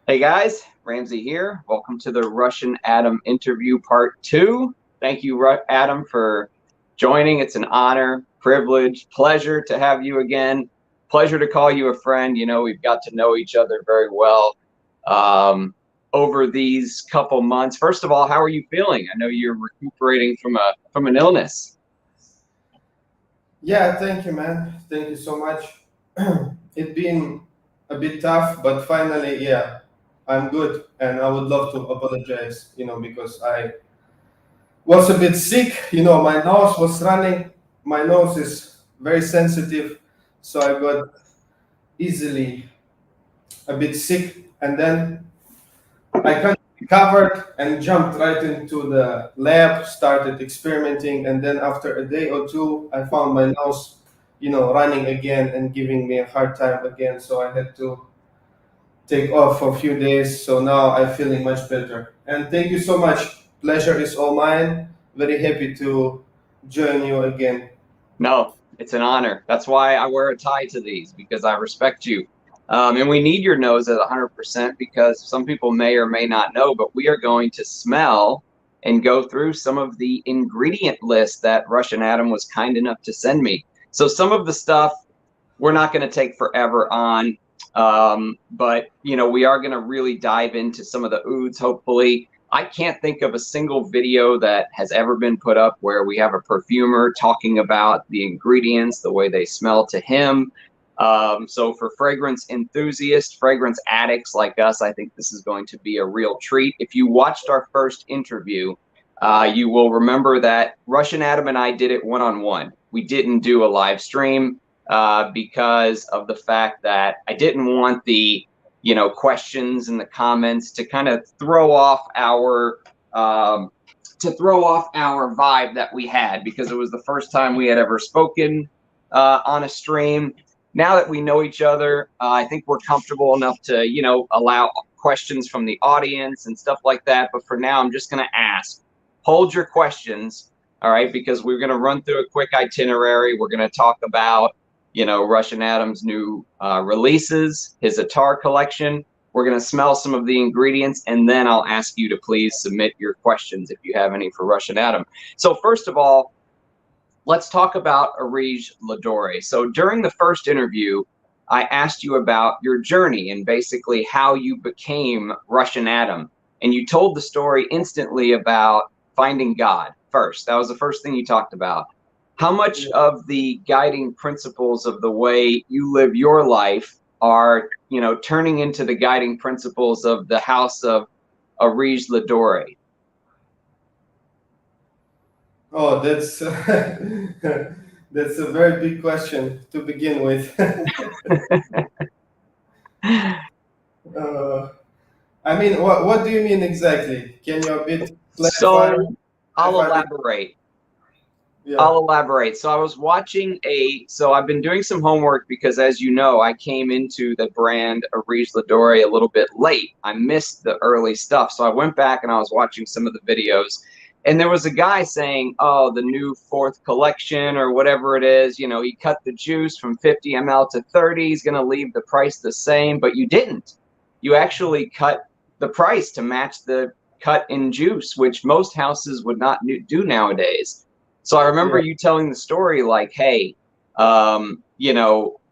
Hey guys, Ramsey here. Welcome to the Russian Adam interview part 2. Thank you, Adam, for joining. It's an honor, privilege, pleasure to have you again. Pleasure to call you a friend. You know, we've got to know each other very well over these couple months. First of all, how are you feeling? I know you're recuperating from an illness. Yeah, thank you, man. Thank you so much. It's been a bit tough, but finally, yeah, I'm good. And I would love to apologize, because I was a bit sick. My nose was running. My nose is very sensitive. So I got easily a bit sick. And then I kind of recovered and jumped right into the lab, started experimenting, and then after a day or two, I found my nose, running again and giving me a hard time again. So I had to take off for a few days. So now I'm feeling much better. And thank you so much. Pleasure is all mine. Very happy to join you again. No, it's an honor. That's why I wear a tie to these, because I respect you. And we need your nose at 100% because some people may or may not know, but we are going to smell and go through some of the ingredient list that Russian Adam was kind enough to send me. So some of the stuff we're not going to take forever on, but we are going to really dive into some of the ouds, hopefully. I can't think of a single video that has ever been put up where we have a perfumer talking about the ingredients, the way they smell to him. So for fragrance enthusiasts, fragrance addicts like us, I think this is going to be a real treat. If you watched our first interview, you will remember that Russian Adam and I did it one-on-one. We didn't do a live stream because of the fact that I didn't want the questions in the comments to kind of throw off our vibe that we had, because it was the first time we had ever spoken on a stream. Now that we know each other, I think we're comfortable enough to allow questions from the audience and stuff like that. But for now, I'm just going to ask. Hold your questions, all right? Because we're going to run through a quick itinerary. We're going to talk about Russian Adam's new releases, his Attar collection. We're going to smell some of the ingredients, and then I'll ask you to please submit your questions if you have any for Russian Adam. So first of all, let's talk about Arij Ladore. So during the first interview, I asked you about your journey and basically how you became Russian Adam. And you told the story instantly about finding God first. That was the first thing you talked about. How much of the guiding principles of the way you live your life are, turning into the guiding principles of the house of Arij Ladore? Oh, that's that's a very big question to begin with. uh, I mean, what do you mean exactly? Can you a bit clarify? So I'll Clarify the, elaborate. yeah. So I was watching so I've been doing some homework because, as you know, I came into the brand Arij Ladore a little bit late. I missed the early stuff. So I went back and I was watching some of the videos, and there was a guy saying, oh, the new fourth collection or whatever it is, he cut the juice from 50 ml to 30. He's going to leave the price the same, but you didn't. You actually cut the price to match the cut in juice, which most houses would not do nowadays. So I remember Yeah. you telling the story like, hey,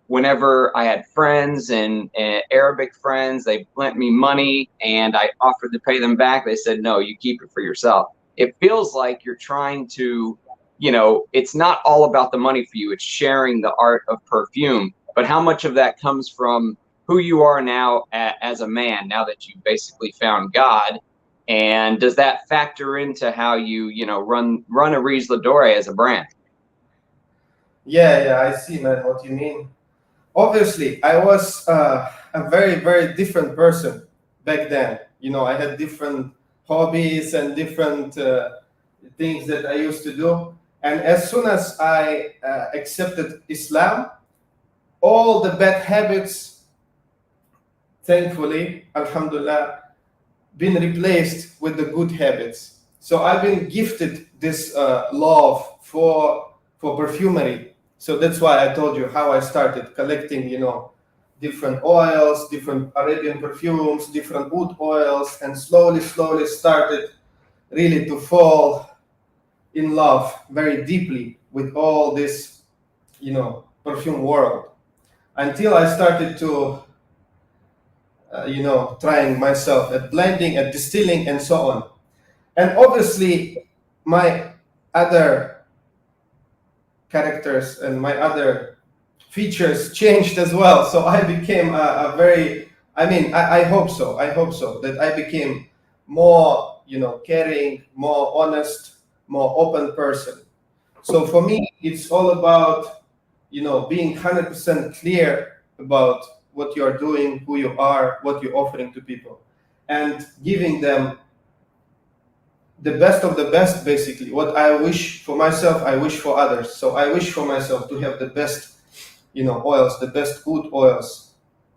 whenever I had friends and Arabic friends, they lent me money and I offered to pay them back. They said, no, you keep it for yourself. It feels like you're trying to, it's not all about the money for you. It's sharing the art of perfume. But how much of that comes from who you are now as a man, now that you've basically found God? And does that factor into how you, run Arij Ladore as a brand? Yeah, I see, man, what you mean. Obviously, I was a very, very different person back then. I had different hobbies and different things that I used to do. And as soon as I accepted Islam, all the bad habits, thankfully, Alhamdulillah, been replaced with the good habits. So I've been gifted this love for perfumery. So that's why I told you how I started collecting, different oils, different Arabian perfumes, different wood oils, and slowly, slowly started really to fall in love very deeply with all this, perfume world. Until I started to, trying myself at blending, at distilling, and so on. And obviously, my other characters and my other features changed as well. So I became a very, I hope so. I hope so that I became more, caring, more honest, more open person. So for me, it's all about, being 100% clear about what you're doing, who you are, what you're offering to people, and giving them the best of the best, basically. What I wish for myself, I wish for others. So I wish for myself to have the best, oils, the best wood oils,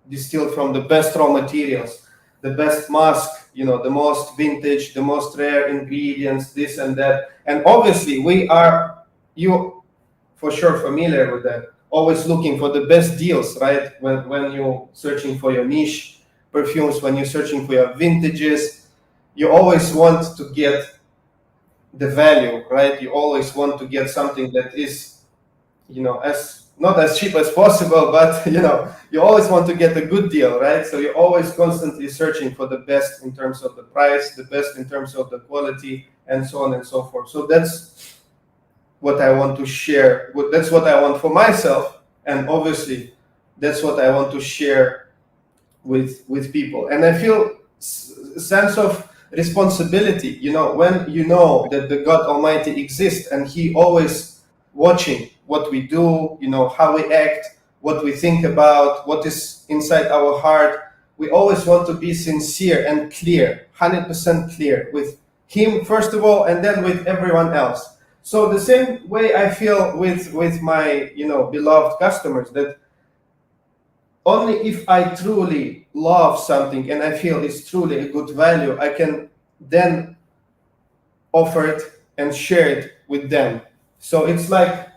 distilled from the best raw materials, the best mask, the most vintage, the most rare ingredients, this and that. And obviously, you for sure familiar with that, always looking for the best deals, right? When you're searching for your niche perfumes, when you're searching for your vintages, you always want to get the value, right? You always want to get something that is, as not as cheap as possible, but you always want to get a good deal, right? So you're always constantly searching for the best in terms of the price, the best in terms of the quality, and so on and so forth. So that's what I want to share. That's what I want for myself, and obviously, that's what I want to share with people. And I feel a sense of responsibility, when you know that the God Almighty exists and He always watching what we do, how we act, what we think about, what is inside our heart. We always want to be sincere and clear, 100% clear with Him first of all, and then with everyone else. So the same way I feel with my beloved customers, that only if I truly love something and I feel it's truly a good value, I can then offer it and share it with them. So it's like,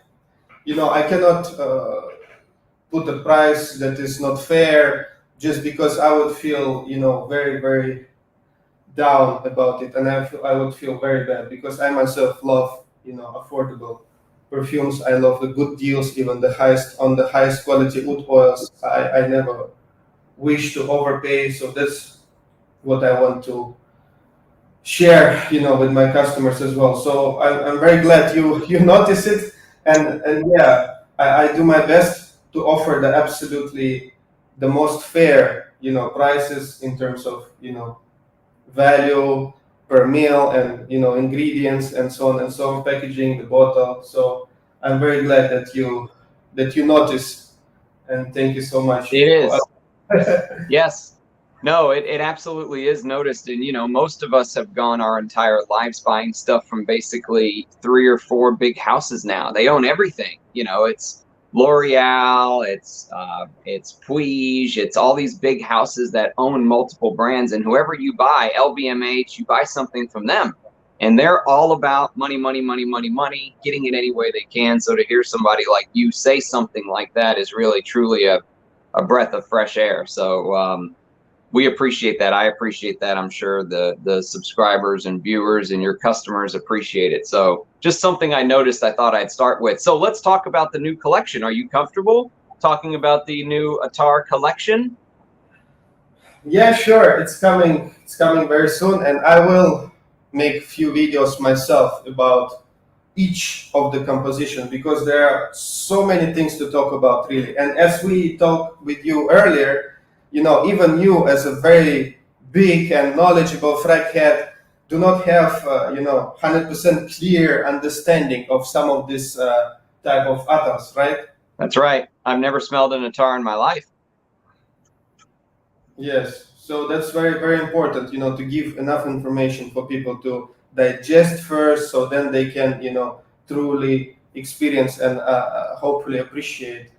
I cannot put a price that is not fair just because I would feel, very, very down about it. And I would feel very bad because I myself love, affordable perfumes. I love the good deals, even the highest quality wood oils. I never wish to overpay. So that's what I want to share, with my customers as well. So I'm very glad you notice it, and yeah, I do my best to offer the most fair, prices in terms of, value per meal and, ingredients and so on and so on, packaging, the bottle. So I'm very glad that you notice, and thank you so much. It is. Yes. No, it absolutely is noticed. And, most of us have gone our entire lives buying stuff from basically 3 or 4 big houses now. They own everything. It's L'Oreal, it's Puig, it's all these big houses that own multiple brands. And whoever you buy, LVMH, you buy something from them. And they're all about money, money, money, money, money, getting it any way they can. So to hear somebody like you say something like that is really, truly a breath of fresh air. So we appreciate that. I appreciate that. I'm sure the subscribers and viewers and your customers appreciate it. So just something I noticed I thought I'd start with. So let's talk about the new collection. Are you comfortable talking about the new Attar Collection? Yeah, sure. It's coming very soon, and I will make few videos myself about each of the composition, because there are so many things to talk about, really. And as we talked with you earlier, even you as a very big and knowledgeable frag head do not have 100% clear understanding of some of this type of attars, right? That's right. I've never smelled an attar in my life. Yes, so that's very, very important, to give enough information for people to digest first, so then they can, truly experience and hopefully appreciate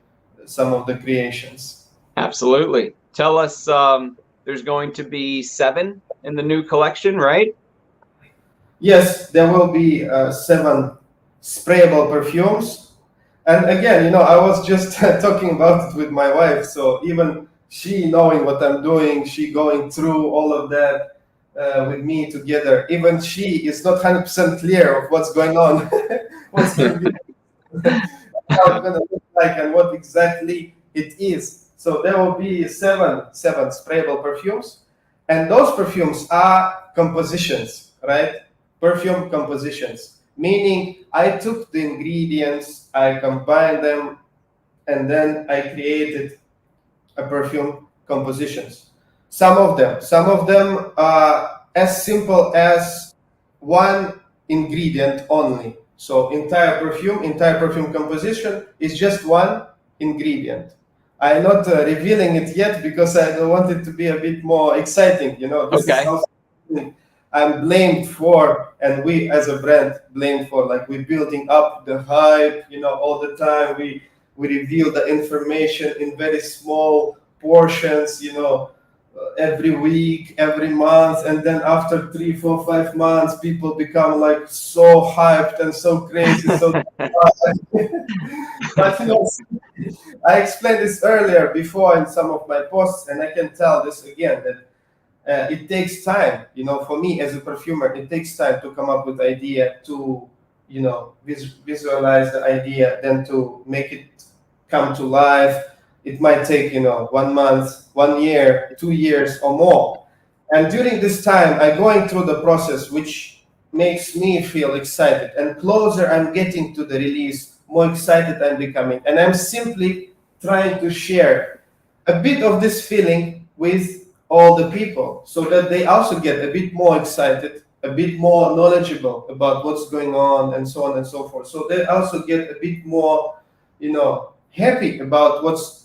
some of the creations. Absolutely. Tell us, there's going to be 7 in the new collection, right? Yes, there will be 7 sprayable perfumes. And again, I was just talking about it with my wife. So even she knowing what I'm doing, she going through all of that with me together. Even she is not 100% clear of what's going on, what's going to be, how it's going to look like, and what exactly it is. So there will be seven sprayable perfumes, and those perfumes are compositions, right? Perfume compositions, meaning I took the ingredients, I combined them, and then I created a perfume compositions. Some of them are as simple as one ingredient only. So entire perfume composition is just one ingredient. I'm not revealing it yet because I don't want it to be a bit more exciting. You know, this is Okay. also something I'm blamed for, and we as a brand blamed for. Like we're building up the hype, you know, all the time. We reveal the information in very small portions, you know, every week, every month, and then after 3, 4, 5 months, people become like so hyped and so crazy. So, but you know, I explained this earlier before in some of my posts, and I can tell this again that it takes time. You know, for me as a perfumer, it takes time to come up with idea, to you know visualize the idea, then to make it come to life. It might take, you know, 1 month, 1 year, 2 years or more. And during this time, I'm going through the process, which makes me feel excited. And closer I'm getting to the release, more excited I'm becoming. And I'm simply trying to share a bit of this feeling with all the people so that they also get a bit more excited, a bit more knowledgeable about what's going on, and so on and so forth. So they also get a bit more, you know, happy about what's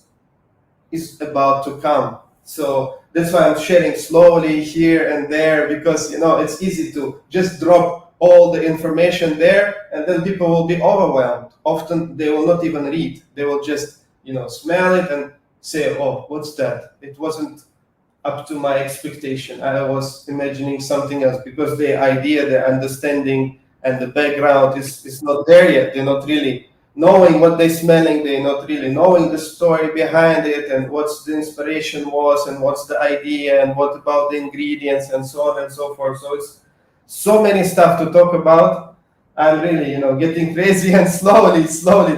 is about to come. So that's why I'm sharing slowly here and there, because you know it's easy to just drop all the information there and then people will be overwhelmed. Often they will not even read. They will just, you know, smell it and say, "Oh, what's that? It wasn't up to my expectation. I was imagining something else," because the idea, the understanding, and the background is not there yet. They're not really knowing what they're smelling. They're not really knowing the story behind it and what's the inspiration was and what's the idea and what about the ingredients and so on and so forth. So it's so many stuff to talk about. I'm really, you know, getting crazy and slowly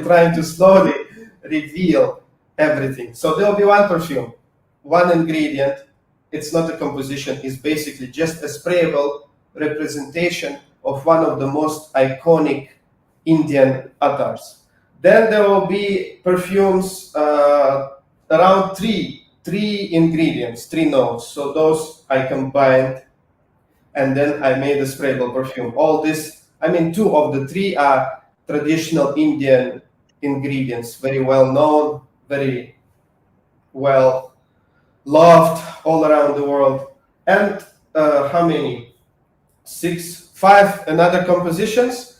trying to slowly reveal everything. So there'll be one perfume, one ingredient. It's not a composition. It's basically just a sprayable representation of one of the most iconic Indian attars. Then there will be perfumes around three ingredients, three notes. So those I combined, and then I made a sprayable perfume. All this, I mean, two of the three are traditional Indian ingredients, very well known, very well loved all around the world. And how many? Five another compositions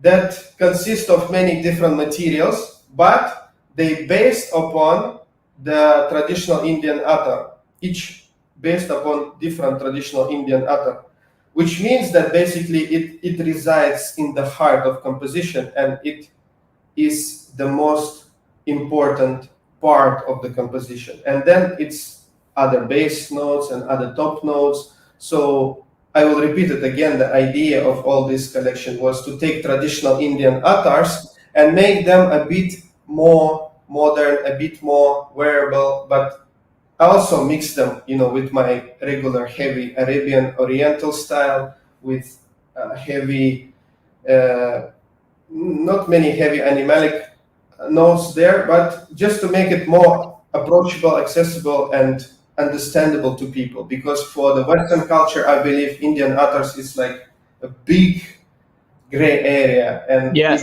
that consist of many different materials, but they based upon the traditional Indian attar, each based upon different traditional Indian attar, which means that basically it resides in the heart of composition, and it is the most important part of the composition. And then it's other base notes and other top notes. So I will repeat it again. The idea of all this collection was to take traditional Indian attars and make them a bit more modern, a bit more wearable, but also mix them, you know, with my regular heavy Arabian Oriental style, with heavy, not many heavy animalic notes there, but just to make it more approachable, accessible, and understandable to people. Because for the Western culture, I believe Indian attars is like a big gray area, and Yes.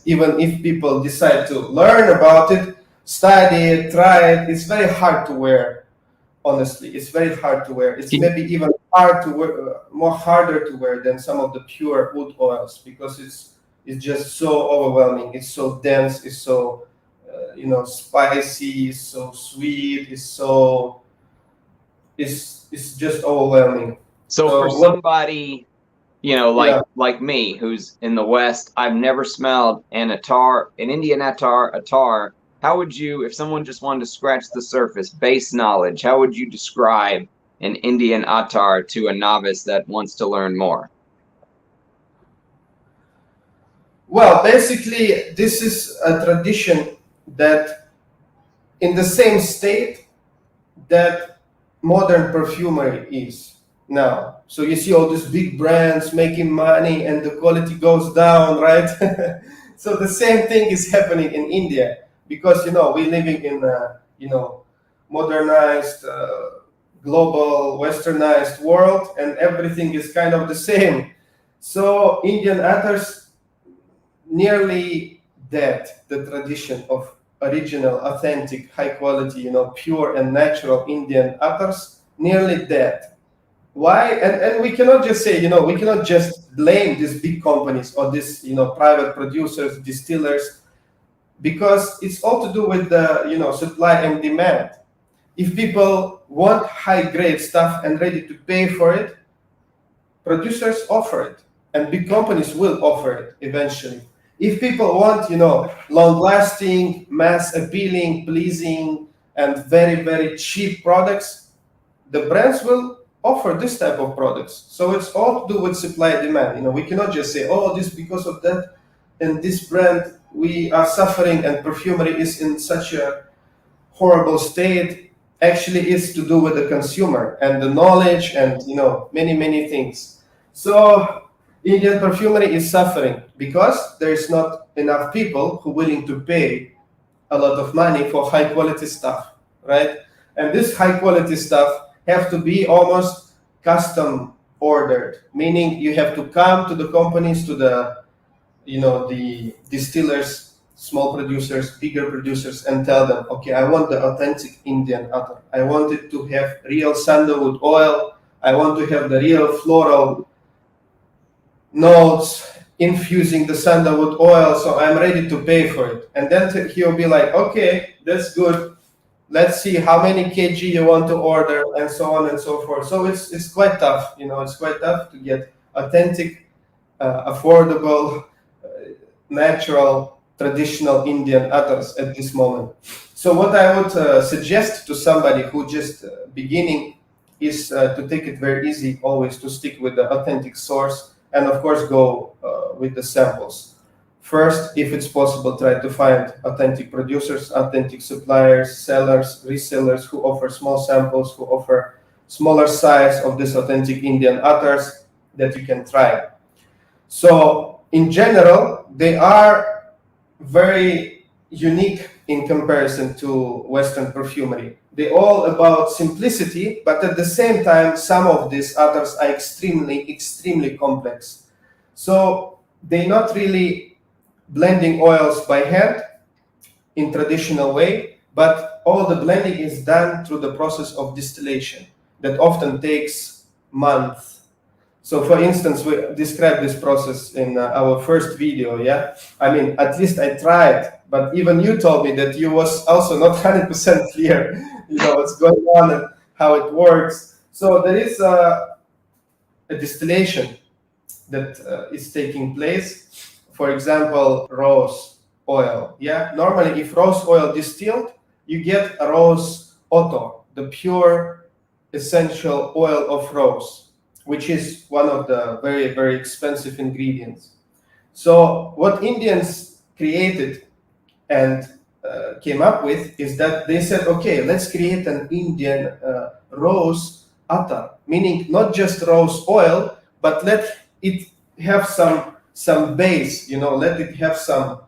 even if people decide to learn about it, study it, try it, it's very hard to wear. Honestly, it's very hard to wear. It's maybe even hard to wear, more harder to wear than some of the pure wood oils, because it's just so overwhelming. It's so dense. It's so you know, spicy. It's so sweet. It's just overwhelming. So for So what? somebody, you know, Yeah. like me, who's in the West, I've never smelled an Indian attar how would you, if someone just wanted to scratch the surface, base knowledge, how would you describe an Indian attar to a novice that wants to learn more? Well, basically, this is a tradition that in the same state that modern perfumery is now. So you see all these big brands making money and the quality goes down, right? So the same thing is happening in India because, we're living in a, modernized, global, westernized world, and everything is kind of the same. So Indian attars nearly dead, the tradition of original, authentic, high quality, pure and natural Indian attars, nearly dead. Why? And we cannot just say, we cannot just blame these big companies or these, private producers, distillers, because it's all to do with the, supply and demand. If people want high grade stuff and ready to pay for it, producers offer it, and big companies will offer it eventually. If people want, long-lasting, mass-appealing, pleasing, and very, very cheap products, the brands will offer this type of products. So it's all to do with supply and demand. We cannot just say, oh, this because of that, and this brand we are suffering, and perfumery is in such a horrible state. Actually, it's to do with the consumer and the knowledge, and many, many things. So Indian perfumery is suffering because there is not enough people who are willing to pay a lot of money for high quality stuff, right? And this high quality stuff have to be almost custom ordered, meaning you have to come to the companies, to the the distillers, small producers, bigger producers, and tell them, okay, I want the authentic Indian attar. I want it to have real sandalwood oil. I want to have the real floral notes infusing the sandalwood oil, so I'm ready to pay for it. And then he'll be like, okay, that's good. Let's see how many kg you want to order, and so on and so forth. So it's quite tough, it's quite tough to get authentic, affordable, natural, traditional Indian attars at this moment. So what I would suggest to somebody who just beginning is to take it very easy, always to stick with the authentic source, and of course go with the samples. First, if it's possible, try to find authentic producers, authentic suppliers, sellers, resellers who offer small samples, who offer smaller size of this authentic Indian attars that you can try. So in general, they are very unique in comparison to Western perfumery. They're all about simplicity, but at the same time, some of these attars are extremely, extremely complex. So they're not really blending oils by hand in traditional way, but all the blending is done through the process of distillation that often takes months. So for instance, we described this process in our first video, yeah? I mean, at least I tried, but even you told me that you was also not 100% clear, what's going on and how it works. So there is a distillation that is taking place. For example, rose oil, yeah? Normally, if rose oil distilled, you get a rose otto, the pure essential oil of rose, which is one of the very, very expensive ingredients. So what Indians created and came up with is that they said, okay, let's create an Indian rose attar, meaning not just rose oil, but let it have some base, let it have some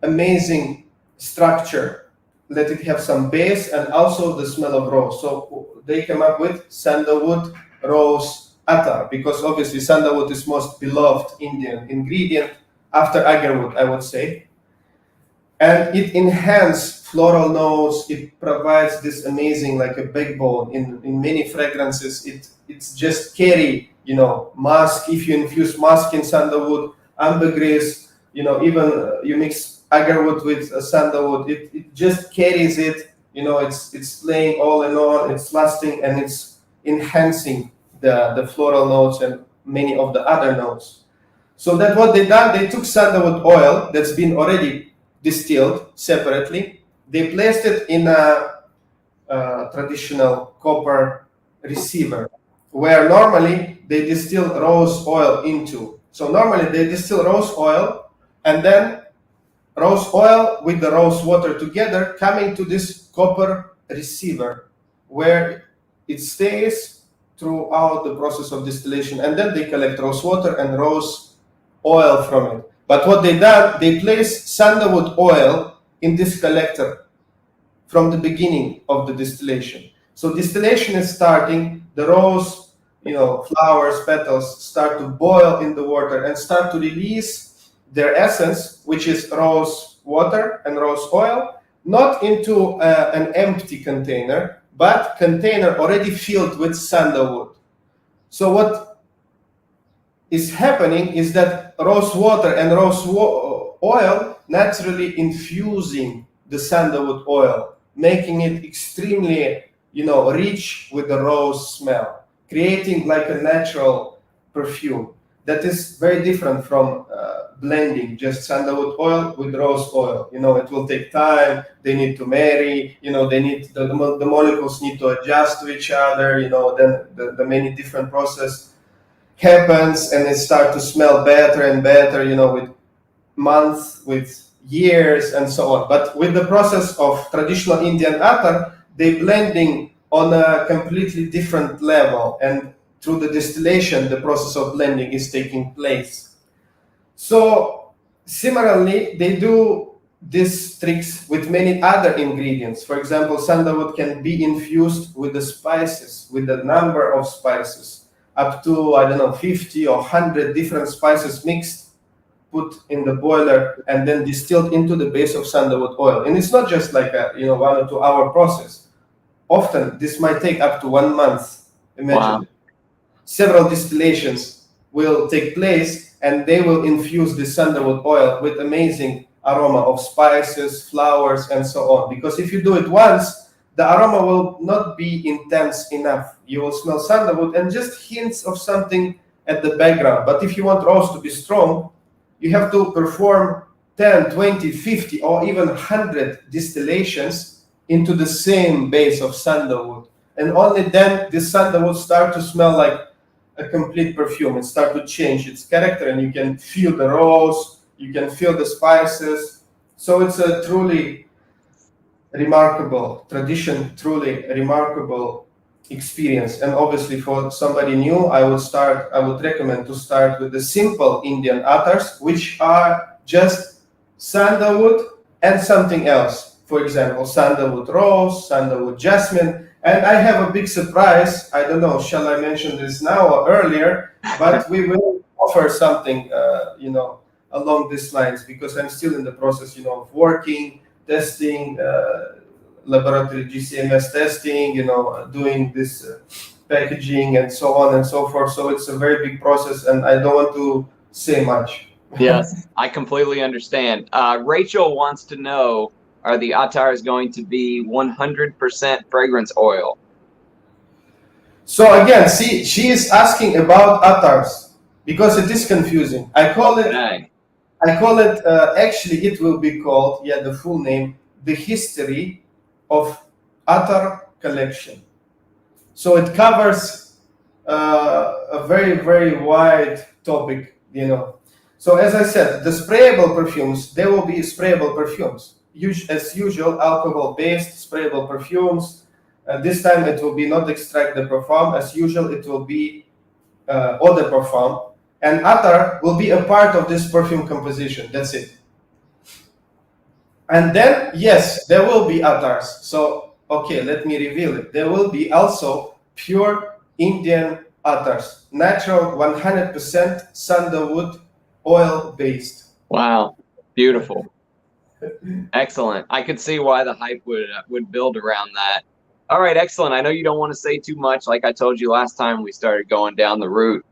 amazing structure, let it have some base, and also the smell of rose. So they came up with sandalwood rose attar, because obviously sandalwood is most beloved Indian ingredient after agarwood, I would say. And it enhances floral notes. It provides this amazing, like a backbone in many fragrances. It's just carry, musk. If you infuse musk in sandalwood, ambergris, even you mix agarwood with sandalwood, it just carries it. It's playing all and on. It's lasting, and it's enhancing the floral notes and many of the other notes. So that's what they done. They took sandalwood oil that's been already distilled separately, they placed it in a traditional copper receiver, where normally they distill rose oil into. So normally they distill rose oil, and then rose oil with the rose water together coming to this copper receiver, where it stays throughout the process of distillation, and then they collect rose water and rose oil from it. But what they done, they place sandalwood oil in this collector from the beginning of the distillation. So distillation is starting, the rose, flowers, petals start to boil in the water and start to release their essence, which is rose water and rose oil, not into an empty container, but container already filled with sandalwood. So what is happening is that rose water and rose oil naturally infusing the sandalwood oil, making it extremely, rich with the rose smell, creating like a natural perfume that is very different from blending just sandalwood oil with rose oil. It will take time. They need to marry. They need the molecules need to adjust to each other. Then the many different process happens, and it starts to smell better and better. With months, with years, and so on. But with the process of traditional Indian attar, they blending on a completely different level, and through the distillation, the process of blending is taking place. So similarly, they do these tricks with many other ingredients. For example, sandalwood can be infused with the spices, with a number of spices, up to, 50 or 100 different spices mixed, put in the boiler, and then distilled into the base of sandalwood oil. And it's not just like a 1 or 2 hour process. Often this might take up to 1 month. Imagine. Wow. Several distillations will take place, and they will infuse the sandalwood oil with amazing aroma of spices, flowers, and so on. Because if you do it once, the aroma will not be intense enough. You will smell sandalwood and just hints of something at the background. But if you want rose to be strong, you have to perform 10, 20, 50, or even 100 distillations into the same base of sandalwood. And only then this sandalwood start to smell like a complete perfume. It start to change its character, and you can feel the rose, you can feel the spices. So it's a truly remarkable tradition, truly remarkable experience. And obviously for somebody new, I would recommend to start with the simple Indian attars, which are just sandalwood and something else. For example, sandalwood rose, sandalwood jasmine. And I have a big surprise. I don't know, shall I mention this now or earlier? But we will offer something, along these lines, because I'm still in the process, of working, testing, laboratory GCMS testing, doing this packaging and so on and so forth. So it's a very big process, and I don't want to say much. Yes, I completely understand. Rachel wants to know, are the attars going to be 100% fragrance oil? So again, see, she is asking about attars because it is confusing. I call it, actually it will be called, the full name, The History of Attar Collection. So it covers a very, very wide topic, So as I said, the sprayable perfumes, there will be sprayable perfumes. As usual, alcohol-based sprayable perfumes. This time it will be not extract de parfum. As usual, it will be eau de parfum. And attar will be a part of this perfume composition. That's it. And then, yes, there will be attars. So, okay, let me reveal it. There will be also pure Indian attars. Natural, 100% sandalwood oil-based. Wow, beautiful. Excellent. I could see why the hype would build around that. All right, excellent. I know you don't want to say too much. Like I told you last time we started going down the route,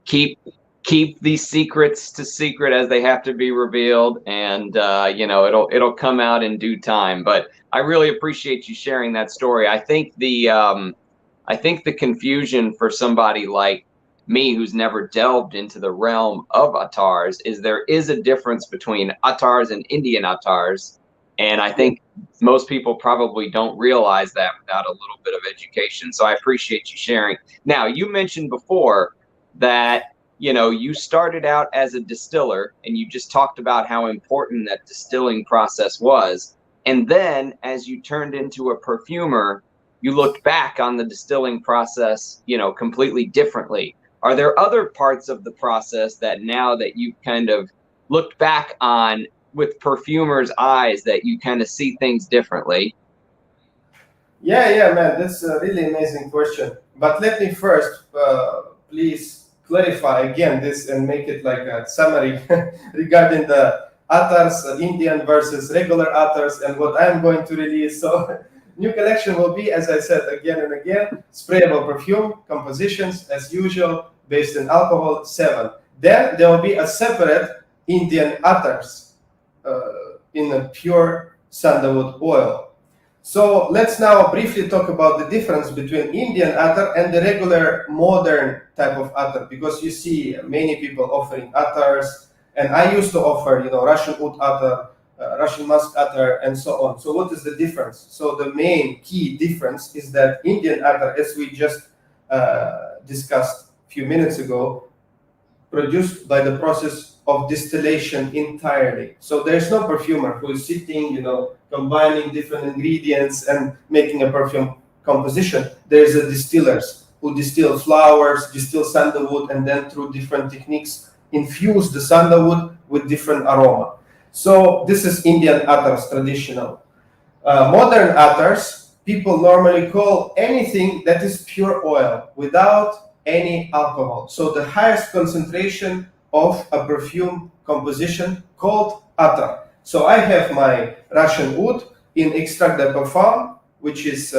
keep these secrets to secret as they have to be revealed, and it'll come out in due time. But I really appreciate you sharing that story. I think the confusion for somebody like me who's never delved into the realm of attars is there is a difference between attars and Indian attars, And I think most people probably don't realize that without a little bit of education. So I appreciate you sharing. Now, you mentioned before that, you know, you started out as a distiller and you just talked about how important that distilling process was. And then as you turned into a perfumer, you looked back on the distilling process, you know, completely differently. Are there other parts of the process that now that you've kind of looked back on with perfumers' eyes that you kind of see things differently? Yeah, man, that's a really amazing question. But let me first, please clarify again this and make it like a summary regarding the attars, Indian versus regular attars, and what I'm going to release. So, new collection will be, as I said again and again, sprayable perfume compositions as usual, based in alcohol 7. Then there will be a separate Indian attars in a pure sandalwood oil. So let's now briefly talk about the difference between Indian attar and the regular modern type of attar, because you see many people offering attars, and I used to offer, you know, Russian oud attar, Russian musk attar, and so on. So what is the difference? So the main key difference is that Indian attar, as we just discussed a few minutes ago, produced by the process of distillation entirely. So there's no perfumer who is sitting, you know, combining different ingredients and making a perfume composition. There's a distillers who distill flowers, distill sandalwood, and then through different techniques infuse the sandalwood with different aroma. So this is Indian attars, traditional. Modern attars, people normally call anything that is pure oil without any alcohol. So the highest concentration of a perfume composition called attar. So I have my Russian oud in extract de parfum, which is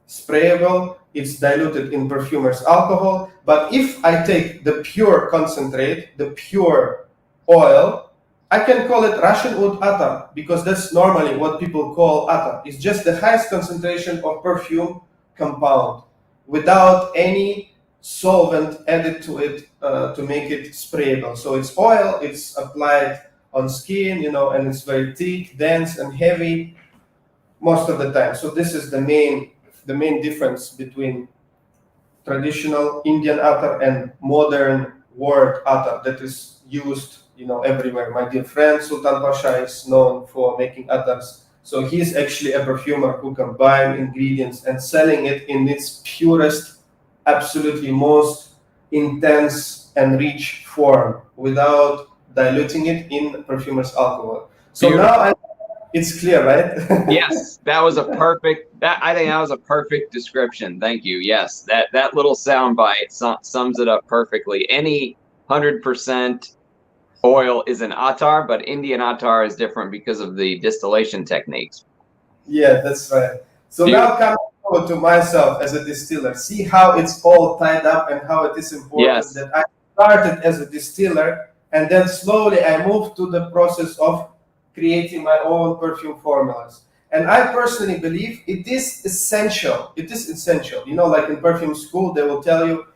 sprayable. It's diluted in perfumer's alcohol. But if I take the pure concentrate, the pure oil, I can call it Russian oud attar, because that's normally what people call attar. It's just the highest concentration of perfume compound without any solvent added to it to make it sprayable. So it's oil, it's applied on skin, you know, and it's very thick, dense, and heavy most of the time. So this is the main difference between traditional Indian attar and modern world attar that is used, you know, everywhere. My dear friend Sultan Pasha is known for making attars. So he's actually a perfumer who combines ingredients and selling it in its purest, absolutely most intense and rich form without diluting it in perfumer's alcohol. So now it's clear, right? Yes, that was a perfect. I think that was a perfect description. Thank you. Yes, that little soundbite sums it up perfectly. Any 100% oil is an attar, but Indian attar is different because of the distillation techniques. Yeah, that's right. So now coming forward to myself as a distiller, see how it's all tied up and how it is important that I started as a distiller and then slowly I moved to the process of creating my own perfume formulas. And I personally believe it is essential. It is essential. You know, like in perfume school, they will tell you,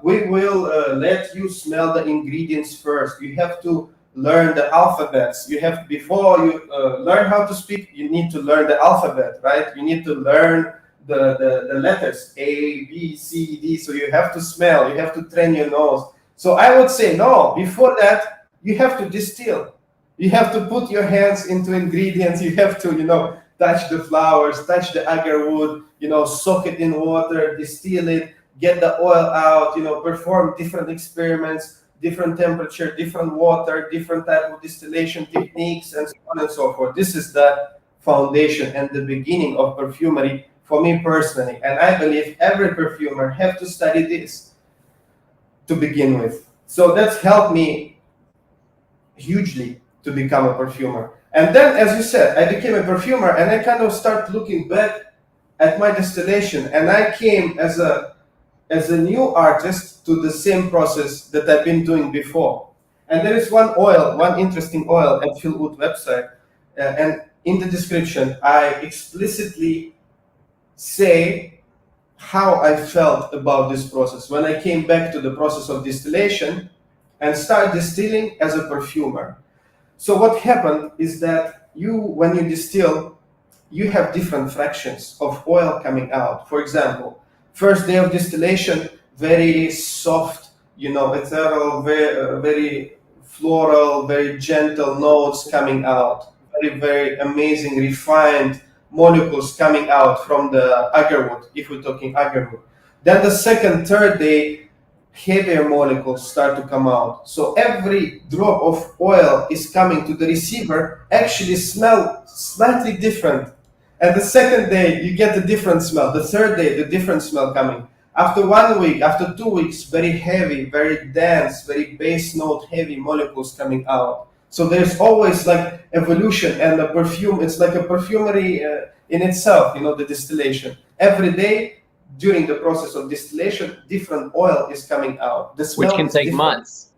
we will let you smell the ingredients first. You have to learn the alphabets. You have, before you learn how to speak, you need to learn the alphabet, right? You need to learn the letters, A, B, C, D. So you have to smell, you have to train your nose. So I would say, no, before that, you have to distill. You have to put your hands into ingredients. You have to, you know, touch the flowers, touch the agar wood, you know, soak it in water, distill it, get the oil out, you know, perform different experiments, different temperature, different water, different type of distillation techniques, and so on and so forth. This is the foundation and the beginning of perfumery for me personally. And I believe every perfumer have to study this to begin with. So that's helped me hugely to become a perfumer. And then, as you said, I became a perfumer and I kind of start looking back at my distillation, and I came as a new artist to the same process that I've been doing before. And there is one oil, one interesting oil at Philwood website, and in the description, I explicitly say how I felt about this process when I came back to the process of distillation and started distilling as a perfumer. So what happened is that when you distill, you have different fractions of oil coming out. For example, first day of distillation, very soft, ethereal, very floral, very gentle notes coming out, very, very amazing, refined molecules coming out from the agarwood, if we're talking agarwood. Then the second, third day, heavier molecules start to come out. So every drop of oil is coming to the receiver actually smell slightly different. And the second day, you get a different smell. The third day, the different smell coming. After 1 week, after 2 weeks, very heavy, very dense, very base note heavy molecules coming out. So there's always like evolution, and the perfume, it's like a perfumery in itself, the distillation. Every day during the process of distillation, different oil is coming out. The smell which can take months.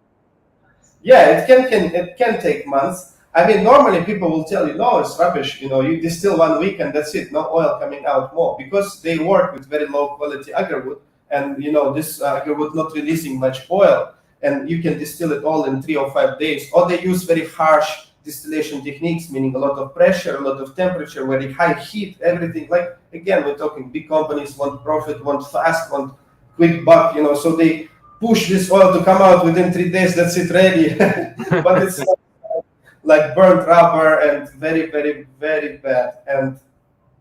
Yeah, it can take months. I mean, normally people will tell you, no, it's rubbish. You distill 1 week and that's it. No oil coming out more, because they work with very low quality agarwood, and this agarwood not releasing much oil, and you can distill it all in 3 or 5 days. Or they use very harsh distillation techniques, meaning a lot of pressure, a lot of temperature, very high heat, everything. Like, again, we're talking big companies want profit, want fast, want quick buck, so they push this oil to come out within 3 days, that's it, ready. But it's like burnt rubber and very, very, very bad. And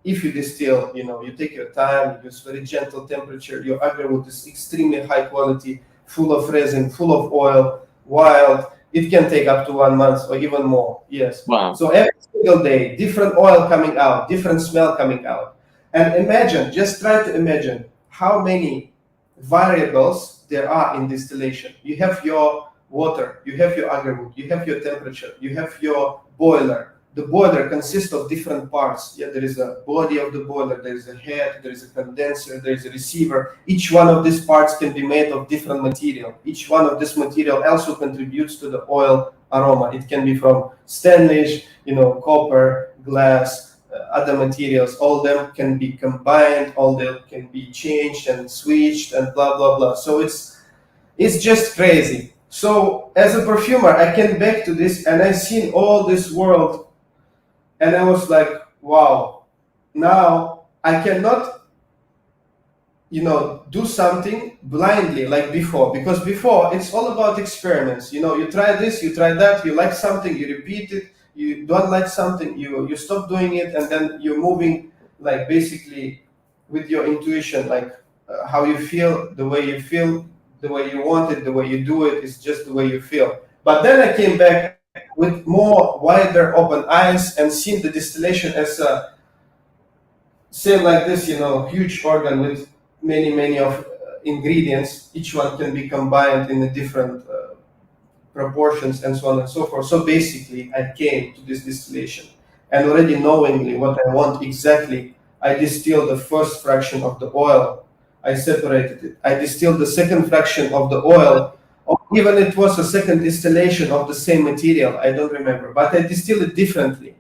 if you distill, you take your time, you use very gentle temperature, your agarwood is extremely high quality, full of resin, full of oil, wild. It can take up to 1 month or even more. Yes. Wow. So every single day, different oil coming out, different smell coming out. And just try to imagine how many variables there are in distillation. You have your water, you have your agarwood, you have your temperature, you have your boiler. The boiler consists of different parts. Yeah, there is a body of the boiler, there is a head, there is a condenser, there is a receiver. Each one of these parts can be made of different material. Each one of this material also contributes to the oil aroma. It can be from stainless, copper, glass, other materials. All them can be combined, all them can be changed and switched and blah, blah, blah. So it's just crazy. So as a perfumer, I came back to this and I seen all this world, and I was like, wow, now I cannot, do something blindly like before, because before it's all about experiments. You try this, you try that, you like something, you repeat it, you don't like something, you stop doing it, and then you're moving like basically with your intuition, like how you feel, the way you feel, the way you want it, the way you do it is just the way you feel. But then I came back with more wider open eyes and seen the distillation as a, say like this, huge organ with many of ingredients. Each one can be combined in a different proportions and so on and so forth. So basically I came to this distillation, and already knowingly what I want exactly, I distilled the first fraction of the oil, I separated it. I distilled the second fraction of the oil, or even it was a second distillation of the same material, I don't remember, but I distilled it differently.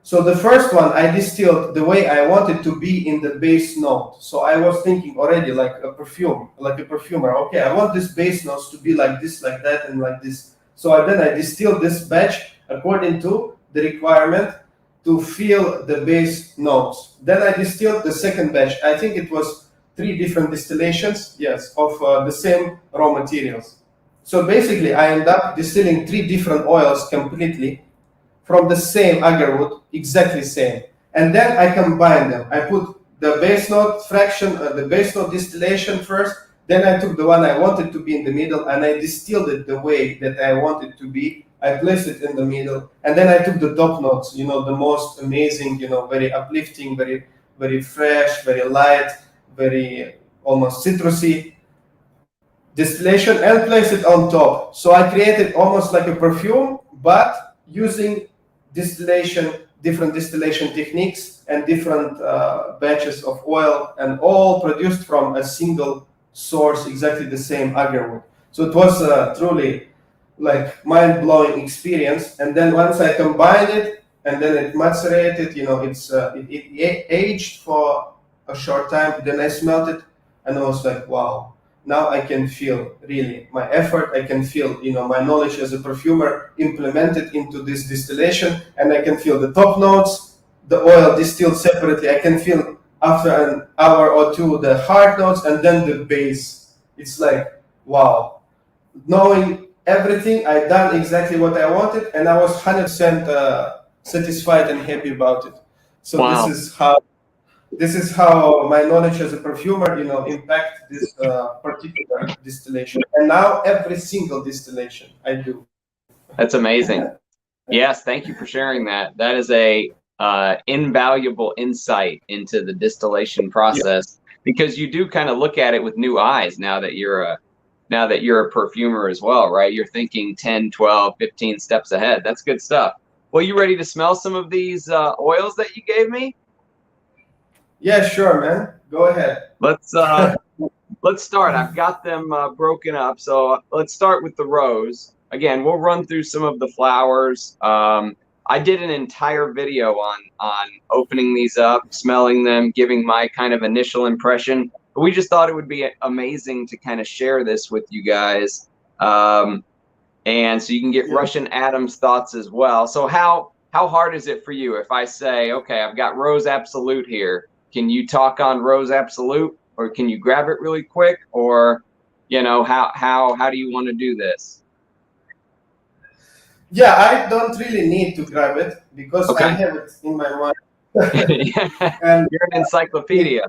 So the first one I distilled the way I wanted to be in the base note. So I was thinking already like a perfume, like a perfumer. Okay, I want this base notes to be like this, like that, and like this. So then I distilled this batch according to the requirement to feel the base notes. Then I distilled the second batch. I think it was 3 different distillations, yes, of the same raw materials. So basically I end up distilling 3 different oils completely from the same agarwood, exactly same. And then I combine them. I put the base note fraction, the base note distillation first, then I took the one I wanted to be in the middle and I distilled it the way that I wanted to be. I placed it in the middle, and then I took the top notes, the most amazing, very uplifting, very, very fresh, very light, very almost citrusy distillation, and place it on top. So I created almost like a perfume, but using different distillation techniques and different batches of oil, and all produced from a single source, exactly the same agarwood. So it was truly like mind-blowing experience. And then once I combined it and then it macerated, it aged for a short time. Then I smelled it and I was like, wow. now I can feel really my effort. I can feel, my knowledge as a perfumer implemented into this distillation, and I can feel the top notes, the oil distilled separately. I can feel after an hour or two the hard notes, and then the base. It's like, wow. Knowing everything, I done exactly what I wanted, and I was 100% satisfied and happy about it. So Wow. this is how my knowledge as a perfumer, impact this particular distillation. And now every single distillation I do. That's amazing. Yes, thank you for sharing that. That is a invaluable insight into the distillation process, because you do kind of look at it with new eyes now that you're a perfumer as well, right? You're thinking 10, 12, 15 steps ahead. That's good stuff. Well, you ready to smell some of these oils that you gave me? Yeah, sure, man. Go ahead. Let's start. I've got them broken up. So let's start with the rose. Again, we'll run through some of the flowers. I did an entire video on opening these up, smelling them, giving my kind of initial impression. But we just thought it would be amazing to kind of share this with you guys. And so you can get Russian Adam's thoughts as well. So how hard is it for you if I say, okay, I've got Rose Absolute here. Can you talk on Rose Absolute, or can you grab it really quick, or how do you want to do this? Yeah, I don't really need to grab it because Okay. I have it in my mind. And you're an encyclopedia.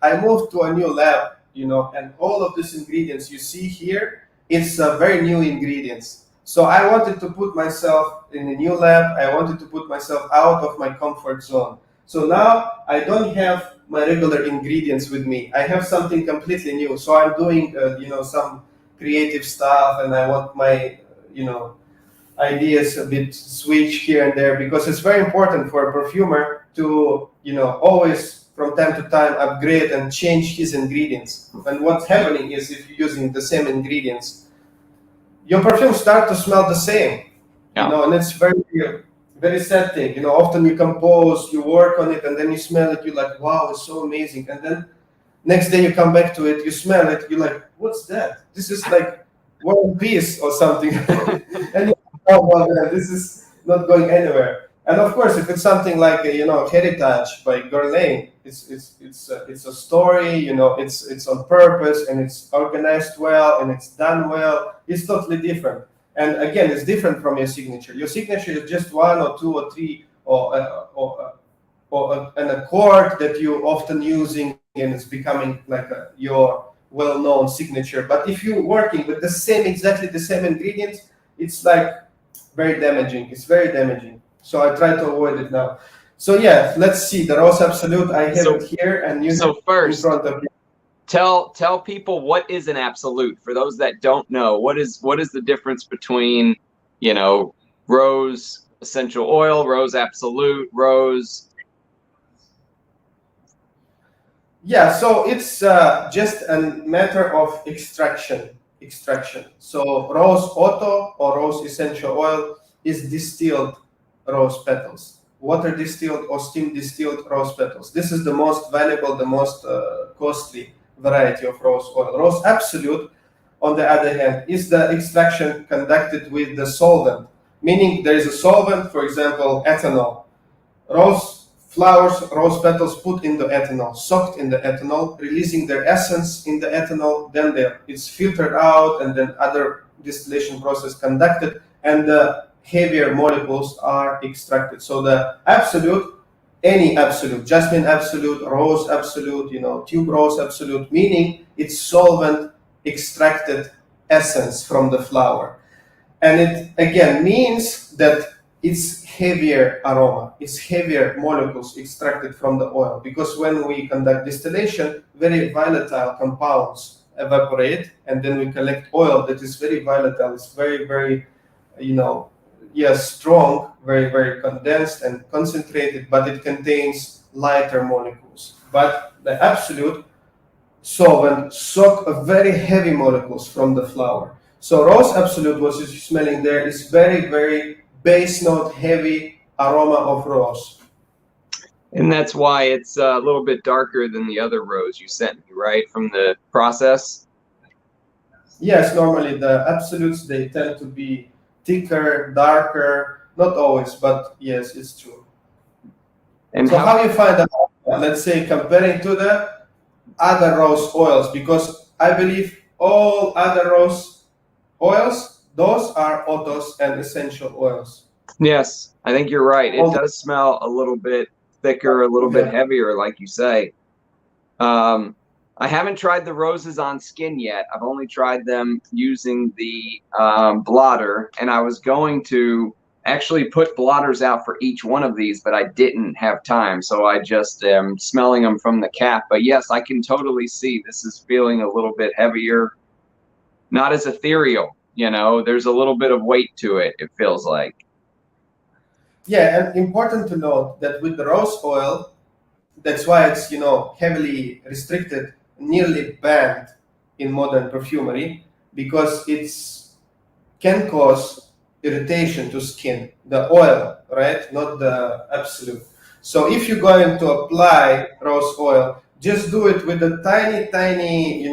I moved to a new lab, and all of these ingredients you see here, it's very new ingredients. So I wanted to put myself in a new lab. I wanted to put myself out of my comfort zone. So now I don't have my regular ingredients with me. I have something completely new. So I'm doing, some creative stuff, and I want my, ideas a bit switch here and there, because it's very important for a perfumer to, always from time to time upgrade and change his ingredients. And what's happening is, if you're using the same ingredients, your perfume start to smell the same. And it's very sad thing. Often you compose, you work on it, and then you smell it, you're like, wow, it's so amazing. And then next day you come back to it, you smell it, you're like, what's that? This is like One Piece or something. And you oh, well, this is not going anywhere. And of course, if it's something like Heritage by Guerlain, it's a story. It's on purpose, and it's organized well, and it's done well. It's totally different. And again, it's different from your signature. Your signature is just one or two or three or an accord that you're often using, and it's becoming like your well-known signature. But if you're working with exactly the same ingredients, it's like very damaging. It's very damaging. So I try to avoid it now. So yeah, let's see the Rose Absolute. I have it here, and you have it in front of you. Tell people, what is an absolute for those that don't know. What is the difference between rose essential oil, Rose Absolute, rose? Yeah, so it's just a matter of extraction. So rose otto or rose essential oil is distilled rose petals, water distilled or steam distilled rose petals. This is the most valuable, the most costly variety of rose oil. Rose Absolute, on the other hand, is the extraction conducted with the solvent, meaning there is a solvent, for example, ethanol. Rose flowers, rose petals put in the ethanol, soaked in the ethanol, releasing their essence in the ethanol, then it's filtered out, and then other distillation process conducted, and the heavier molecules are extracted. So the Absolute, any Absolute, Jasmine Absolute, Rose Absolute, Tube Rose Absolute, meaning it's solvent extracted essence from the flower. And it again means that it's heavier aroma, it's heavier molecules extracted from the oil, because when we conduct distillation, very volatile compounds evaporate, and then we collect oil that is very volatile. It's very, very, strong, very, very condensed and concentrated, but it contains lighter molecules. But the Absolute solvent soak very heavy molecules from the flower. So Rose Absolute, what you're smelling there, is very, very base note, heavy aroma of rose. And that's why it's a little bit darker than the other rose you sent me, right, from the process. Yes, normally the absolutes they tend to be thicker, darker. Not always, but yes, it's true. And So how? how you find out? Let's say comparing to the other rose oils, because I believe all other rose oils, those are autos and essential oils. Yes, I think you're right. It All does smell a little bit thicker, a little bit yeah. heavier, like you say. Um, I haven't tried the roses on skin yet. I've only tried them using the blotter, and I was going to actually put blotters out for each one of these, but I didn't have time, so I just am smelling them from the cap. But yes, I can totally see this is feeling a little bit heavier, not as ethereal. There's a little bit of weight to it, it feels like. Yeah, and important to note that with the rose oil, that's why it's heavily restricted, nearly banned in modern perfumery, because it's can cause irritation to skin. The oil, right, not the absolute. So if you're going to apply rose oil, just do it with a tiny, tiny,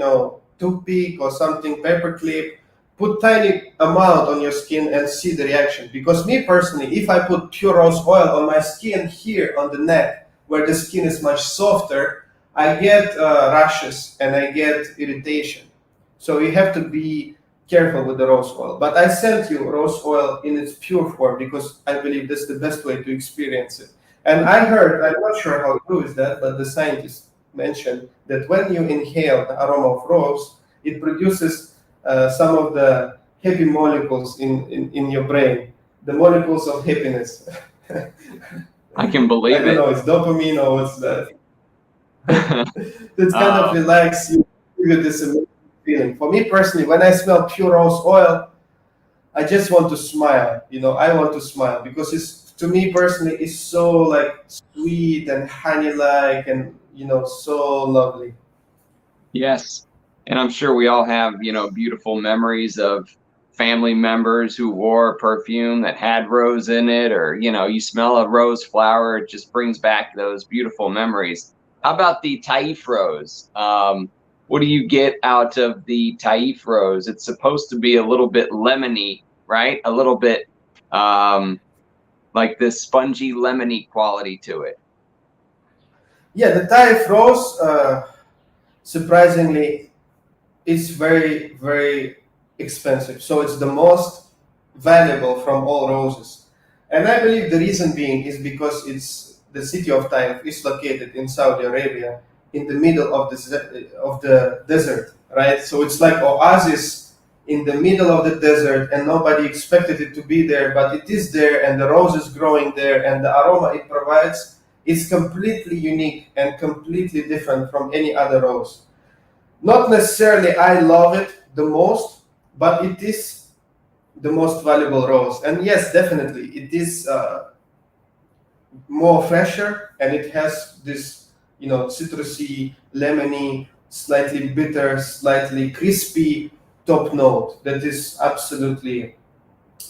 toothpick or something, paper clip. Put tiny amount on your skin and see the reaction. Because me personally, if I put pure rose oil on my skin here on the neck, where the skin is much softer, I get rashes and I get irritation. So you have to be careful with the rose oil. But I sent you rose oil in its pure form because I believe that's the best way to experience it. And I heard, I'm not sure how true is that, but the scientists mentioned that when you inhale the aroma of rose, it produces some of the happy molecules in your brain, the molecules of happiness. I can I believe don't it. know, it's dopamine or what's that? That kind of relax you, give you this amazing feeling. For me personally, when I smell pure rose oil, I just want to smile. I want to smile because it's to me personally it's so like sweet and honey-like and so lovely. Yes. And I'm sure we all have, beautiful memories of family members who wore perfume that had rose in it, or, you smell a rose flower, it just brings back those beautiful memories. How about the Taif rose? What do you get out of the Taif rose? It's supposed to be a little bit lemony, right? A little bit like this spongy lemony quality to it. Yeah, the Thai rose, surprisingly, is very, very expensive. So it's the most valuable from all roses. And I believe the reason being is because it's the city of Taif is located in Saudi Arabia in the middle of the desert, right? So it's like oasis in the middle of the desert and nobody expected it to be there, but it is there and the rose is growing there and the aroma it provides is completely unique and completely different from any other rose. Not necessarily I love it the most, but it is the most valuable rose. And yes, definitely, it is more fresher and it has this, citrusy, lemony, slightly bitter, slightly crispy top note that is absolutely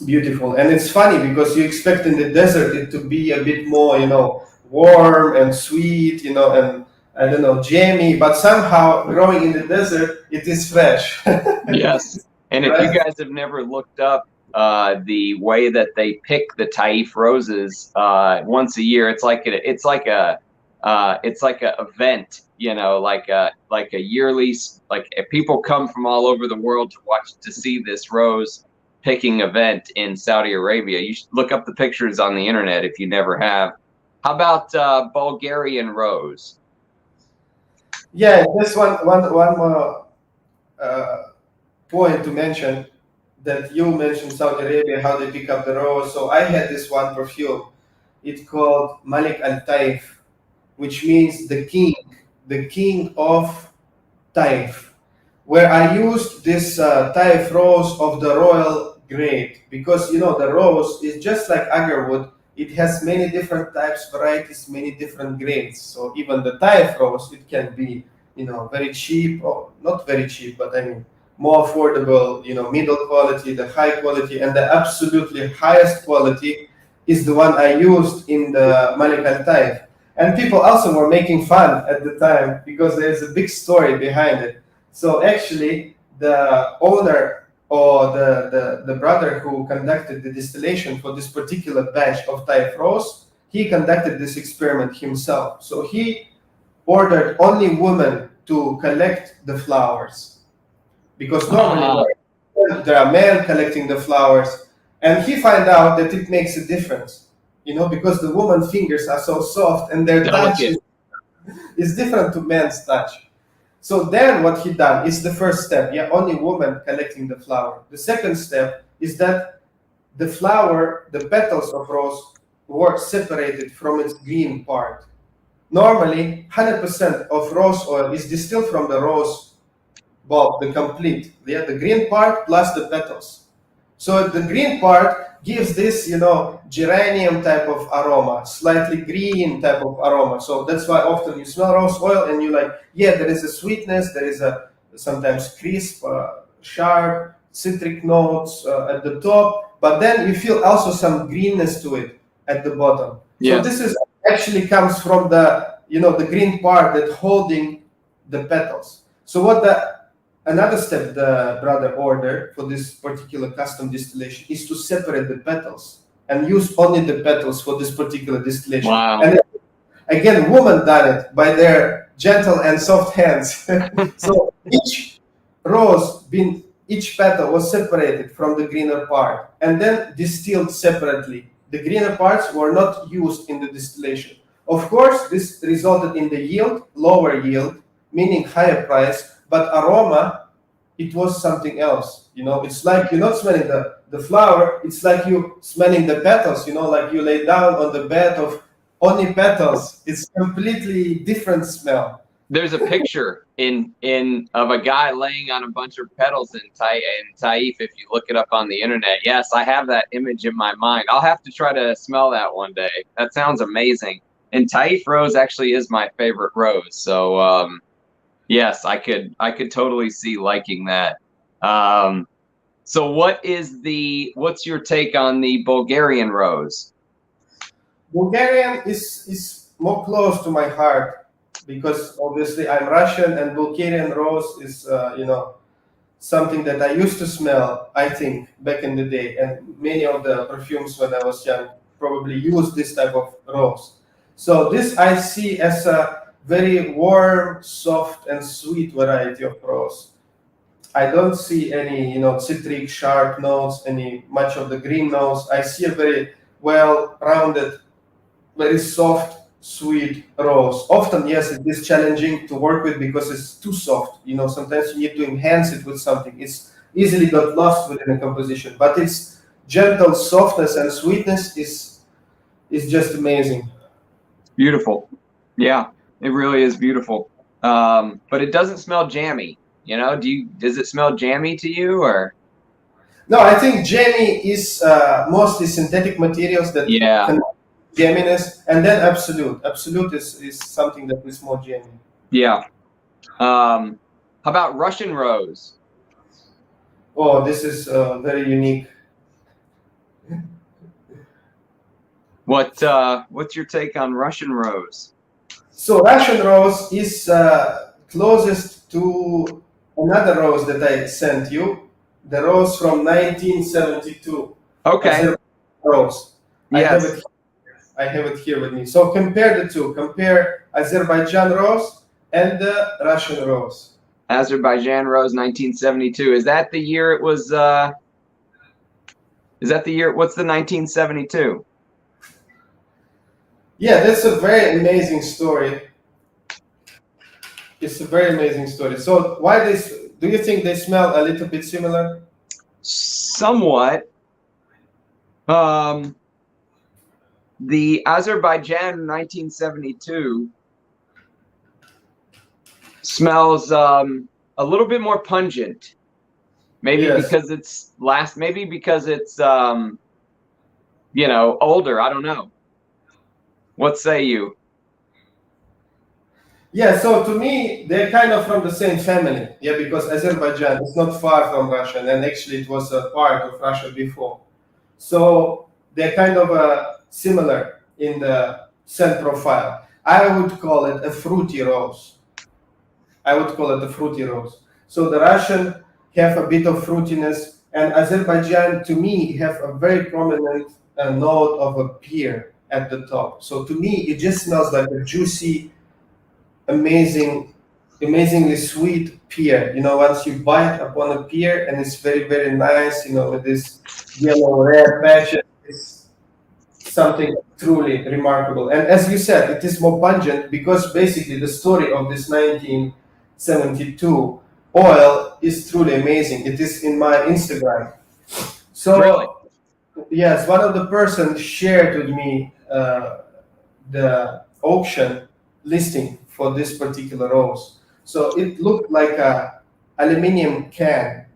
beautiful. And it's funny because you expect in the desert it to be a bit more, warm and sweet, and I don't know, jammy, but somehow growing in the desert, it is fresh. Yes. And if you Right? guys have never looked up the way that they pick the Taif roses once a year, it's like a event, like a yearly, like people come from all over the world to see this rose picking event in Saudi Arabia. You should look up the pictures on the internet if you never have. How about Bulgarian rose? Yeah, just one more uh, point to mention that you mentioned Saudi Arabia, how they pick up the rose. So I had this one perfume. It's called Malik Al Taif, which means the king of Taif, where I used this Taif rose of the royal grade because the rose is just like agarwood. It has many different types, varieties, many different grades. So even the Taif rose, it can be very cheap or not very cheap, but I mean more affordable. Middle quality, the high quality, and the absolutely highest quality is the one I used in the Malik Al Taif. And people also were making fun at the time because there's a big story behind it. So actually, the owner or the brother who conducted the distillation for this particular batch of Thai rose, he conducted this experiment himself. So he ordered only women to collect the flowers, because normally there are men collecting the flowers, and he found out that it makes a difference, because the woman's fingers are so soft and their touch is different to men's touch. So then what he done is the first step, only women collecting the flower. The second step is that the flower, the petals of rose, were separated from its green part. Normally, 100% of rose oil is distilled from the rose bulb, the complete, the green part plus the petals. So the green part gives this, geranium type of aroma, slightly green type of aroma. So that's why often you smell rose oil and you're like, there is a sweetness, there is a sometimes crisp, sharp, citric notes at the top, but then you feel also some greenness to it at the bottom. So this is actually comes from the, the green part that holding the petals. So another step the brother ordered for this particular custom distillation is to separate the petals and use only the petals for this particular distillation. Wow. And again, women done it by their gentle and soft hands. So each rose, each petal was separated from the greener part and then distilled separately. The greener parts were not used in the distillation. Of course, this resulted in the yield, lower yield, meaning higher price, but aroma, it was something else. It's like you're not smelling the flower, it's like you smelling the petals, like you lay down on the bed of only petals. It's completely different smell. There's a picture of a guy laying on a bunch of petals in Taif. If you look it up on the internet, yes, I have that image in my mind. I'll have to try to smell that one day. That sounds amazing. And Taif rose actually is my favorite rose. So yes, I could totally see liking that. So what's your take on the Bulgarian rose? Bulgarian is more close to my heart, because obviously I'm Russian, and Bulgarian rose is, something that I used to smell, I think, back in the day. And many of the perfumes when I was young probably used this type of rose. So this I see as a very warm, soft, and sweet variety of rose. I don't see any, citric, sharp notes, much of the green notes. I see a very well-rounded, very soft, sweet rose. Often, yes, it is challenging to work with because it's too soft. Sometimes you need to enhance it with something. It's easily got lost within a composition, but its gentle softness and sweetness is just amazing. Beautiful. Yeah, it really is beautiful. But it doesn't smell jammy. Does it smell jammy to you, or? No, I think jammy is mostly synthetic materials that can jamminess, and then absolute. Absolute is something that is more jammy. Yeah. How about Russian rose? Oh, this is very unique. What's your take on Russian rose? So Russian rose is closest to another rose that I sent you, the rose from 1972. Okay. Rose. Yes. I have it here with me. So compare the two. Compare Azerbaijan rose and the Russian rose. Azerbaijan rose 1972. Is that the year it was? Is that the year? What's the 1972? Yeah, that's a very amazing story. It's a very amazing story. So do you think they smell a little bit similar? Somewhat. The Azerbaijan 1972 smells a little bit more pungent. Maybe because it's older. I don't know. What say you? Yeah, so to me, they're kind of from the same family. Yeah, because Azerbaijan is not far from Russia, and actually it was a part of Russia before. So they're kind of similar in the scent profile. I would call it a fruity rose. I would call it a fruity rose. So the Russian have a bit of fruitiness, and Azerbaijan, to me, have a very prominent note of a pear at the top. So to me, it just smells like a juicy, amazing, amazingly sweet pear. You know, once you bite upon a pear, and it's very, very nice. You know, with this yellow red patches, it's something truly remarkable. And as you said, it is more pungent because basically the story of this 1972 oil is truly amazing. It is in my Instagram. Really? So yes, one of the persons shared with me the auction listing for this particular rose. So it looked like a aluminium can,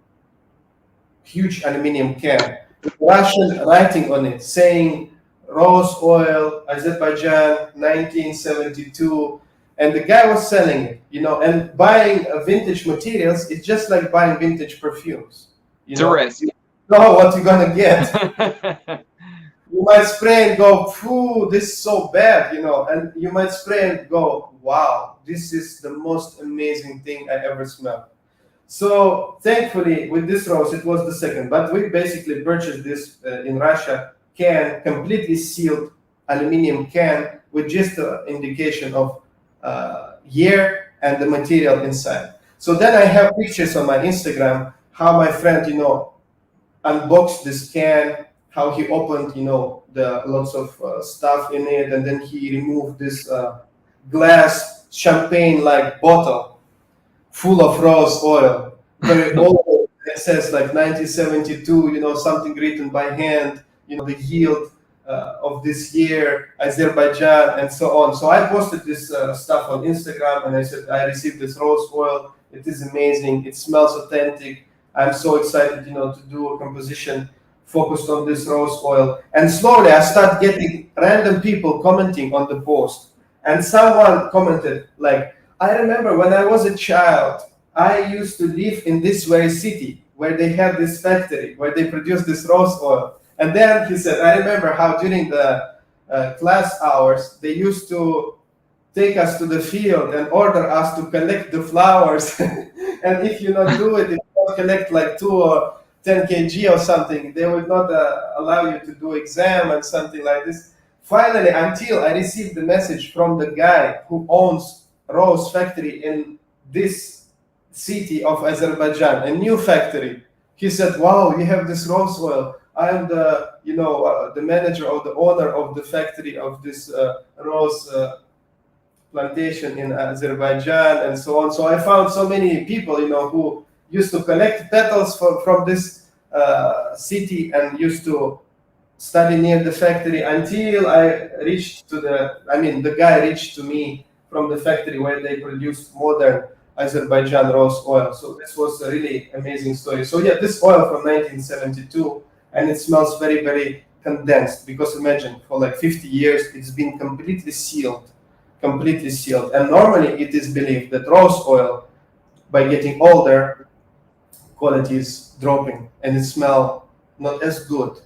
huge aluminium can, with Russian writing on it saying rose oil, Azerbaijan, 1972. And the guy was selling it, you know, and buying vintage materials, it's just like buying vintage perfumes. You It's a know, risk. you know what you're gonna get. You might spray and go, "Phew, this is so bad," you know, and you might spray and go, "Wow, this is the most amazing thing I ever smelled." So thankfully, with this rose, it was the second. But we basically purchased this in Russia can, completely sealed aluminum can with just the indication of year and the material inside. So then I have pictures on my Instagram how my friend, you know, unboxed this can, how he opened, you know, the lots of stuff in it, and then he removed this glass champagne-like bottle full of rose oil, very old. It says like 1972, you know, something written by hand, you know, the yield of this year, Azerbaijan, and so on. So I posted this stuff on Instagram, and I said I received this rose oil. It is amazing. It smells authentic. I'm so excited, you know, to do a composition focused on this rose oil. And slowly I start getting random people commenting on the post. And someone commented like, I remember when I was a child, I used to live in this very city where they had this factory where they produced this rose oil. And then he said, I remember how during the class hours, they used to take us to the field and order us to collect the flowers. And if you not do it, if you don't collect like 2 or 10 kg or something, they would not allow you to do exam and something like this. Finally, until I received the message from the guy who owns rose factory in this city of Azerbaijan, a new factory. He said, "Wow, you have this rose oil. I'm the, you know, the manager or the owner of the factory of this rose plantation in Azerbaijan," and so on. So I found so many people, you know, who used to collect petals from this city and used to study near the factory until I reached to the guy reached to me from the factory where they produced modern Azerbaijan rose oil. So this was a really amazing story. So yeah, this oil from 1972, and it smells very, very condensed because imagine for like 50 years it's been completely sealed. And normally it is believed that rose oil, by getting older, quality is dropping and it smell not as good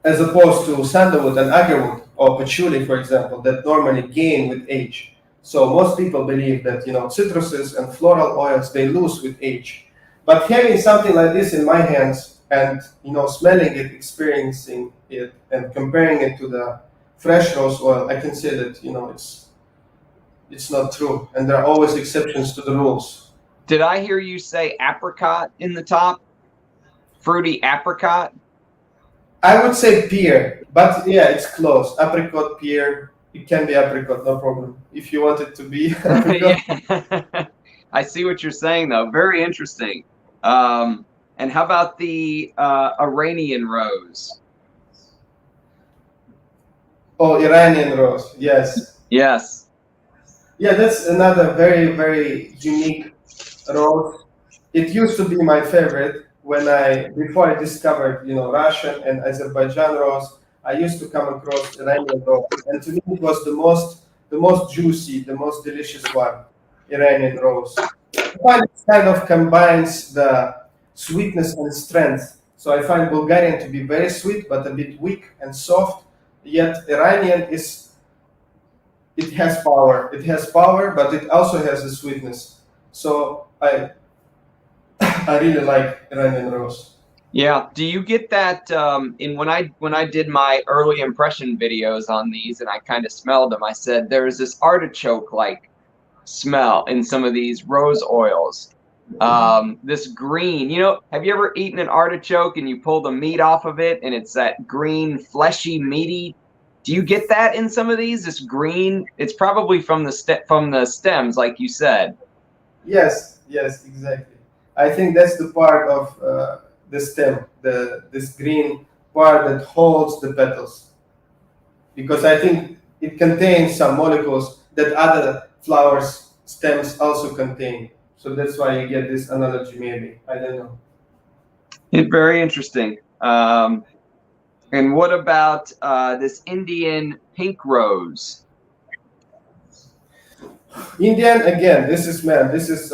as opposed to sandalwood and agarwood or patchouli, for example, that normally gain with age. So most people believe that, you know, citruses and floral oils, they lose with age. But having something like this in my hands and, you know, smelling it, experiencing it, and comparing it to the fresh rose oil, I can say that, you know, it's not true, and there are always exceptions to the rules. Did I hear you say apricot in the top? Fruity apricot? I would say pear, but yeah, it's close. Apricot, pear. It can be apricot, no problem. If you want it to be apricot. Yeah. I see what you're saying, though. Very interesting. And how about the Iranian rose? Oh, Iranian rose. Yes. Yes. Yeah, that's another very, very unique rose. It used to be my favorite before I discovered, you know, Russian and Azerbaijan rose. I used to come across Iranian rose, and to me it was the most juicy, the most delicious one, Iranian rose. I find it kind of combines the sweetness and strength. So I find Bulgarian to be very sweet but a bit weak and soft. Yet Iranian it has power. It has power, but it also has a sweetness. So I really like Iranian rose. Yeah. Do you get that in when I did my early impression videos on these and I kind of smelled them, I said there's this artichoke like smell in some of these rose oils. This green, have you ever eaten an artichoke and you pull the meat off of it and it's that green, fleshy, meaty? Do you get that in some of these? This green, it's probably from the stems, like you said. Yes, yes, exactly. I think that's the part of the stem, this green part that holds the petals, because I think it contains some molecules that other flowers stems also contain. So that's why you get this analogy, maybe. I don't know. Very interesting. And what about this Indian pink rose? Indian, again, this is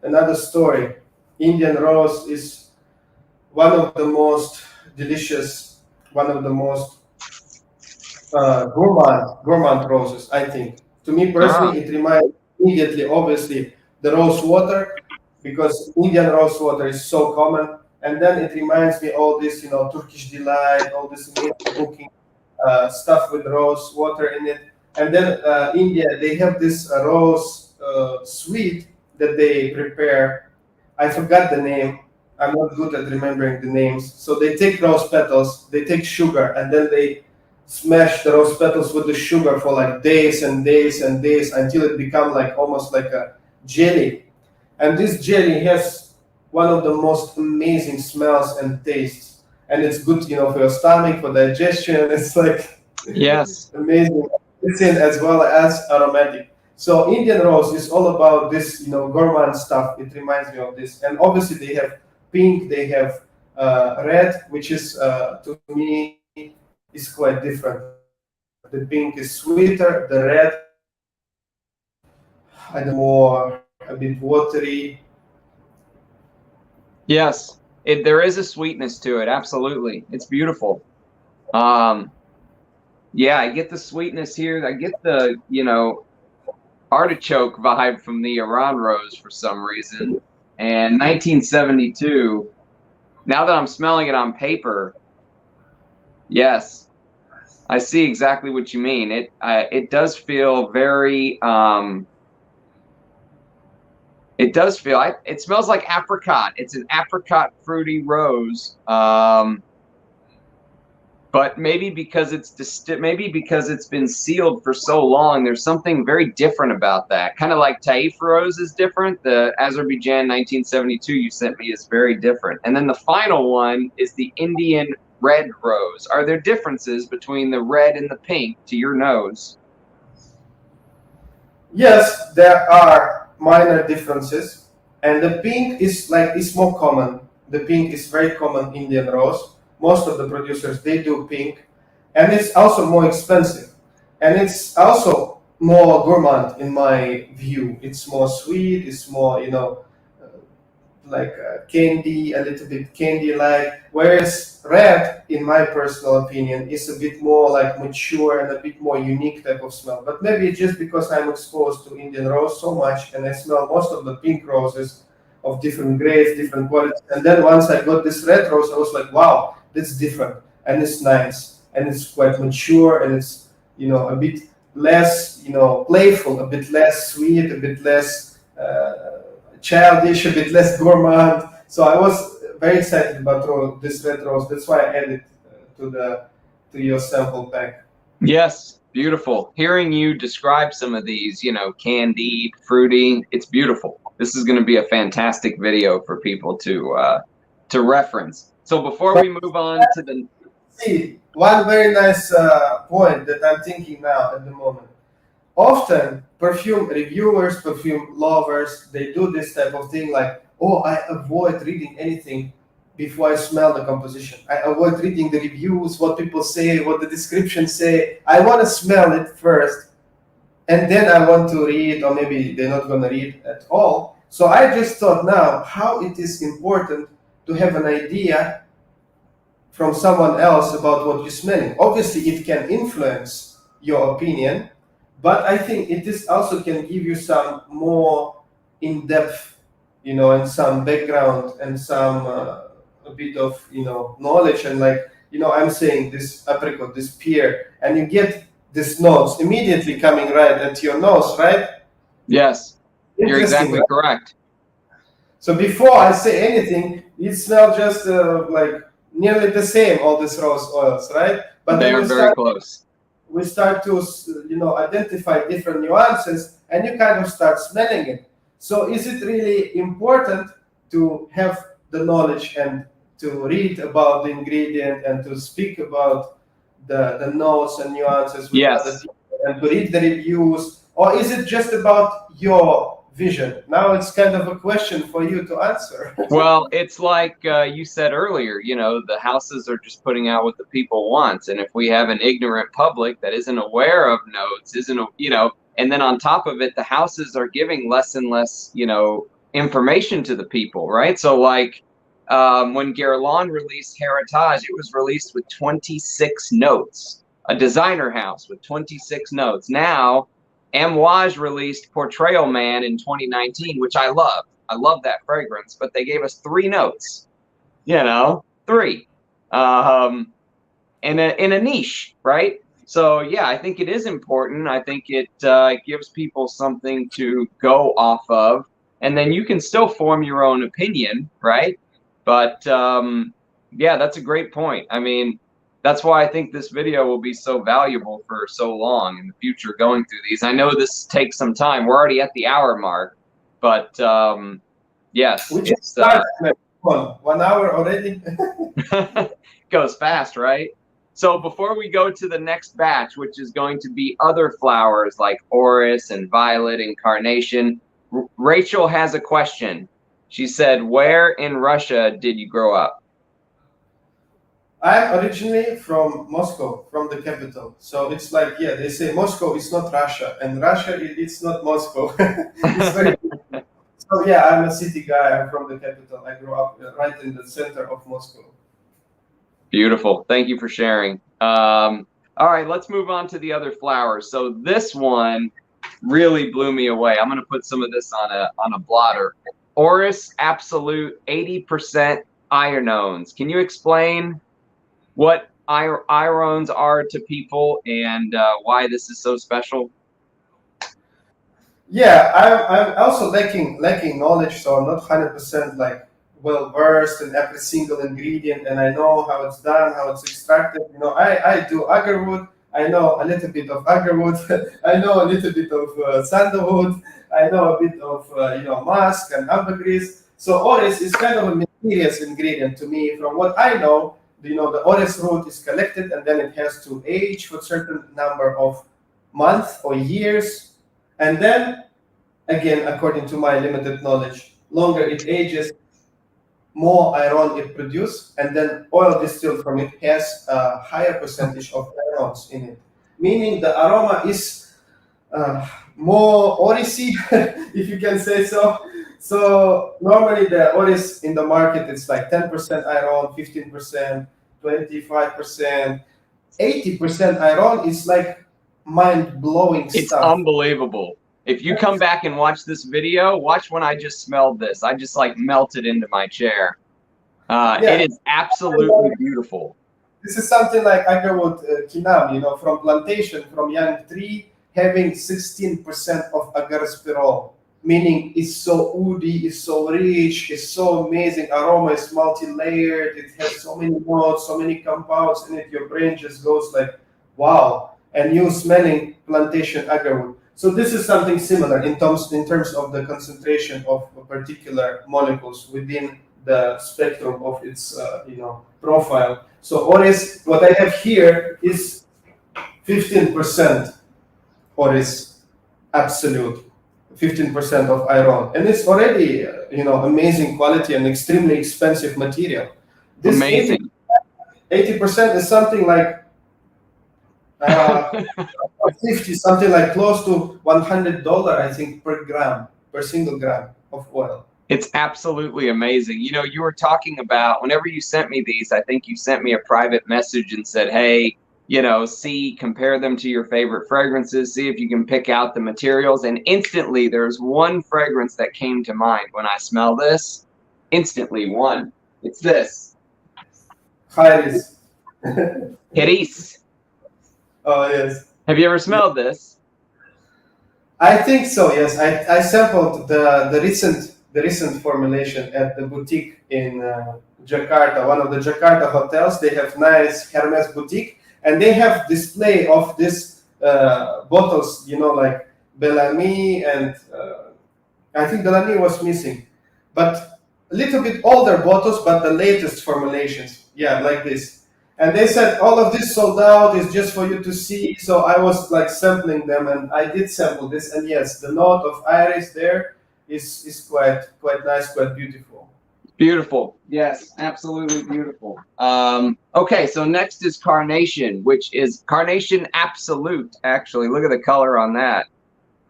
another story. Indian rose is one of the most delicious, one of the most gourmand roses, I think. To me Ah, personally, it reminds immediately, obviously, the rose water, because Indian rose water is so common. And then it reminds me all this, Turkish delight, all this amazing cooking stuff with rose water in it. And then India, they have this rose sweet that they prepare. I forgot the name. I'm not good at remembering the names. So they take rose petals, they take sugar, and then they smash the rose petals with the sugar for like days and days and days until it become like almost like a jelly. And this jelly has one of the most amazing smells and tastes. And it's good, for your stomach, for digestion. It's like yes. amazing medicine as well as aromatic. So Indian rose is all about this, gourmand stuff. It reminds me of this. And obviously they have pink, they have red, which is to me is quite different. The pink is sweeter. The red, I don't know, more a bit watery. Yes. There is a sweetness to it. Absolutely. It's beautiful. Um, yeah, I get the sweetness here. I get the, artichoke vibe from the Iran rose for some reason. And 1972, now that I'm smelling it on paper, yes, I see exactly what you mean. It does feel very it does feel it smells like apricot. It's an apricot fruity rose. But maybe because it's been sealed for so long, there's something very different about that. Kind of like Taif rose is different. The Azerbaijan 1972 you sent me is very different. And then the final one is the Indian red rose. Are there differences between the red and the pink to your nose? Yes, there are minor differences, and the pink is more common. The pink is very common Indian rose. Most of the producers they do pink, and it's also more expensive, and it's also more gourmand in my view. It's more sweet. It's more like candy, a little bit candy like. Whereas red, in my personal opinion, is a bit more like mature and a bit more unique type of smell. But maybe it's just because I'm exposed to Indian rose so much and I smell most of the pink roses of different grades, different qualities. And then once I got this red rose, I was like, wow, that's different and it's nice and it's quite mature and it's a bit less playful, a bit less sweet, a bit less childish, a bit less gourmand. So I was very excited about this red rose. That's why I added to your sample pack. Yes, beautiful. Hearing you describe some of these, candied, fruity, it's beautiful. This is going to be a fantastic video for people to reference. So before But we move on to the see, one very nice point that I'm thinking now at the moment. Often perfume reviewers, perfume lovers, they do this type of thing like, oh, I avoid reading anything before I smell the composition. I avoid reading the reviews, what people say, what the descriptions say. I want to smell it first, and then I want to read, or maybe they're not going to read at all. So I just thought now how it is important to have an idea from someone else about what you're smelling. Obviously, it can influence your opinion, But I think it is also can give you some more in-depth, and some background and some a bit of knowledge, and like I'm saying this apricot, this pear, and you get this notes immediately coming right at your nose, right? Yes, you're Interesting, exactly right? correct. So before I say anything, it smells just like nearly the same, all these rose oils, right? But They then are very close. we start to identify different nuances, and you kind of start smelling it. So is it really important to have the knowledge and to read about the ingredient and to speak about the notes and nuances with other Yes. people and to read the reviews, or is it just about your vision? Now it's kind of a question for you to answer. Well, it's like you said earlier, the houses are just putting out what the people want. And if we have an ignorant public that isn't aware of notes, and then on top of it, the houses are giving less and less, information to the people, right? So like when Guerlain released Heritage, it was released with 26 notes, a designer house with 26 notes. Now, Amouage released Portrayal Man in 2019, which I love. I love that fragrance, but they gave us 3 notes, 3, in a niche, right? So yeah, I think it is important. I think it gives people something to go off of, and then you can still form your own opinion, right? But yeah, that's a great point. I mean, that's why I think this video will be so valuable for so long in the future going through these. I know this takes some time. We're already at the hour mark, but yes, Which it's is 1 hour already. goes fast, right? So before we go to the next batch, which is going to be other flowers like orris and violet and carnation, Rachel has a question. She said, "Where in Russia did you grow up?" I'm originally from Moscow, from the capital. So it's like, yeah, they say Moscow is not Russia, and Russia it's not Moscow. It's very. So yeah, I'm a city guy. I'm from the capital. I grew up right in the center of Moscow. Beautiful. Thank you for sharing. All right, let's move on to the other flowers. So this one really blew me away. I'm going to put some of this on a blotter. Orris Absolute 80% ironones. Can you explain what irones are to people and why this is so special? Yeah, I'm also lacking knowledge, so I'm not 100% like well versed in every single ingredient, and I know how it's done, how it's extracted. I do agarwood. I know a little bit of agarwood. I know a little bit of sandalwood. I know a bit of musk and ambergris. So orris is kind of a mysterious ingredient to me. From what I know, the orris root is collected and then it has to age for a certain number of months or years. And then, again, according to my limited knowledge, longer it ages, more iron it produces, and then oil distilled from it has a higher percentage of ions in it. Meaning the aroma is more orrisy, if you can say so. So normally the orris in the market it's like 10% iron, 15%, 25%, 80% iron is like mind-blowing stuff. It's unbelievable. If you come back and watch this video, watch when I just smelled this. I just like melted into my chair. It is absolutely beautiful. This is something like agarwood kinam, from plantation, from young tree, having 16% of agarspirol, meaning it's so woody, it's so rich, it's so amazing. Aroma is multi-layered. It has so many notes, so many compounds in it. Your brain just goes like, wow. And you smelling plantation agarwood. So this is something similar in terms of the concentration of particular molecules within the spectrum of its profile. So orris, what I have here is 15% orris absolute, 15% of iron, and it's already amazing quality and extremely expensive material. This Amazing. 80% is something like 50, something like close to $100, I think, per single gram of oil. It's absolutely amazing. You were talking about, whenever you sent me these, I think you sent me a private message and said, hey, compare them to your favorite fragrances, see if you can pick out the materials. And instantly, there's one fragrance that came to mind when I smell this. Instantly, one. It's this. Iris. Iris. Oh, yes. Have you ever smelled this? I think so. Yes, I sampled the recent formulation at the boutique in Jakarta, one of the Jakarta hotels. They have nice Hermes boutique, and they have display of this bottles. Like Bellamy, and I think Bellamy was missing, but a little bit older bottles, but the latest formulations. Yeah, like this. And they said all of this sold out, is just for you to see. So I was like sampling them, and I did sample this. And yes, the note of iris there is quite nice, quite beautiful. Beautiful. Yes, absolutely beautiful. Okay, so next is Carnation, which is Carnation Absolute, actually. Look at the color on that.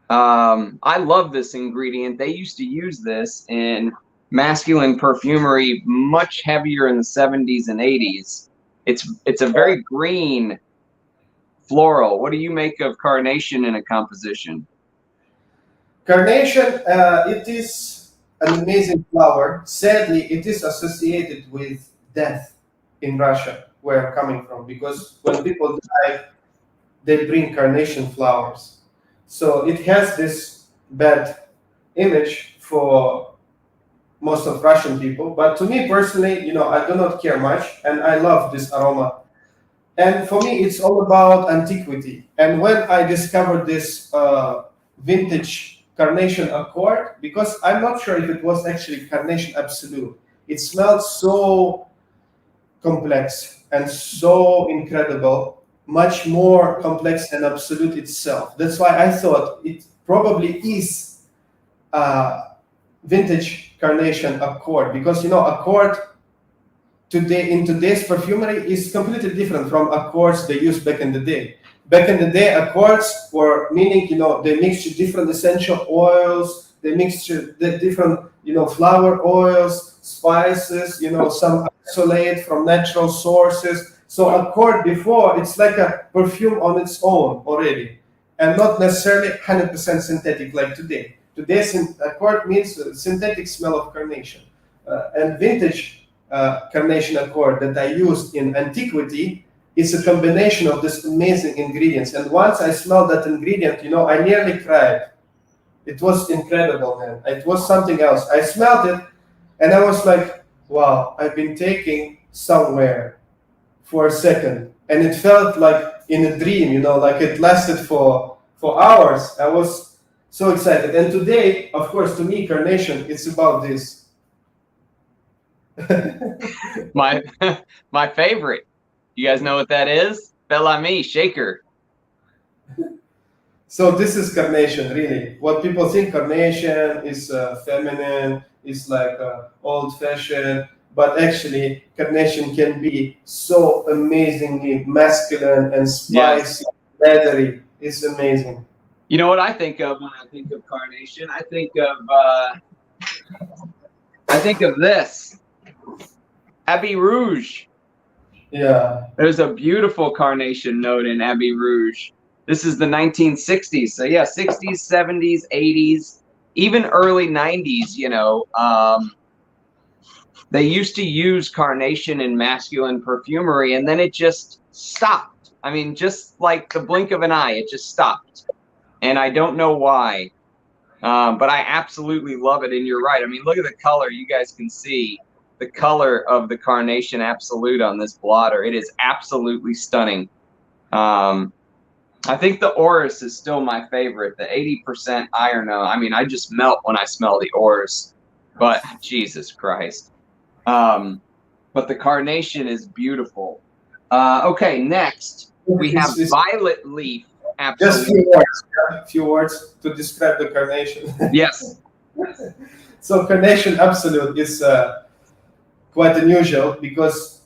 I love this ingredient. They used to use this in masculine perfumery much heavier in the 70s and 80s. It's a very green floral. What do you make of Carnation in a composition? Carnation, it is an amazing flower. Sadly, it is associated with death in Russia, where I'm coming from, because when people die, they bring carnation flowers. So it has this bad image for most of Russian people. But to me personally, I do not care much, and I love this aroma. And for me, it's all about antiquity. And when I discovered this vintage Carnation Accord, because I'm not sure if it was actually Carnation Absolute, it smelled so complex and so incredible, much more complex than Absolute itself. That's why I thought it probably is vintage Carnation Accord, because Accord today in today's perfumery is completely different from accords they used back in the day. Back in the day, accords were meaning they mixed different essential oils, they mixed the different flower oils, spices, some isolate from natural sources. So accord before, it's like a perfume on its own already, and not necessarily 100% synthetic like today. Today's accord means synthetic smell of carnation. And vintage Carnation Accord that I used in antiquity is a combination of these amazing ingredients. And once I smelled that ingredient, I nearly cried. It was incredible, man. It was something else. I smelled it, and I was like, wow, I've been taken somewhere for a second. And it felt like in a dream, like it lasted for hours. I was so excited. And today, of course, to me, Carnation, it's about this. my my favorite. You guys know what that is? Bellamy shaker. So this is Carnation, really. What people think Carnation is feminine, is like old-fashioned, but actually Carnation can be so amazingly masculine and spicy, leathery. It's amazing. You know what I think of when I think of Carnation? I think of this. Abbey Rouge. Yeah. There's a beautiful Carnation note in Abbey Rouge. This is the 1960s. So yeah, 60s, 70s, 80s, even early 90s, they used to use Carnation in masculine perfumery, and then it just stopped. I mean, just like the blink of an eye, it just stopped. And I don't know why, but I absolutely love it. And you're right. I mean, look at the color. You guys can see the color of the Carnation Absolute on this blotter. It is absolutely stunning. I think the Orris is still my favorite. The 80% iron. I mean, I just melt when I smell the Orris. But Jesus Christ. But the Carnation is beautiful. Okay, next we have Violet Leaf. Absolutely. Just few words to describe the Carnation. Yes. So Carnation Absolute is quite unusual because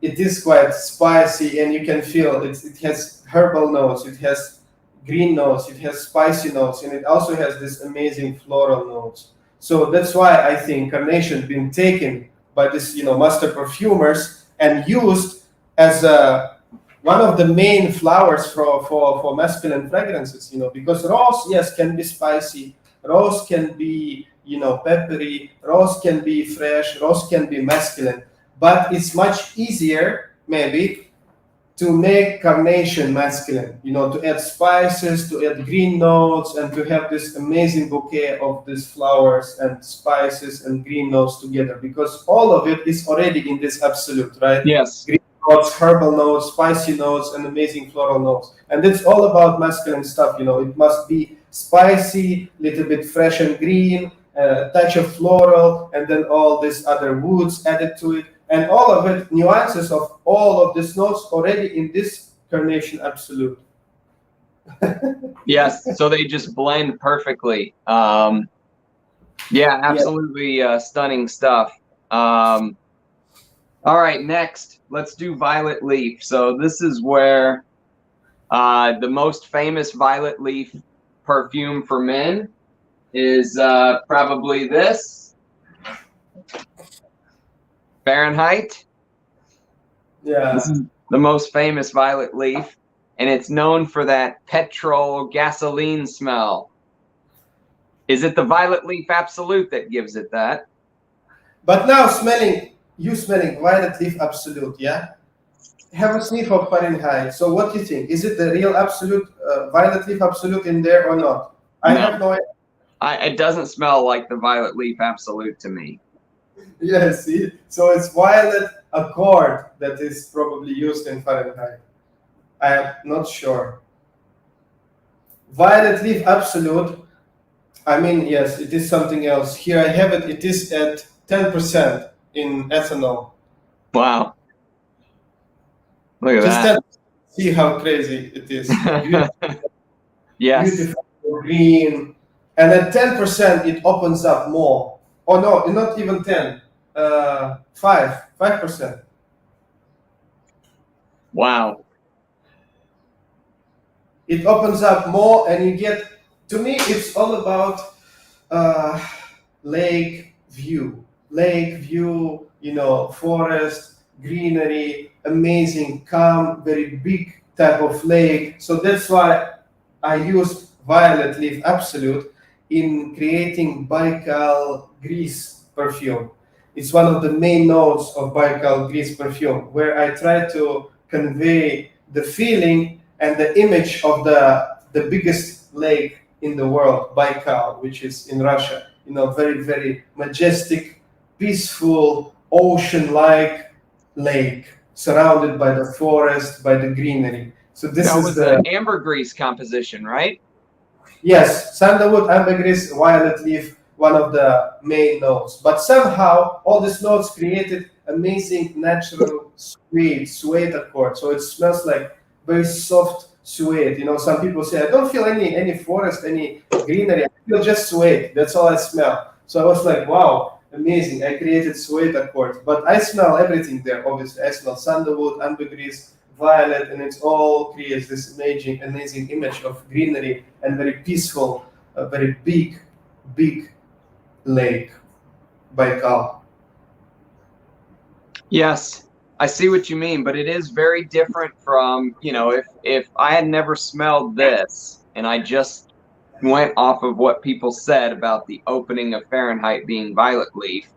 it is quite spicy, and you can feel it has herbal notes, it has green notes, it has spicy notes, and it also has this amazing floral notes. So that's why I think Carnation been taken by this master perfumers and used as a one of the main flowers for masculine fragrances, because rose, yes, can be spicy, rose can be, peppery, rose can be fresh, rose can be masculine, but it's much easier, maybe, to make carnation masculine, to add spices, to add green notes, and to have this amazing bouquet of these flowers and spices and green notes together, because all of it is already in this absolute, right? Yes. Green notes, herbal notes, spicy notes, and amazing floral notes. And it's all about masculine stuff, it must be spicy, little bit fresh and green, a touch of floral, and then all these other woods added to it. And all of it, nuances of all of these notes already in this carnation absolute. Yes, so they just blend perfectly. Yeah, absolutely stunning stuff. All right, next, let's do violet leaf. So this is where the most famous violet leaf perfume for men is probably this. Fahrenheit. Yeah. This is the most famous violet leaf, and it's known for that petrol gasoline smell. Is it the violet leaf absolute that gives it that? But now you smelling violet leaf absolute, yeah? Have a sniff of Fahrenheit. So what do you think? Is it the real absolute, violet leaf absolute in there or not? I have no idea. It doesn't smell like the violet leaf absolute to me. Yes, see? So it's violet accord that is probably used in Fahrenheit. I am not sure. Violet leaf absolute, I mean, yes, it is something else. Here I have it. It is at 10% in ethanol. Wow. Look at Just that. See how crazy it is. Beautiful, yes. Beautiful green. And at 10%, it opens up more. Oh, no, not even 10. 5%. Wow. It opens up more, and you get, to me, it's all about lake view, forest, greenery, amazing, calm, very big type of lake. So that's why I used violet leaf absolute in creating Baikal Grease perfume. It's one of the main notes of Baikal Grease perfume, where I try to convey the feeling and the image of the biggest lake in the world, Baikal, which is in Russia. Very, very majestic, peaceful, ocean-like lake, surrounded by the forest, by the greenery. So this is the ambergris composition, right? Yes, sandalwood, ambergris, violet leaf, one of the main notes. But somehow all these notes created amazing natural suede accord. So it smells like very soft suede. Some people say, I don't feel any forest, any greenery. I feel just suede. That's all I smell. So I was like, wow, amazing. I created suede accord. But I smell everything there, obviously. I smell sandalwood, ambergris, violet, and it all creates this amazing image of greenery and very peaceful, very big lake, Baikal. Yes, I see what you mean, but it is very different from, if I had never smelled this and I just went off of what people said about the opening of Fahrenheit being violet leaf,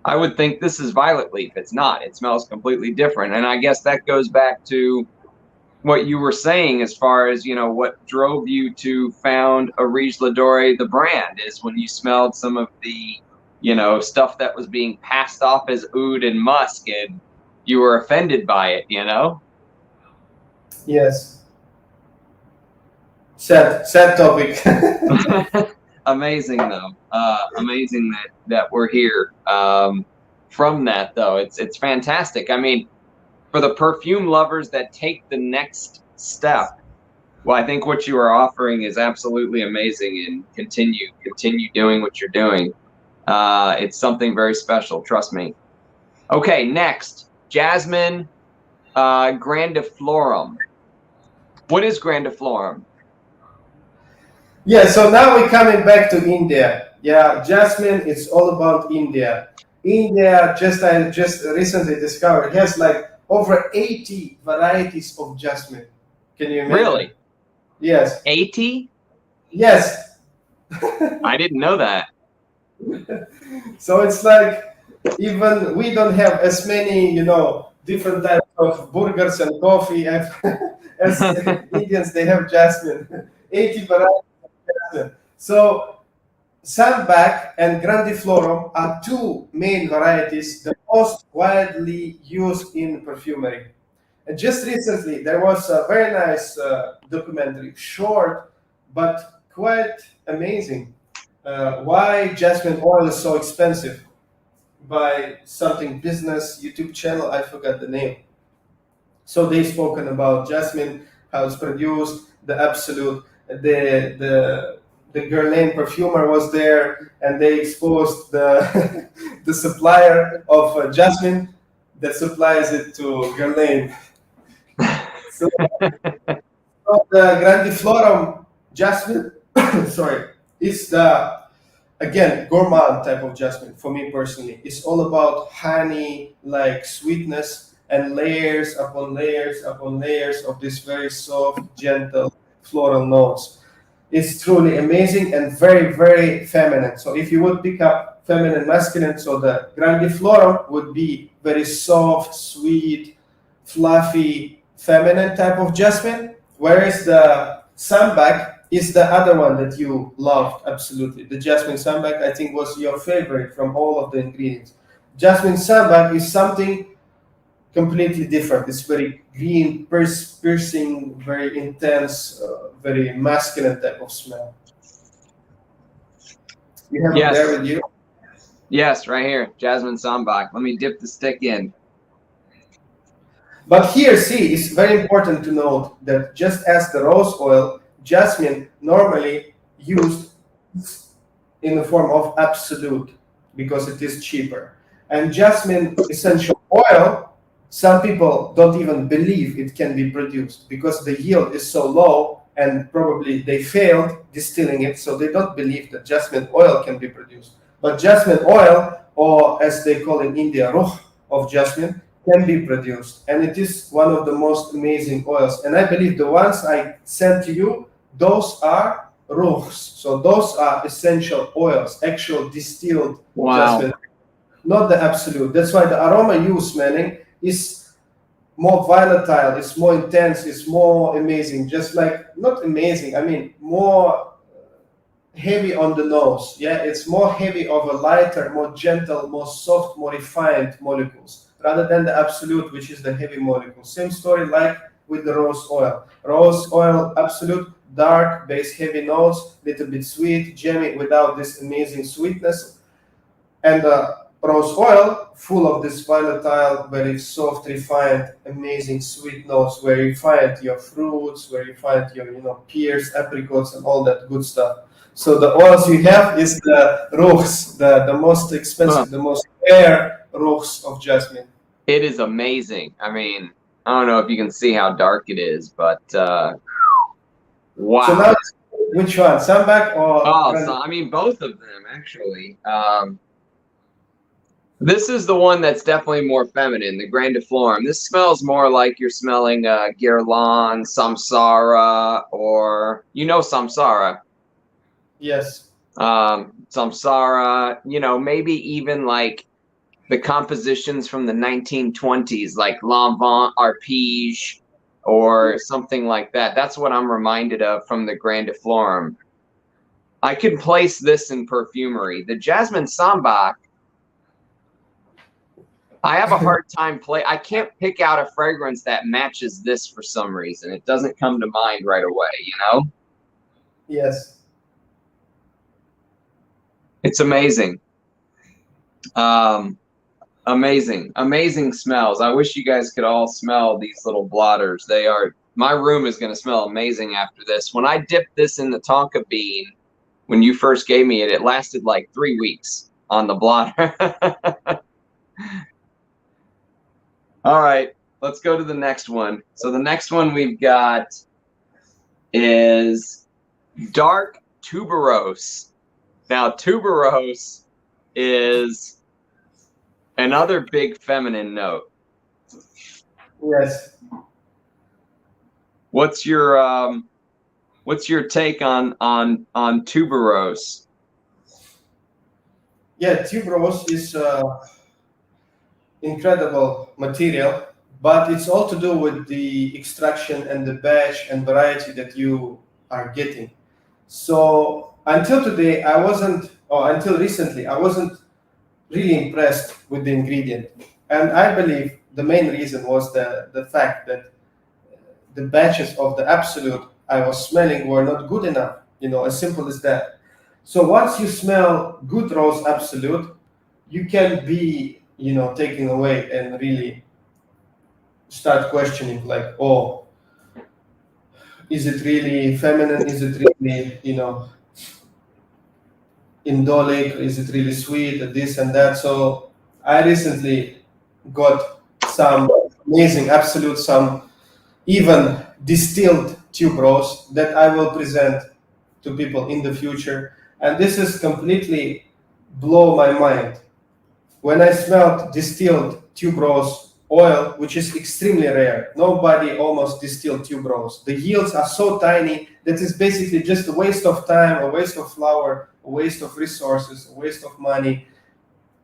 I would think this is violet leaf. It's not. It smells completely different. And I guess that goes back to what you were saying as far as, what drove you to found Orige Ladore, the brand, is when you smelled some of the, stuff that was being passed off as oud and musk, and you were offended by it, Yes. Sad topic. Amazing though. Amazing that we're here from that though. It's fantastic. I mean, for the perfume lovers that take the next step, well, I think what you are offering is absolutely amazing, and continue doing what you're doing. It's something very special, trust me. Okay, next, Jasmine Grandiflorum. What is Grandiflorum? Yeah, so now we're coming back to India. Yeah, jasmine, it's all about India. India, I just recently discovered, has like over 80 varieties of jasmine. Can you imagine? Really? Yes. 80? Yes. I didn't know that. So it's like even we don't have as many, different types of burgers and coffee as Indians. They have jasmine, 80 varieties of jasmine. So Sambac and Grandiflorum are two main varieties, the most widely used in perfumery. And just recently, there was a very nice documentary, short but quite amazing. Why jasmine oil is so expensive, by something business YouTube channel. I forgot the name. So they spoken about jasmine, how it's produced, the absolute, the Guerlain perfumer was there, and they exposed the the supplier of jasmine that supplies it to Guerlain. So, so the Grandiflorum jasmine, sorry, is the again gourmand type of jasmine for me personally. It's all about honey like sweetness and layers upon layers upon layers of this very soft, gentle floral notes. It's truly amazing and very, very feminine. So if you would pick up feminine, masculine, so the Grandiflorum would be very soft, sweet, fluffy, feminine type of jasmine, whereas the Sambac is the other one that you loved absolutely. The jasmine Sambac, I think, was your favorite from all of the ingredients. Jasmine Sambac is something completely different. It's very green, piercing, very intense, very masculine type of smell. You have it there with you? Yes, right here, jasmine sambac. Let me dip the stick in. But here, see, it's very important to note that just as the rose oil, jasmine normally used in the form of absolute because it is cheaper. And jasmine essential oil, some people don't even believe it can be produced because the yield is so low and probably they failed distilling it, so they don't believe that jasmine oil can be produced. But jasmine oil, or as they call in India, ruh of jasmine, can be produced. And it is one of the most amazing oils. And I believe the ones I sent to you, those are ruhs. So those are essential oils, actual distilled jasmine, not the absolute. That's why the aroma you smelling is more volatile, it's more intense, it's more amazing. Just like, not amazing, I mean more heavy on the nose. Yeah, it's more heavy of a lighter, more gentle, more soft, more refined molecules rather than the absolute, which is the heavy molecule. Same story like with the rose oil. Rose oil, absolute, dark, base, heavy notes, little bit sweet, jammy without this amazing sweetness. And rose oil, full of this volatile, very soft, refined, amazing sweet notes, where you find your fruits, where you find your pears, apricots, and all that good stuff. So the oils you have is the ruchs, the most expensive, the most rare ruchs of jasmine. It is amazing. I mean, I don't know if you can see how dark it is, but wow. So now, which one, Sambac or? I mean, both of them actually. This is the one that's definitely more feminine, the Grandiflorum. This smells more like you're smelling Guerlain, Samsara, or Samsara. Yes. Samsara, maybe even like the compositions from the 1920s, like L'Enfant Arpege or something like that. That's what I'm reminded of from the Grandiflorum. I could place this in perfumery. The Jasmine Sambac, I have a hard time I can't pick out a fragrance that matches this for some reason. It doesn't come to mind right away, Yes. It's amazing. Amazing smells. I wish you guys could all smell these little blotters. My room is going to smell amazing after this. When I dipped this in the tonka bean, when you first gave me it, it lasted like 3 weeks on the blotter. All right, let's go to the next one. So the next one we've got is dark tuberose. Now, tuberose is another big feminine note. Yes. What's your take on tuberose? Yeah, tuberose is incredible material, but it's all to do with the extraction and the batch and variety that you are getting. So until today, I wasn't, or until recently, I wasn't really impressed with the ingredient. And I believe the main reason was the fact that the batches of the absolute I was smelling were not good enough, as simple as that. So once you smell good rose absolute, you can be, taken away and really start questioning, like, oh, is it really feminine? Is it really, indolic? Is it really sweet? This and that. So I recently got some amazing absolute, some even distilled tuberose that I will present to people in the future. And this is completely blow my mind. When I smelled distilled tuberose oil, which is extremely rare, nobody almost distilled tuberose. The yields are so tiny that it's basically just a waste of time, a waste of flour, a waste of resources, a waste of money.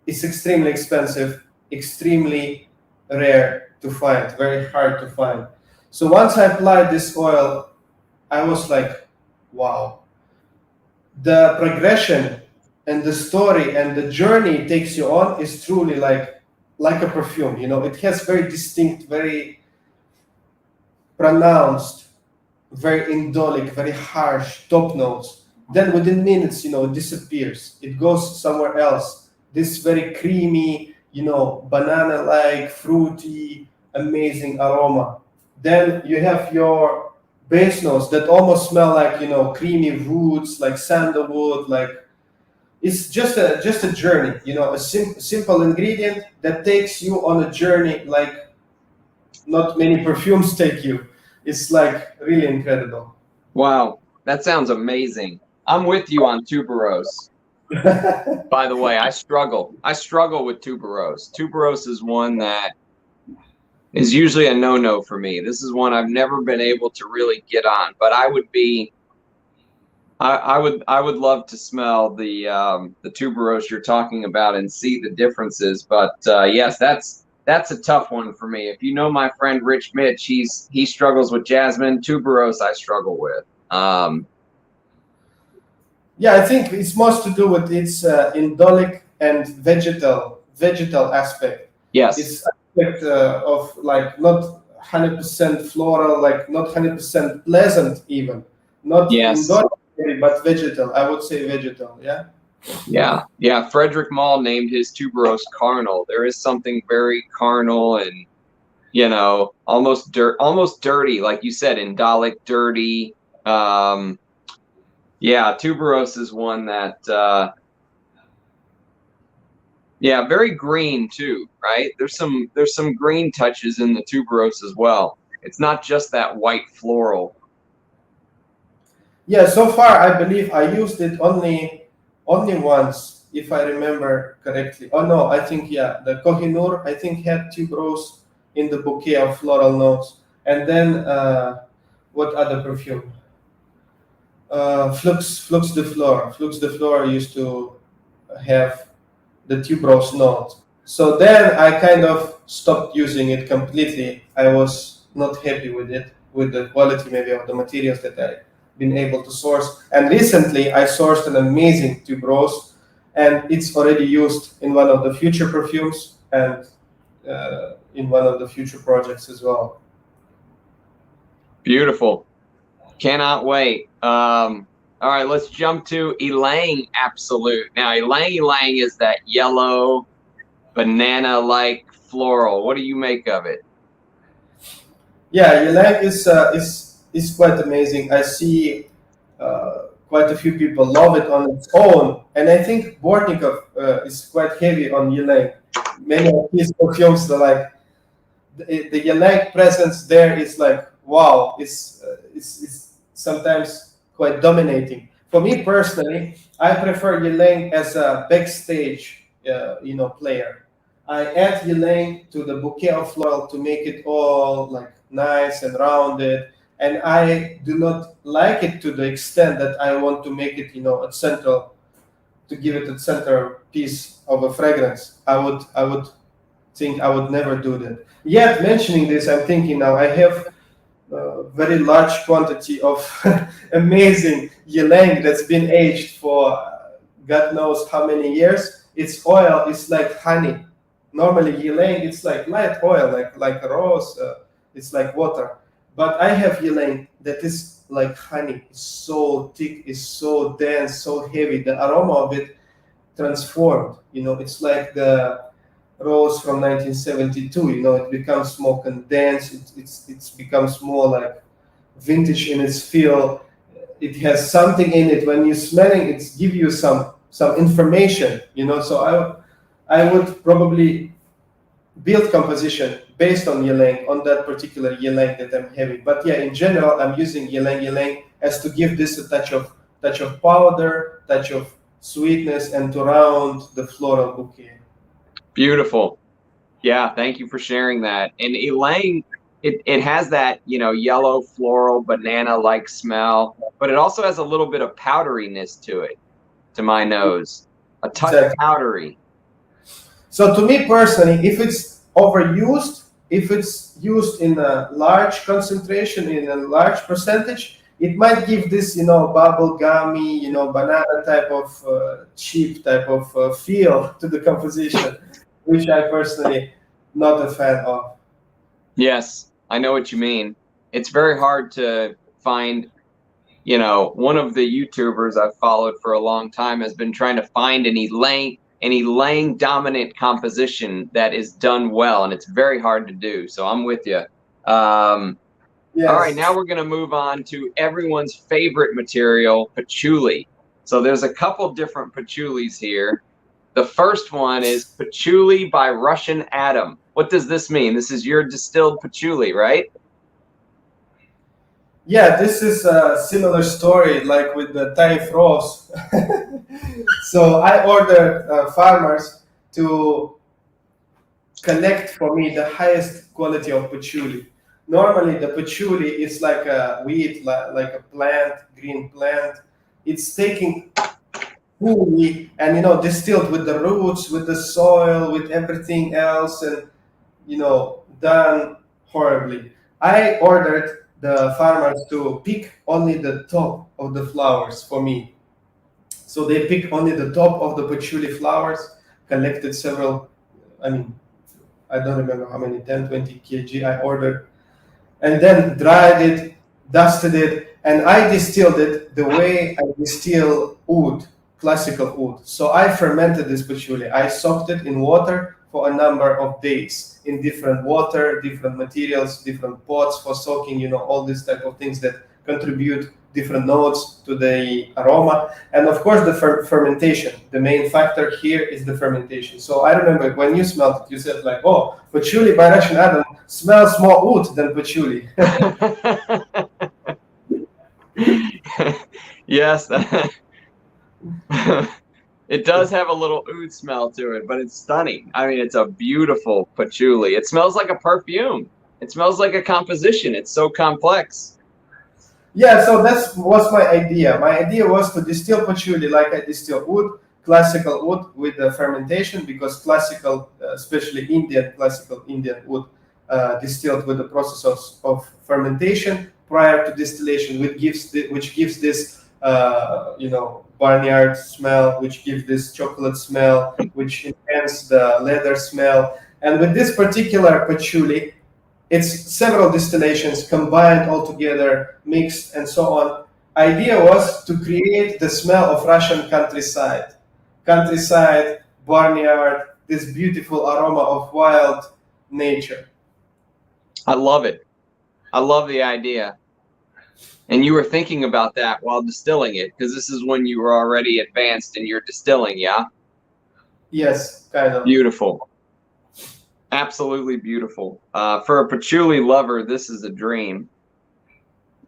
It's extremely expensive, extremely rare to find, very hard to find. So once I applied this oil, I was like, wow. The progression and the story and the journey it takes you on is truly like a perfume. It has very distinct, very pronounced, very indolic, very harsh top notes. Then within minutes, it disappears. It goes somewhere else. This very creamy, banana-like, fruity, amazing aroma. Then you have your base notes that almost smell like, creamy woods, like sandalwood, like it's just a journey, a simple ingredient that takes you on a journey like not many perfumes take you. It's like really incredible. Wow, that sounds amazing. I'm with you on tuberose. By the way, I struggle. I struggle with tuberose. Tuberose is one that is usually a no-no for me. This is one I've never been able to really get on, but I would love to smell the tuberose you're talking about and see the differences. But yes, that's a tough one for me. If you know my friend Rich Mitch, he struggles with jasmine. Tuberose I struggle with. Yeah, I think it's most to do with its indolic and vegetal aspect. Yes, It's aspect of like not 100% floral, like not 100% pleasant even, not yes, indolic, but vegetal. I would say vegetal. Yeah. yeah. Frederick Mall named his tuberose carnal. There is something very carnal and almost dirty, like you said, indolic, dirty. Um, yeah, tuberose is one that yeah, very green too, right? There's some green touches in the tuberose as well. It's not just that white floral. Yeah, so far I believe I used it only once, if I remember correctly. Oh no, I think yeah, the Kohinoor I think had tuberose in the bouquet of floral notes, and then what other perfume? Flux de Fleur used to have the tuberose note. So then I kind of stopped using it completely. I was not happy with it, with the quality maybe of the materials that I've been able to source. And recently I sourced an amazing tuberose, and it's already used in one of the future perfumes and in one of the future projects as well. Beautiful. Cannot wait. All right, let's jump to Ylang Absolute. Now, Ylang is that yellow banana-like floral. What do you make of it? Yeah, Yelang is quite amazing. I see quite a few people love it on its own, and I think Bortnikov is quite heavy on Yelang. Many of his perfumes are like the Yelang presence there is like wow. It's sometimes quite dominating. For me personally, I prefer Yelang as a backstage player. I add ylang to the bouquet of floral to make it all like nice and rounded. And I do not like it to the extent that I want to make it, a central, to give it a center piece of a fragrance. I would think I would never do that. Yet mentioning this, I'm thinking now I have a very large quantity of amazing ylang that's been aged for God knows how many years. Its oil is like honey. Normally ylang it's like light oil, like a rose. It's like water. But I have ylang that is like honey. It's so thick, it's so dense, so heavy. The aroma of it transformed. It's like the rose from 1972. It becomes more condensed. It becomes more like vintage in its feel. It has something in it. When you're smelling, it give you some information. So I would probably build composition based on ylang, on that particular ylang that I'm having. But yeah, in general, I'm using ylang as to give this a touch of powder, touch of sweetness, and to round the floral bouquet. Beautiful. Yeah, thank you for sharing that. And ylang, it has that, yellow floral banana-like smell, but it also has a little bit of powderiness to it, to my nose. A touch Exactly. powdery. So to me personally, if it's overused, if it's used in a large concentration, in a large percentage, it might give this, bubble gummy, banana type of cheap type of feel to the composition, which I personally not a fan of. Yes, I know what you mean. It's very hard to find, one of the YouTubers I've followed for a long time has been trying to find an ylang dominant composition that is done well, and it's very hard to do. So I'm with you. Yes. All right, now we're going to move on to everyone's favorite material, patchouli. So there's a couple different patchoulis here. The first one is patchouli by Russian Atom. What does this mean? This is your distilled patchouli, right? Yeah, this is a similar story like with the Taif rose. So I ordered farmers to collect for me the highest quality of patchouli. Normally, the patchouli is like a weed, like a plant, green plant. It's taking fully and distilled with the roots, with the soil, with everything else, and done horribly. I ordered the farmers to pick only the top of the flowers for me. So they picked only the top of the patchouli flowers, collected several, I mean, I don't remember how many, 10, 20 kg I ordered, and then dried it, dusted it, and I distilled it the way I distill oud, classical oud. So I fermented this patchouli. I soaked it in water for a number of days in different water, different materials, different pots for soaking, all these type of things that contribute different notes to the aroma. And of course, the fermentation. The main factor here is the fermentation. So I remember when you smelled it, you said like, oh, patchouli by Russian Adam smells more oud than patchouli. Yes. It does have a little oud smell to it, but it's stunning. I mean, it's a beautiful patchouli. It smells like a perfume. It smells like a composition. It's so complex. Yeah, so that was my idea. My idea was to distill patchouli like I distill oud, classical oud with the fermentation, because classical, especially classical Indian oud, distilled with the process of fermentation prior to distillation, which gives this barnyard smell, which gives this chocolate smell, which enhances the leather smell. And with this particular patchouli, it's several distillations combined all together, mixed, and so on. Idea was to create the smell of Russian countryside, barnyard, this beautiful aroma of wild nature. I love it. I love the idea. And you were thinking about that while distilling it, because this is when you were already advanced in your distilling, yeah? Yes, kind of. Beautiful. Absolutely beautiful. For a patchouli lover, this is a dream.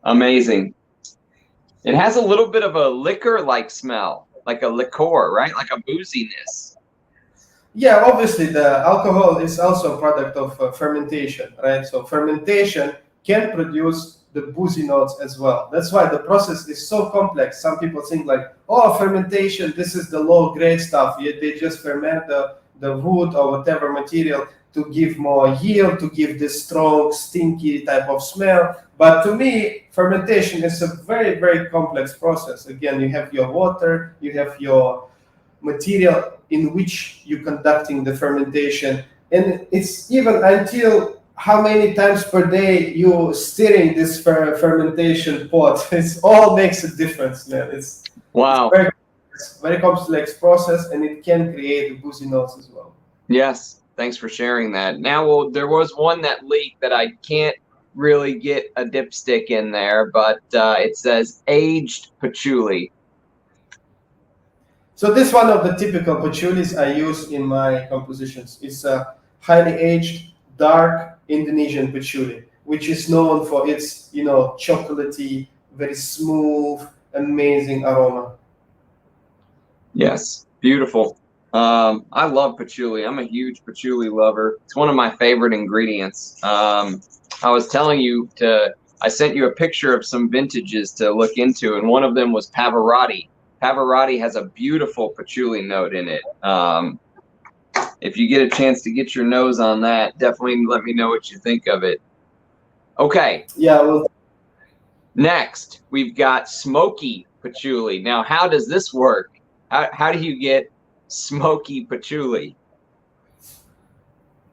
Amazing. It has a little bit of a liquor-like smell, like a liqueur, right? Like a booziness. Yeah, obviously the alcohol is also a product of fermentation, right? So fermentation can produce the boozy notes as well. That's why the process is so complex. Some people think like, oh, fermentation, this is the low grade stuff. They just ferment the wood or whatever material to give more yield, to give this strong, stinky type of smell. But to me, fermentation is a very, very complex process. Again, you have your water, you have your material in which you're conducting the fermentation, and it's even until how many times per day you stirring this fermentation pot. It all makes a difference, man. It's Wow. very complex process, and it can create boozy notes as well. Yes. Thanks for sharing that. Now, well, there was one that leaked that I can't really get a dipstick in there, but it says aged patchouli. So this one of the typical patchoulis I use in my compositions. It's a highly aged, dark Indonesian patchouli, which is known for its, chocolatey, very smooth, amazing aroma. Yes. Beautiful. I love patchouli. I'm a huge patchouli lover. It's one of my favorite ingredients. I was telling you I sent you a picture of some vintages to look into, and one of them was Pavarotti. Pavarotti has a beautiful patchouli note in it. If you get a chance to get your nose on that, definitely let me know what you think of it. Okay. Yeah, well, Next, we've got smoky patchouli. Now, how does this work? How do you get smoky patchouli?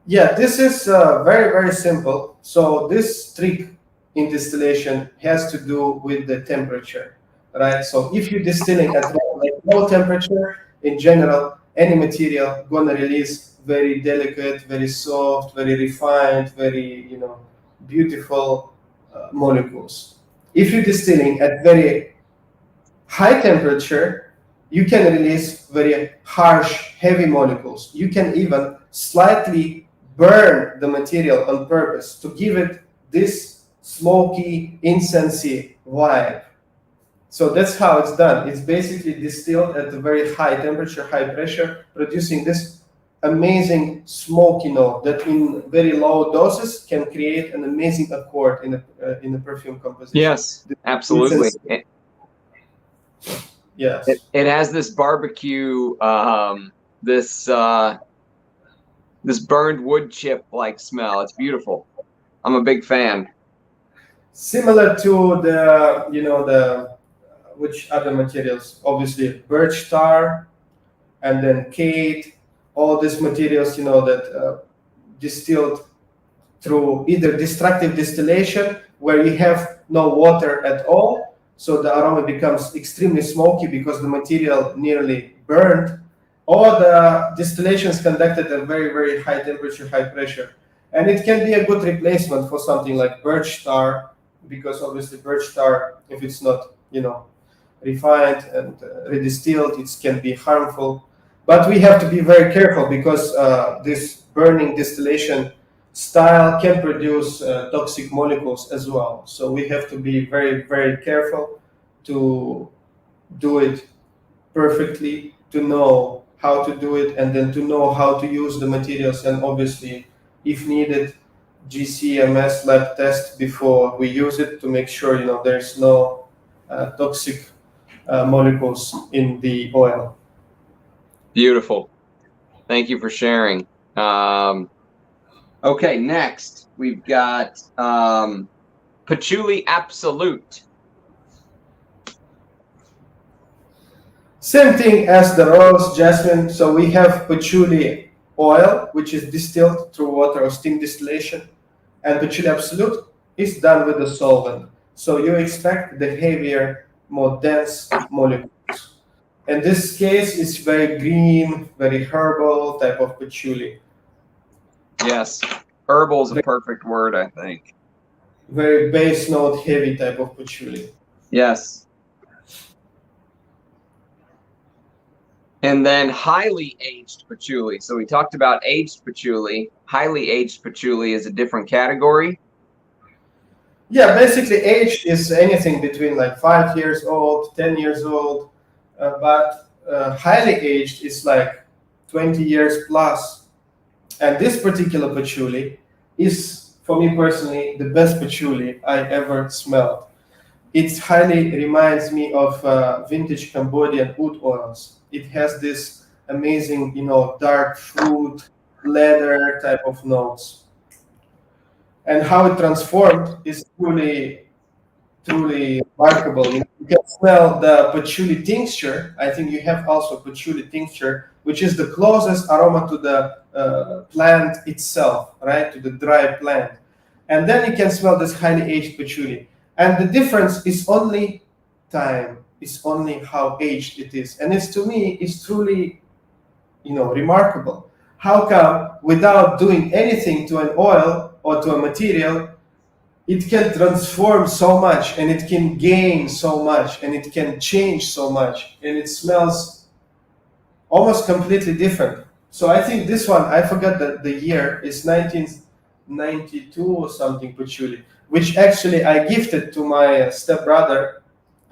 yeah, this is very, very simple. So this trick in distillation has to do with the temperature, right? So if you're distilling at like low temperature, in general, any material gonna release very delicate, very soft, very refined, very, beautiful molecules. If you're distilling at very high temperature, you can release very harsh, heavy molecules. You can even slightly burn the material on purpose to give it this smoky, incensey vibe. So that's how it's done. It's basically distilled at a very high temperature, high pressure, producing this amazing smoky note that in very low doses can create an amazing accord in a perfume composition. Yes, absolutely. Yes. It has this barbecue, this this burned wood chip like smell. It's beautiful. I'm a big fan. Similar to the which other materials? Obviously, birch tar, and then kate. All these materials, that distilled through either destructive distillation, where you have no water at all, so the aroma becomes extremely smoky because the material nearly burned, or the distillation is conducted at very, very high temperature, high pressure. And it can be a good replacement for something like birch tar, because obviously birch tar, if it's not, refined and redistilled, it can be harmful. But we have to be very careful because this burning distillation style can produce toxic molecules as well. So we have to be very, very careful to do it perfectly, to know how to do it, and then to know how to use the materials. And obviously, if needed, GCMS lab test before we use it to make sure there's no toxic molecules in the oil. Beautiful. Thank you for sharing. Okay, next we've got patchouli absolute. Same thing as the rose, jasmine. So we have patchouli oil, which is distilled through water or steam distillation, and patchouli absolute is done with a solvent. So you expect the heavier, more dense molecules. In this case, it's very green, very herbal type of patchouli. Yes, herbal is a perfect word, I think. Very base note heavy type of patchouli. Yes. And then highly aged patchouli. So we talked about aged patchouli. Highly aged patchouli is a different category. Yeah, basically aged is anything between like 5 years old, 10 years old, but highly aged is like 20 years plus. And this particular patchouli is, for me personally, the best patchouli I ever smelled. It highly reminds me of vintage Cambodian wood oils. It has this amazing, dark fruit, leather type of notes. And how it transformed is truly remarkable. You can smell the patchouli tincture. I think you have also patchouli tincture, which is the closest aroma to the plant itself, right? To the dry plant. And then you can smell this highly aged patchouli. And the difference is only time, it's only how aged it is. And it's, to me, it's truly, remarkable. How come without doing anything to an oil or to a material, it can transform so much and it can gain so much and it can change so much and it smells almost completely different. So I think this one, I forgot the year, is 1992 or something, patchouli, which actually I gifted to my stepbrother.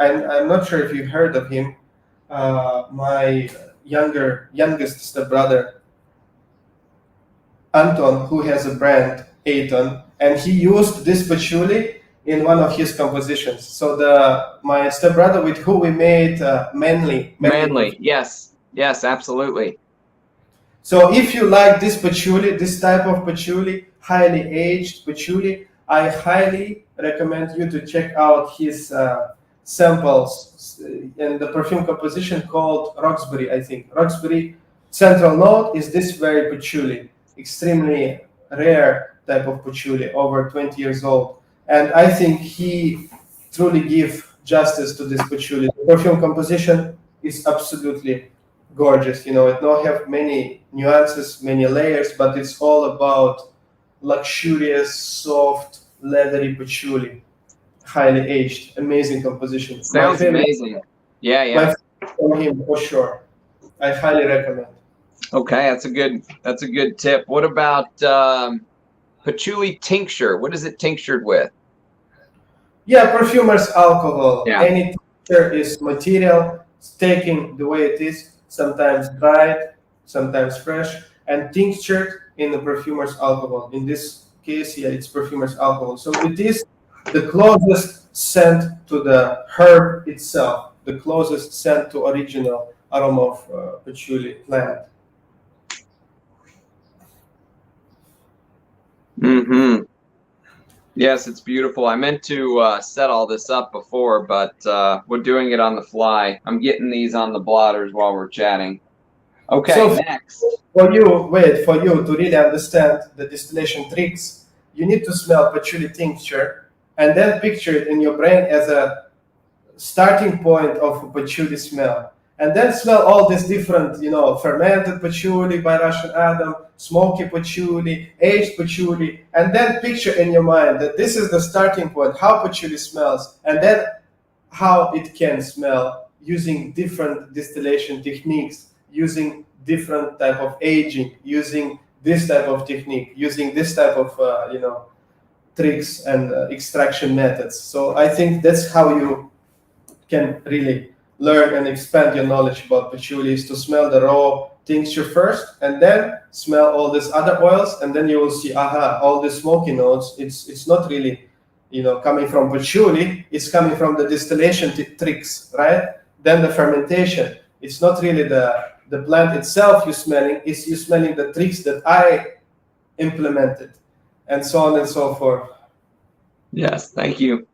I'm not sure if you heard of him. My youngest stepbrother, Anton, who has a brand, Aton, and he used this patchouli in one of his compositions. So my stepbrother, with who we made Manly, yes, yes, absolutely. So if you like this patchouli, this type of patchouli, highly aged patchouli, I highly recommend you to check out his samples in the perfume composition called Roxbury, I think. Roxbury central note is this very patchouli, extremely rare type of patchouli, over 20 years old. And I think he truly gives justice to this patchouli. The perfume composition is absolutely gorgeous. It don't have many nuances, many layers, but it's all about luxurious, soft, leathery patchouli, highly aged, amazing composition. Sounds amazing. Yeah, yeah. My favorite from him for sure. I highly recommend. Okay, that's a good tip. What about patchouli tincture? What is it tinctured with? Yeah, perfumer's alcohol. Yeah. Any tincture is material, it's taken the way it is, sometimes dried, sometimes fresh, and tinctured in the perfumer's alcohol. In this case, yeah, it's perfumer's alcohol. So it is the closest scent to the herb itself, the closest scent to original aroma of patchouli plant. Mm-hmm. Yes, it's beautiful. I meant to set all this up before, but we're doing it on the fly. I'm getting these on the blotters while we're chatting. Okay, So next. for you to really understand the distillation tricks, you need to smell patchouli tincture and then picture it in your brain as a starting point of patchouli smell. And then smell all these different, fermented patchouli by Russian Adam, smoky patchouli, aged patchouli, and then picture in your mind that this is the starting point, how patchouli smells, and then how it can smell using different distillation techniques, using different type of aging, using this type of technique, using this type of, tricks and extraction methods. So I think that's how you can really learn and expand your knowledge about patchouli, is to smell the raw tincture first and then smell all these other oils, and then you will see, all the smoky notes, it's not really coming from patchouli, it's coming from the distillation tricks, right? Then the fermentation, it's not really the plant itself you're smelling, it's you smelling the tricks that I implemented, and so on and so forth. Yes, thank you.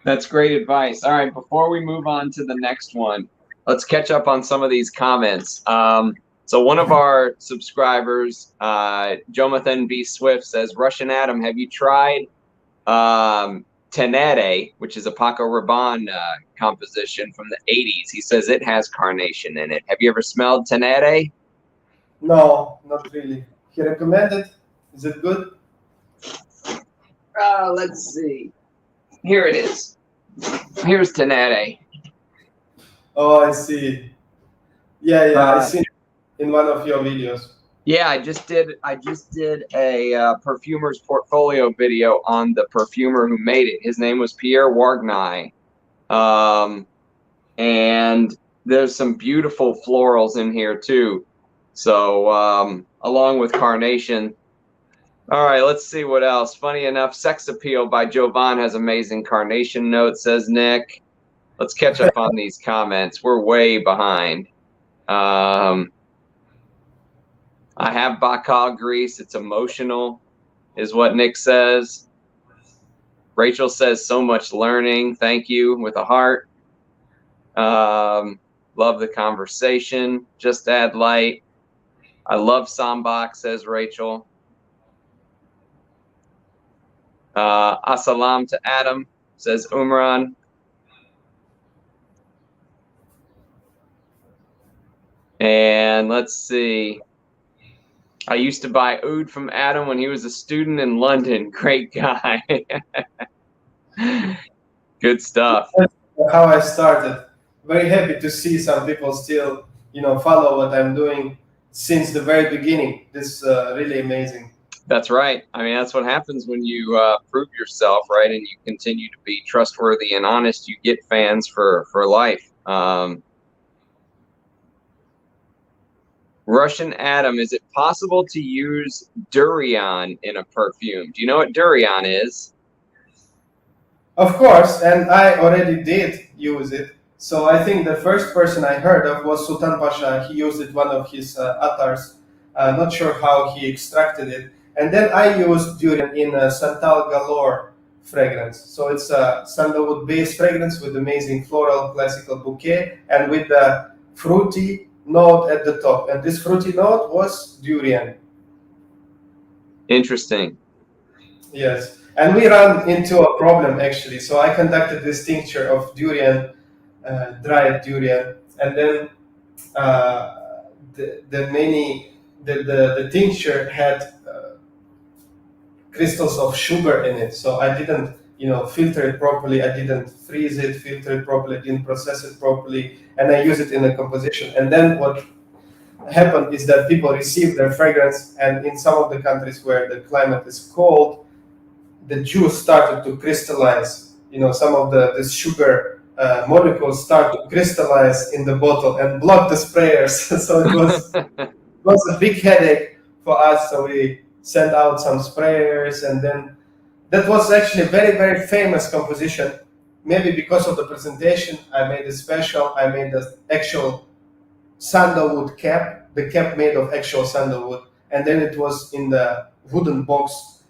That's great advice. All right, before we move on to the next one, let's catch up on some of these comments. So one of our subscribers, Jonathan B. Swift, says, Russian Adam, have you tried Tenere, which is a Paco Rabanne composition from the 80s? He says it has carnation in it. Have you ever smelled Tenere? No, not really. He recommended. Is it good? Let's see. Here it is. Here's Tenere. Oh, I see. Yeah, I see it in one of your videos. Yeah, I just did a perfumer's portfolio video on the perfumer who made it. His name was Pierre Wargnai. And there's some beautiful florals in here too. So along with carnation. All right, let's see what else. Funny enough, Sex Appeal by Jovan has amazing carnation notes, says Nick. Let's catch up on these comments. We're way behind. I have Bacall grease. It's emotional, is what Nick says. Rachel says, so much learning. Thank you, with a heart. Love the conversation. Just add light. I love Sambach, says Rachel. Assalam to Adam, says Umran. And let's see. I used to buy oud from Adam when he was a student in London. Great guy. Good stuff. That's how I started. Very happy to see some people still, follow what I'm doing since the very beginning. This really amazing. That's right. I mean, that's what happens when you prove yourself, right? And you continue to be trustworthy and honest. You get fans for life. Russian Adam, is it possible to use durian in a perfume? Do you know what durian is? Of course, and I already did use it. So I think the first person I heard of was Sultan Pasha. He used it one of his attars. Not sure how he extracted it. And then I used durian in a Santal Galore fragrance. So it's a sandalwood-based fragrance with amazing floral classical bouquet and with the fruity note at the top. And this fruity note was durian. Interesting. Yes. And we ran into a problem actually. So I conducted this tincture of durian, dried durian, and then the tincture had crystals of sugar in it. So I didn't, filter it properly. I didn't freeze it, filter it properly, didn't process it properly, and I use it in a composition. And then what happened is that people received their fragrance, and in some of the countries where the climate is cold, the juice started to crystallize. Some of this sugar molecules start to crystallize in the bottle and block the sprayers. So it was a big headache for us. So we sent out some sprayers, and then that was actually a very, very famous composition. Maybe because of the presentation, I made a special. I made the actual sandalwood cap, the cap made of actual sandalwood, and then it was in the wooden box,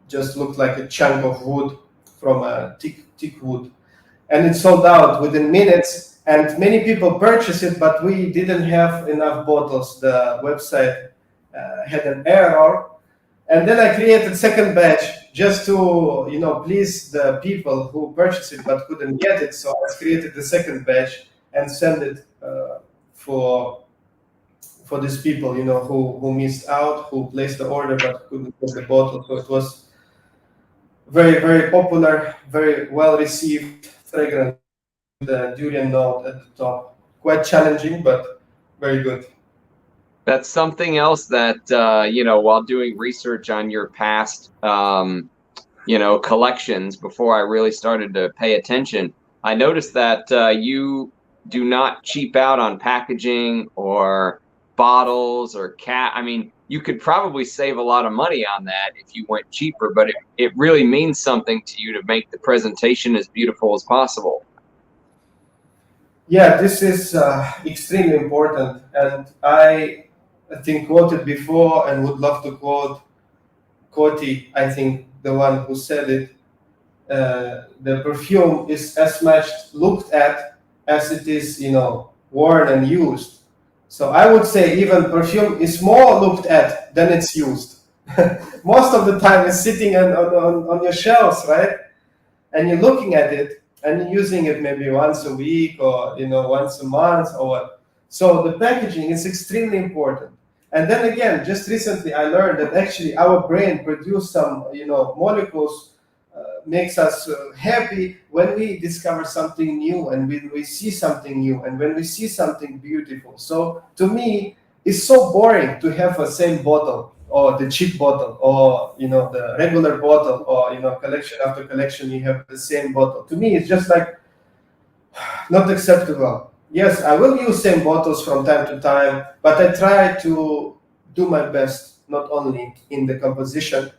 just looked like a chunk of wood from a thick wood. And it sold out within minutes, and many people purchased it, but we didn't have enough bottles. The website had an error. And then I created second batch just to, please the people who purchased it but couldn't get it. So I created the second batch and sent it for these people, who missed out, who placed the order but couldn't get the bottle. So it was very, very popular, very well received fragrance with the durian note at the top. Quite challenging, but very good. That's something else that, while doing research on your past, collections, before I really started to pay attention, I noticed that you do not cheap out on packaging or bottles or you could probably save a lot of money on that if you went cheaper, but it really means something to you to make the presentation as beautiful as possible. Yeah, this is extremely important. And I think quoted before and would love to quote Coty, I think the one who said it. The perfume is as much looked at as it is, worn and used. So I would say even perfume is more looked at than it's used. Most of the time it's sitting on your shelves, right? And you're looking at it and you're using it maybe once a week or once a month or what. So the packaging is extremely important. And then again, just recently I learned that actually our brain produces some molecules makes us happy when we discover something new and when we see something new and when we see something beautiful. So to me, it's so boring to have a same bottle or the cheap bottle or the regular bottle or collection after collection you have the same bottle. To me, it's just like not acceptable. Yes, I will use same bottles from time to time, but I try to do my best, not only in the composition,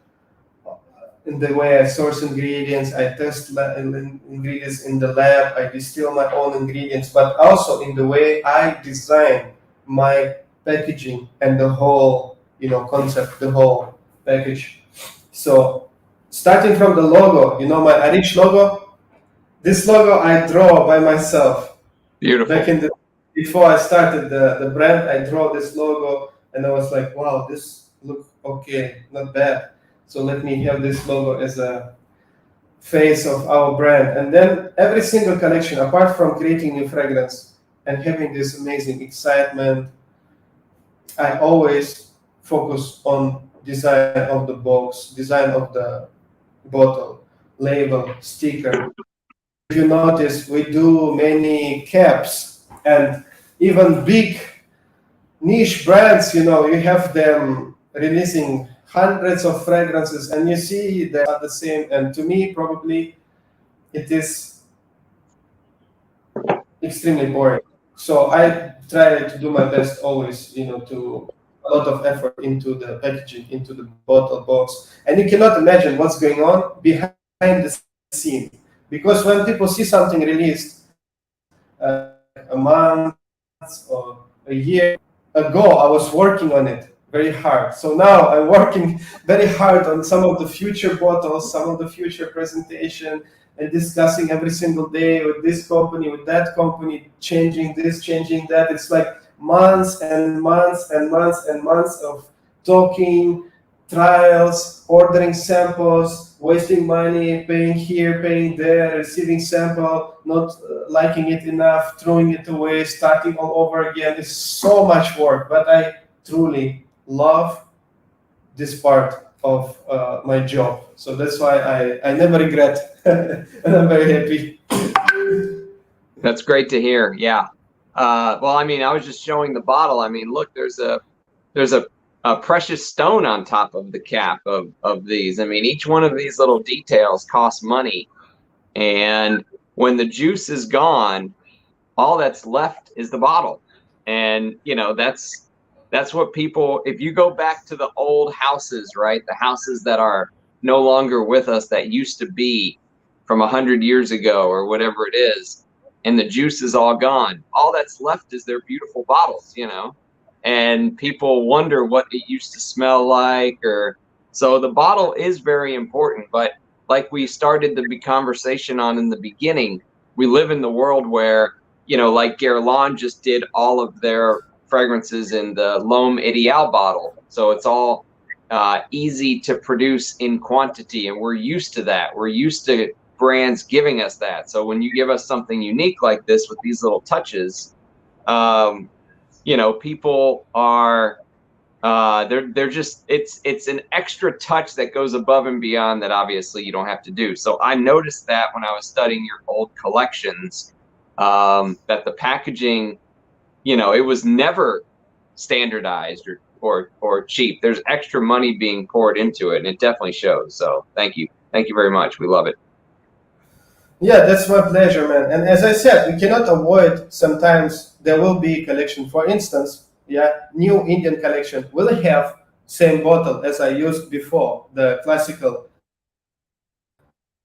in the way I source ingredients, I test ingredients in the lab, I distill my own ingredients, but also in the way I design my packaging and the whole, concept, the whole package. So, starting from the logo, my Arich logo, this logo I draw by myself. Beautiful. Back in the before I started the brand, I draw this logo and I was like, wow, this look okay, not bad. So let me have this logo as a face of our brand. And then every single collection, apart from creating new fragrance and having this amazing excitement, I always focus on design of the box, design of the bottle, label, sticker. If you notice, we do many caps and even big niche brands, you have them releasing hundreds of fragrances and you see they are the same. And to me, probably it is extremely boring. So I try to do my best always, to a lot of effort into the packaging, into the bottle box. And you cannot imagine what's going on behind the scene. Because when people see something released like a month or a year ago, I was working on it very hard. So now I'm working very hard on some of the future bottles, some of the future presentation, and discussing every single day with this company, with that company, changing this, changing that. It's like months and months and months and months of talking, trials, ordering samples, wasting money, paying here, paying there, receiving sample, not liking it enough, throwing it away, starting all over again. It's so much work, but I truly love this part of my job. So that's why I never regret, and I'm very happy. That's great to hear. Yeah. Well, I mean, I was just showing the bottle. I mean, look, there's a precious stone on top of the cap of these. I mean, each one of these little details costs money. And when the juice is gone, all that's left is the bottle. And, that's what people, if you go back to the old houses, right? The houses that are no longer with us that used to be from 100 years ago or whatever it is, and the juice is all gone. All that's left is their beautiful bottles. And people wonder what it used to smell like, or so the bottle is very important. But like we started the conversation on in the beginning, we live in the world where, like Guerlain just did all of their fragrances in the L'Homme Ideal bottle. So it's all easy to produce in quantity, and we're used to that. We're used to brands giving us that. So when you give us something unique like this with these little touches, people are they're just it's an extra touch that goes above and beyond that obviously you don't have to do. So I noticed that when I was studying your old collections, that the packaging, it was never standardized or cheap. There's extra money being poured into it, and it definitely shows. So thank you very much. We love it. Yeah, that's my pleasure, man. And as I said, we cannot avoid sometimes there will be collection. For instance, yeah, new Indian collection will have same bottle as I used before, the classical.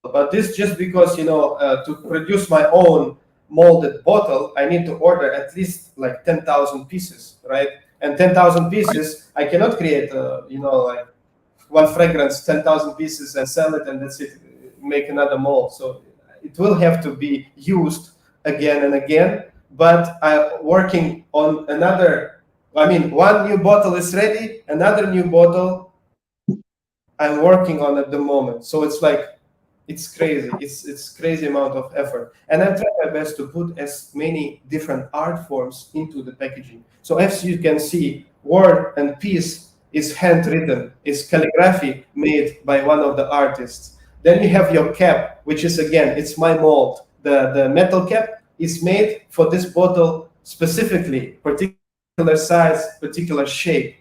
But this just because, to produce my own molded bottle, I need to order at least like 10,000 pieces, right? And 10,000 pieces, I cannot create, like one fragrance, 10,000 pieces and sell it and that's it, make another mold. So it will have to be used again and again. But I'm working on another, one new bottle is ready, another new bottle I'm working on at the moment. So it's like, it's crazy. It's crazy amount of effort. And I'm trying my best to put as many different art forms into the packaging. So as you can see, word and piece is handwritten, is calligraphy made by one of the artists. Then you have your cap, which is again, it's my mold. The metal cap is made for this bottle specifically, particular size, particular shape.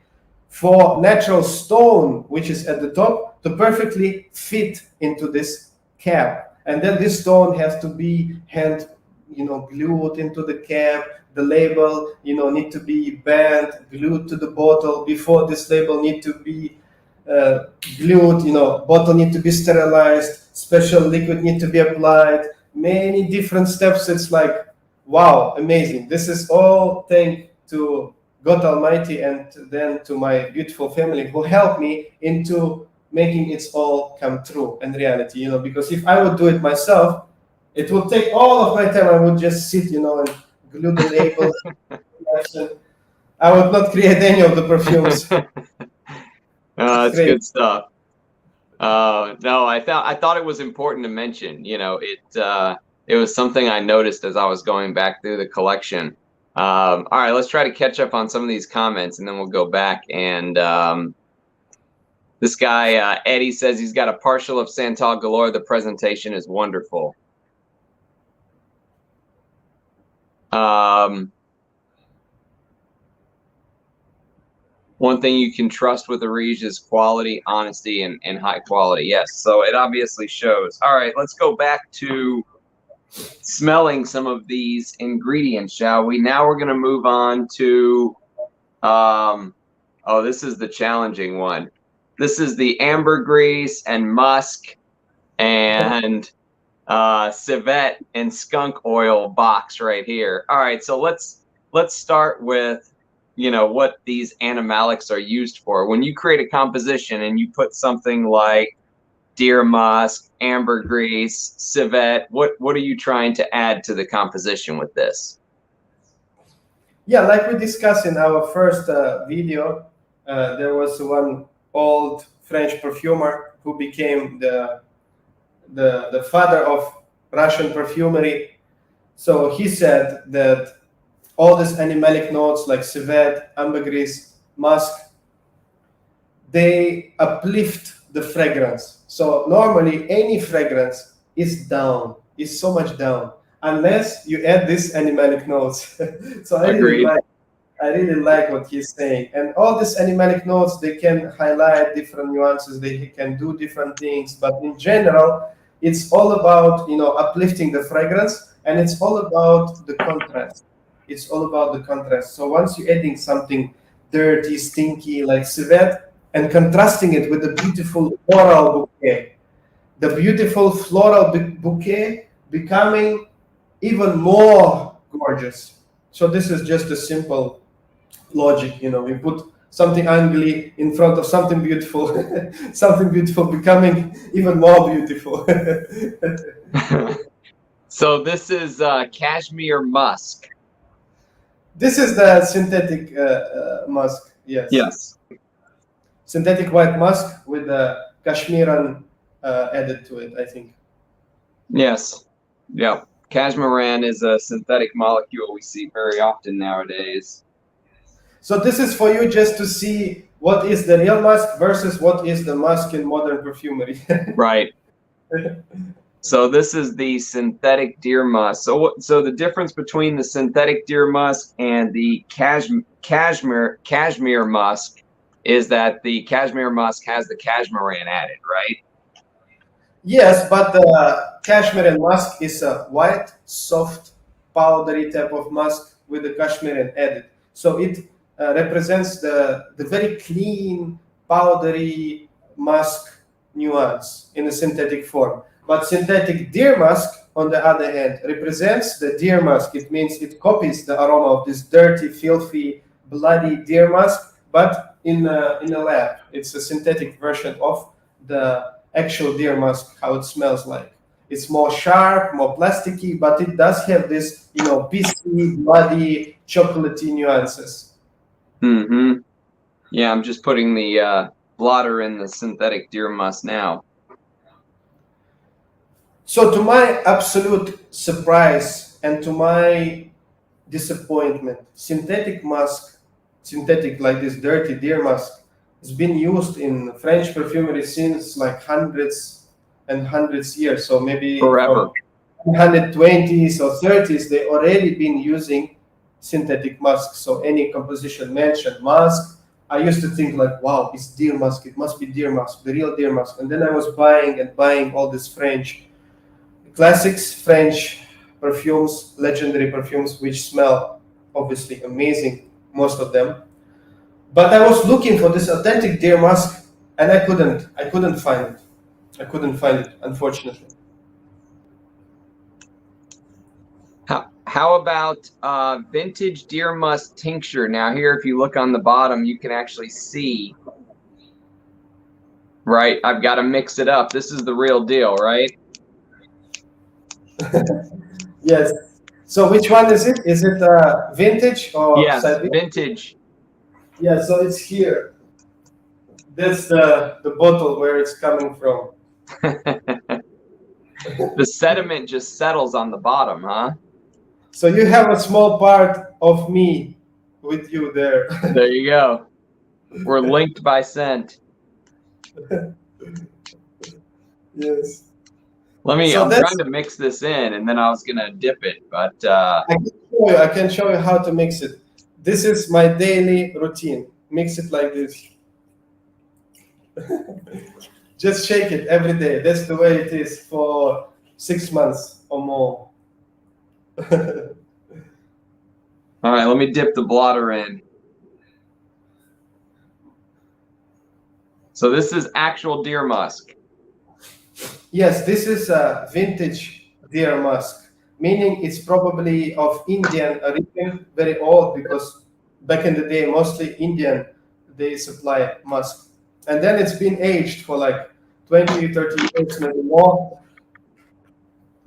For natural stone, which is at the top, to perfectly fit into this cap. And then this stone has to be hand glued into the cap. The label, need to be bent, glued to the bottle. Before this label need to be glued, bottle need to be sterilized, special liquid need to be applied, many different steps. It's like, wow, amazing. This is all thanks to God Almighty and then to my beautiful family who helped me into making it all come true and reality, because if I would do it myself, it would take all of my time. I would just sit, and glue the labels. I would not create any of the perfumes. That's good stuff. No, I thought it was important to mention. It was something I noticed as I was going back through the collection. All right, let's try to catch up on some of these comments, and then we'll go back. And this guy Eddie says he's got a partial of Santal Galore. The presentation is wonderful. One thing you can trust with Arige is quality, honesty, and high quality. Yes, so it obviously shows. All right, let's go back to smelling some of these ingredients, shall we? Now we're going to move on to, this is the challenging one. This is the ambergris and musk and civet and skunk oil box right here. All right, so let's start with what these animalics are used for. When you create a composition and you put something like deer musk, ambergris, civet, what are you trying to add to the composition with this? Yeah, like we discussed in our first video, there was one old French perfumer who became the father of Russian perfumery. So he said that all these animalic notes like civet, ambergris, musk, they uplift the fragrance. So normally any fragrance is down, is so much down, unless you add these animalic notes. So I really like what he's saying. And all these animalic notes, they can highlight different nuances, they can do different things, but in general, it's all about uplifting the fragrance, and it's all about the contrast. It's all about the contrast. So once you're adding something dirty, stinky like civet, and contrasting it with the beautiful floral bouquet, the beautiful floral bouquet becoming even more gorgeous. So this is just a simple logic. We put something ugly in front of something beautiful, something beautiful becoming even more beautiful. So this is cashmere musk. This is the synthetic musk, yes. Yes. Synthetic white musk with the cashmeran added to it, I think. Yes. Yeah. Cashmeran is a synthetic molecule we see very often nowadays. So this is for you just to see what is the real musk versus what is the musk in modern perfumery. Right. So this is the synthetic deer musk. So the difference between the synthetic deer musk and the cashmere musk is that the cashmere musk has the cashmeran added, right? Yes, but the cashmere musk is a white, soft, powdery type of musk with the cashmere added. So it represents the very clean, powdery musk nuance in a synthetic form. But synthetic deer musk, on the other hand, represents the deer musk. It means it copies the aroma of this dirty, filthy, bloody deer musk, but in a lab. It's a synthetic version of the actual deer musk, how it smells like. It's more sharp, more plasticky, but it does have this, pissy, bloody, chocolatey nuances. Mm-hmm. Yeah, I'm just putting the blotter in the synthetic deer musk now. So to my absolute surprise and to my disappointment, synthetic like this dirty deer musk, has been used in French perfumery since like hundreds and hundreds years. So maybe forever. 120s or 30s, they already been using synthetic musk. So any composition mentioned musk, I used to think like, wow, it's deer musk. It must be deer musk, the real deer musk. And then I was buying all this French classics, French perfumes, legendary perfumes, which smell obviously amazing, most of them. But I was looking for this authentic deer musk, and I couldn't find it. I couldn't find it, unfortunately. How about vintage deer musk tincture? Now here, if you look on the bottom, you can actually see, right? I've got to mix it up. This is the real deal, right? Yes. So which one is it? Is it vintage or Yes, Siberian? vintage. Yeah, so it's here. That's the bottle where it's coming from. The sediment just settles on the bottom, huh? So you have a small part of me with you there. There you go. We're linked by scent. Yes. I'm that's, trying to mix this in, and then I was gonna dip it, but I can show you how to mix it. This is my daily routine. Mix it like this. Just shake it every day. That's the way it is for 6 months or more. all right, let me dip the blotter in. So this is actual deer musk. Yes, this is a vintage deer musk, meaning it's probably of Indian origin, very old, because back in the day, mostly Indian, they supply musk. And then it's been aged for like 20, 30 years, maybe more.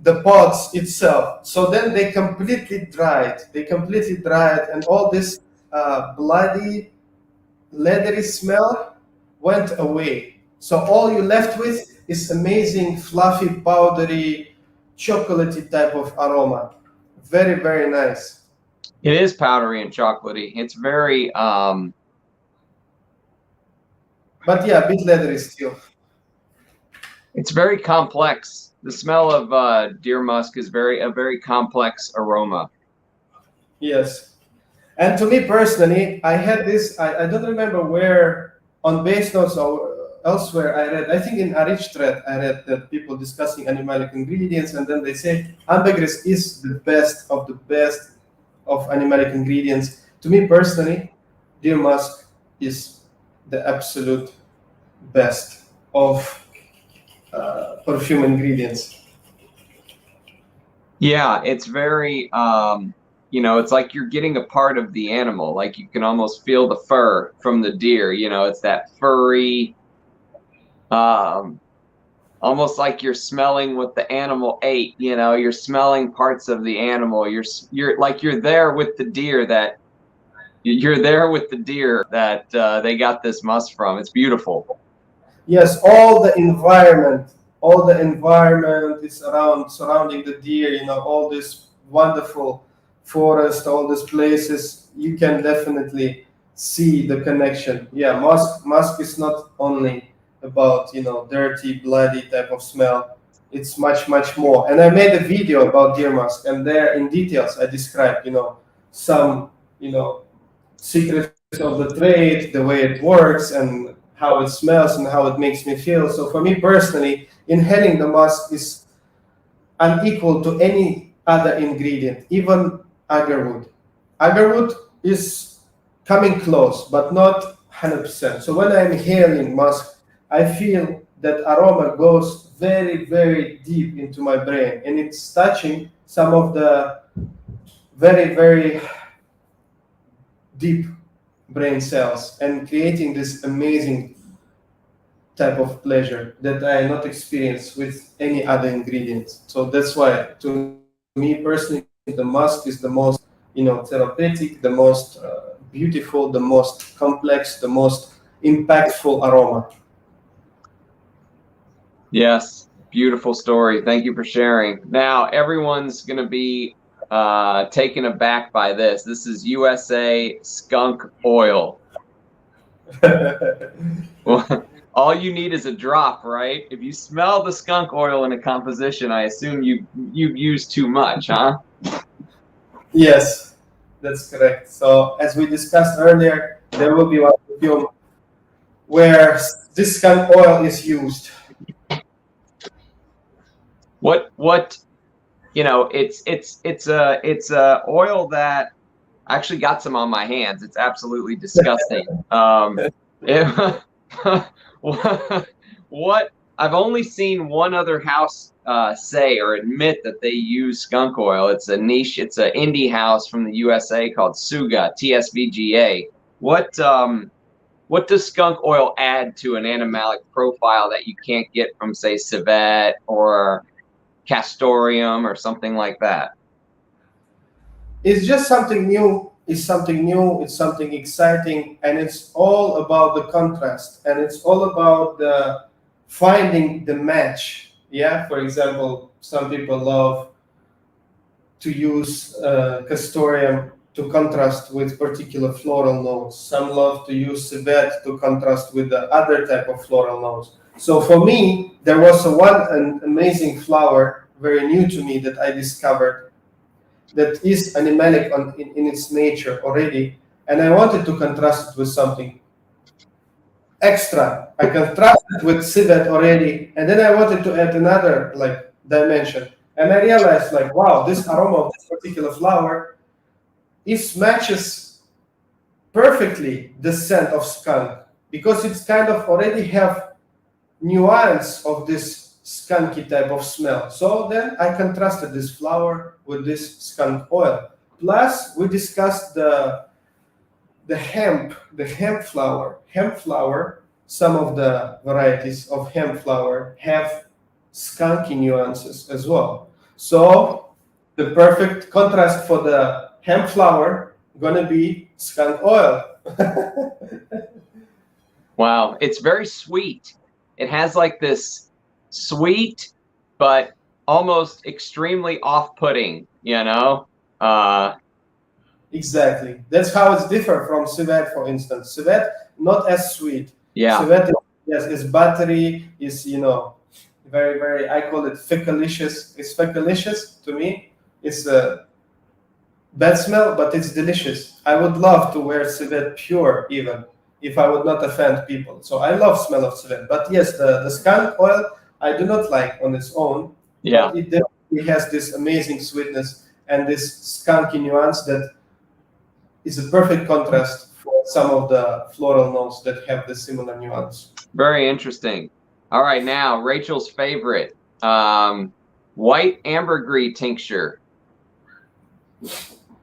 The pods itself. So then they completely dried. And all this bloody, leathery smell went away. So all you're left with is amazing, fluffy, powdery, chocolatey type of aroma. Very, very nice. It is powdery and chocolatey. It's very But yeah, a bit leathery still. it's very complex. The smell of deer musk is a very complex aroma. Yes. And to me personally, I had this, I don't remember where, on base notes or elsewhere, I read, I think in Arichtred, I read that people discussing animalic ingredients, and then they say ambergris is the best of animalic ingredients. To me personally, deer musk is the absolute best of perfume ingredients. Yeah, it's very it's like you're getting a part of the animal. Like you can almost feel the fur from the deer. It's that furry, almost like you're smelling what the animal ate. You're smelling parts of the animal. You're like you're there with the deer that they got this musk from. It's beautiful. Yes, all the environment is surrounding the deer, all this wonderful forest, all these places, you can definitely see the connection. Yeah, musk is not only about, dirty, bloody type of smell. It's much, much more. And I made a video about deer musk, and there in details I described, some, secrets of the trade, the way it works, and how it smells and how it makes me feel. So for me personally, inhaling the musk is unequal to any other ingredient, even agarwood. Agarwood is coming close, but not 100%. So when I'm inhaling musk, I feel that aroma goes very, very deep into my brain, and it's touching some of the very, very deep brain cells and creating this amazing type of pleasure that I not experience with any other ingredients. So that's why, to me personally, the musk is the most, therapeutic, the most beautiful, the most complex, the most impactful aroma. Yes, beautiful story. Thank you for sharing. Now everyone's going to be taken aback by this. This is USA skunk oil. Well, all you need is a drop, right? If you smell the skunk oil in a composition, I assume you've used too much, huh? Yes, that's correct. So as we discussed earlier, there will be one perfume where this skunk oil is used. What you know, it's a oil that I actually got some on my hands. It's absolutely disgusting. It, what I've only seen one other house say or admit that they use skunk oil. It's a niche. It's an indie house from the USA called Suga, TSVGA. What does skunk oil add to an animalic profile that you can't get from, say, civet or castoreum or something like that? It's just something new. It's something new. It's something exciting, and it's all about the contrast, and it's all about the finding the match. Yeah. For example, some people love to use castoreum to contrast with particular floral notes. Some love to use civet to contrast with the other type of floral notes. So for me, there was an amazing flower, very new to me, that I discovered that is animalic in its nature already, and I wanted to contrast it with something extra. I contrasted with civet already, and then I wanted to add another like dimension. And I realized, like, wow, this aroma of this particular flower matches perfectly the scent of skunk, because it's kind of already have nuance of this skunky type of smell. So then I contrasted this flower with this skunk oil. Plus, we discussed the hemp flower. Hemp flower, some of the varieties of hemp flower have skunky nuances as well. So the perfect contrast for the hemp flower gonna be skunk oil. Wow, it's very sweet. It has like this sweet, but almost extremely off-putting, you know? Exactly. That's how it's different from civet, for instance. Civet, not as sweet. Yeah. Civet, yes, is buttery, is, very, very, I call it fecalicious. It's fecalicious to me. It's a bad smell, but it's delicious. I would love to wear civet pure even, if I would not offend people. So I love smell of civet. But yes, the skunk oil, I do not like on its own. Yeah. But it definitely has this amazing sweetness and this skunky nuance that is a perfect contrast for some of the floral notes that have the similar nuance. Very interesting. All right, now Rachel's favorite, white ambergris tincture.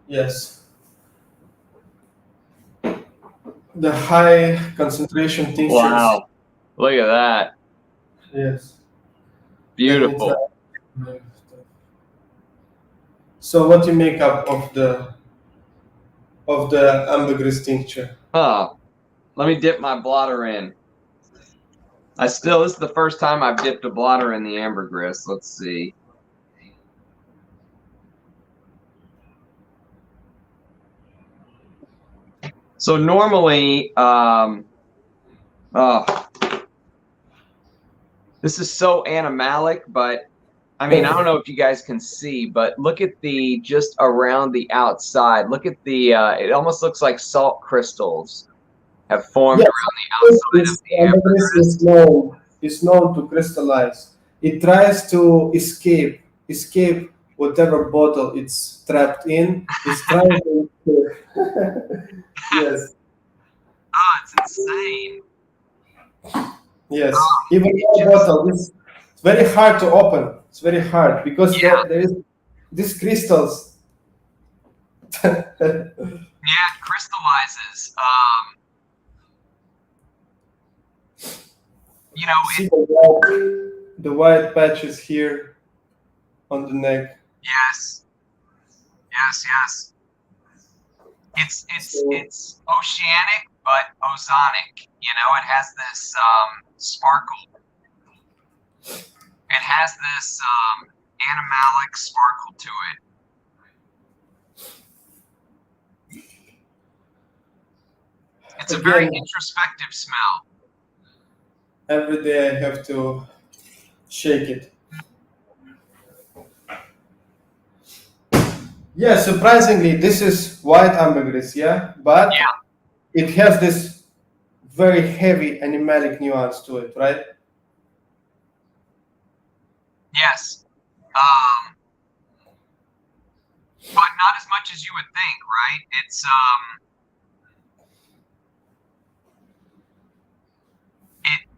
Yes. The high concentration tinctures. Wow, look at that. Yes. Beautiful. So what you make up of the ambergris tincture? Oh, let me dip my blotter in. This is the first time I've dipped a blotter in the ambergris. Let's see. So normally, this is so animalic, but I mean, I don't know if you guys can see, but look at just around the outside. Look at it almost looks like salt crystals have formed around the outside of the ambergris. Is known to crystallize. It tries to escape whatever bottle it's trapped in. It's trying to yes. Oh, it's insane. Yes. Even that bottle is very hard to open. It's very hard because there is these crystals. Yeah, it crystallizes. See the white patches here on the neck. Yes. It's oceanic but ozonic. It has this sparkle. It has this animalic sparkle to it. It's a very introspective smell. Every day I have to shake it. Yeah, surprisingly, this is white ambergris, but it has this very heavy animalic nuance to it, right? Yes. but not as much as you would think, right?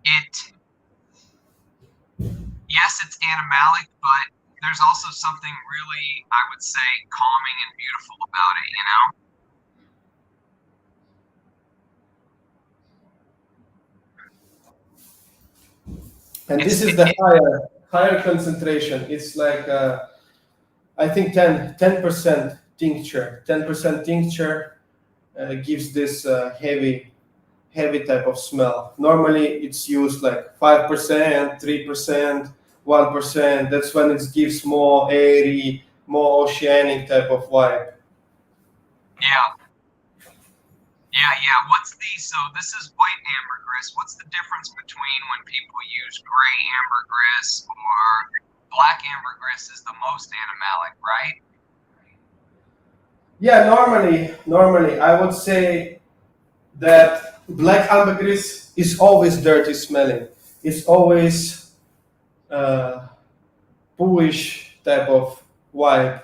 It yes, it's animalic, but there's also something really, I would say, calming and beautiful about it, you know? And It's this is the higher concentration. It's like I think 10% tincture. 10% tincture gives this heavy type of smell. Normally, it's used like 5%, 3%, 1%. That's when it gives more airy, more oceanic type of vibe. yeah, yeah. So this is white ambergris. What's the difference between when people use gray ambergris or black ambergris is the most animalic, right? Yeah, normally I would say that black ambergris is always dirty smelling. It's always uh, bluish type of vibe,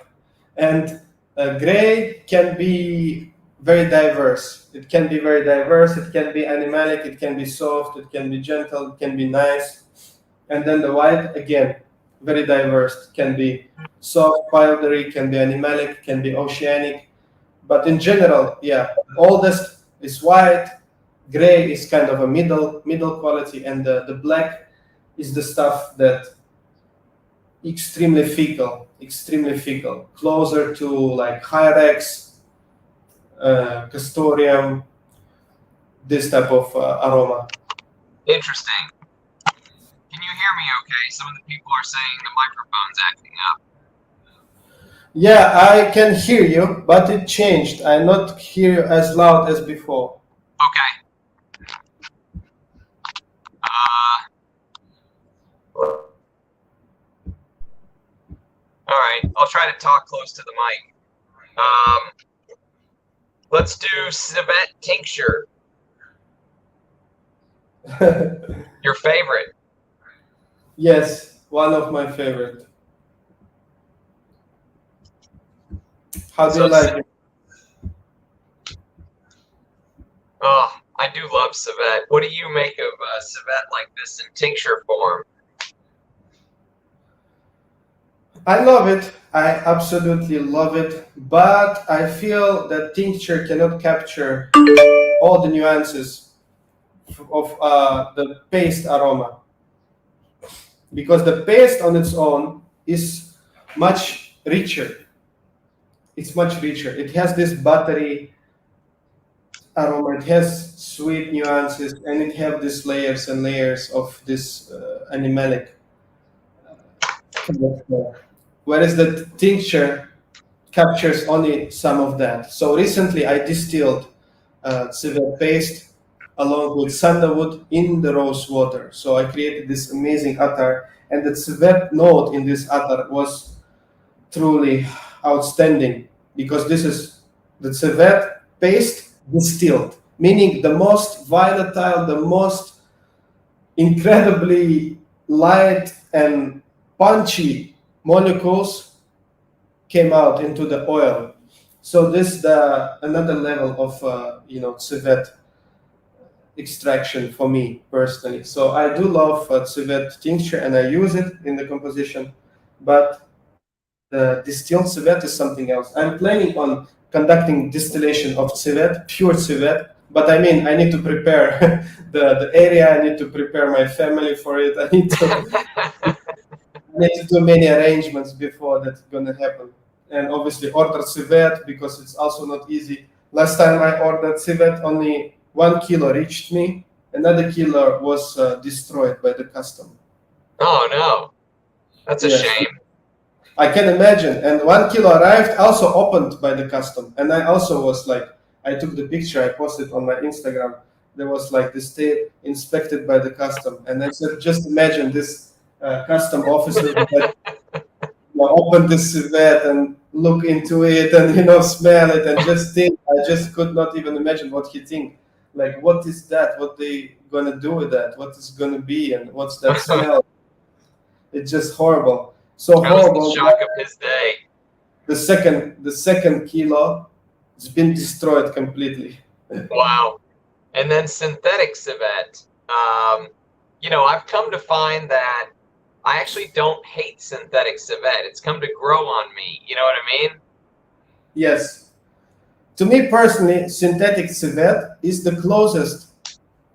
and gray can be very diverse. It can be very diverse. It can be animalic. It can be soft. It can be gentle. It can be nice. And then the white again, very diverse. It can be soft, powdery. Can be animalic. Can be oceanic. But in general, yeah, oldest is white. Gray is kind of a middle quality, and the black is the stuff that extremely fecal, closer to like Hyrex, Castorium, this type of aroma. Interesting. Can you hear me okay? Some of the people are saying the microphone's acting up. Yeah, I can hear you, but it changed. I not hear you as loud as before. Okay. All right. I'll try to talk close to the mic. Let's do civet tincture. Your favorite? Yes, one of my favorite. How do you like it? Oh, I do love civet. What do you make of civet like this in tincture form? I love it. I absolutely love it. But I feel that tincture cannot capture all the nuances of the paste aroma, because the paste on its own is much richer. It's much richer. It has this buttery aroma. It has sweet nuances, and it have these layers and layers of this animalic kind of flavor. Whereas the tincture captures only some of that. So recently, I distilled civet paste along with sandalwood in the rose water. So I created this amazing attar, and the civet note in this attar was truly outstanding, because this is the civet paste distilled, meaning the most volatile, the most incredibly light and punchy molecules came out into the oil. So this is the another level of civet extraction for me personally. So I do love civet tincture, and I use it in the composition, but the distilled civet is something else. I'm planning on conducting distillation of civet, pure civet, but I mean, I need to prepare the area. I need to prepare my family for it. I need to do many arrangements before that's gonna happen. And obviously order civet, because it's also not easy. Last time I ordered civet, only 1 kilo reached me. Another kilo was destroyed by the custom. Oh no, that's a Yes. shame. I can imagine. And 1 kilo arrived, also opened by the custom. And I also was like, I took the picture, I posted on my Instagram. There was like this tape inspected by the custom. And I said, just imagine this custom officer that open the civet and look into it and smell it and just think. I just could not even imagine what he think. Like, what is that? What they gonna do with that? What is gonna be, and what's that smell? It's just horrible. So That was the horrible. shock of his day. the second kilo, it's been destroyed completely. Wow. And then synthetic civet. I've come to find that I actually don't hate synthetic civet. It's come to grow on me. You know what I mean? Yes. To me personally, synthetic civet is the closest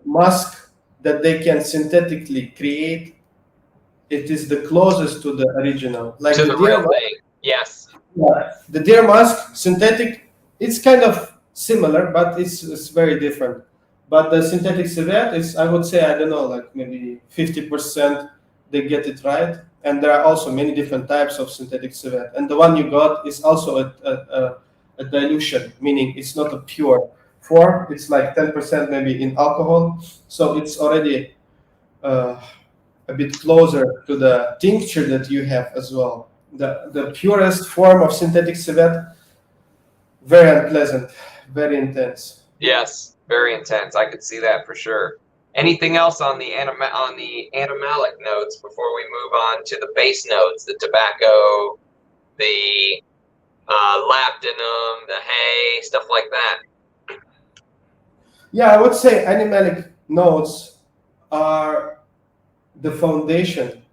musk that they can synthetically create. It is the closest to the original. Like To the the deer real thing. Yes. yeah, the deer musk synthetic, it's kind of similar, but it's very different. But the synthetic civet is, I would say, I don't know, like maybe 50% they get it right. And there are also many different types of synthetic civet. And the one you got is also a dilution, meaning it's not a pure form. It's like 10% maybe in alcohol. So it's already uh, a bit closer to the tincture that you have as well. The purest form of synthetic civet, very unpleasant, very intense. Yes. Very intense. I could see that for sure. Anything else on the animalic notes before we move on to the base notes, the tobacco, the labdanum, the hay, stuff like that? Yeah, I would say animalic notes are the foundation,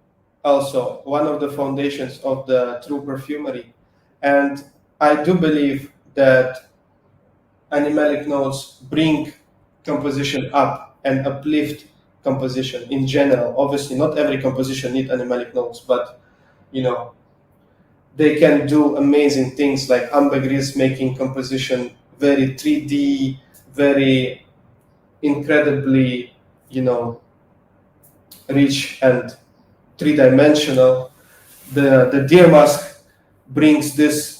also one of the foundations of the true perfumery. And I do believe that animalic notes bring composition up and uplift composition in general. Obviously, not every composition need animalic notes, but you know they can do amazing things like ambergris, making composition very 3D, very incredibly, rich and three-dimensional. The deer musk brings this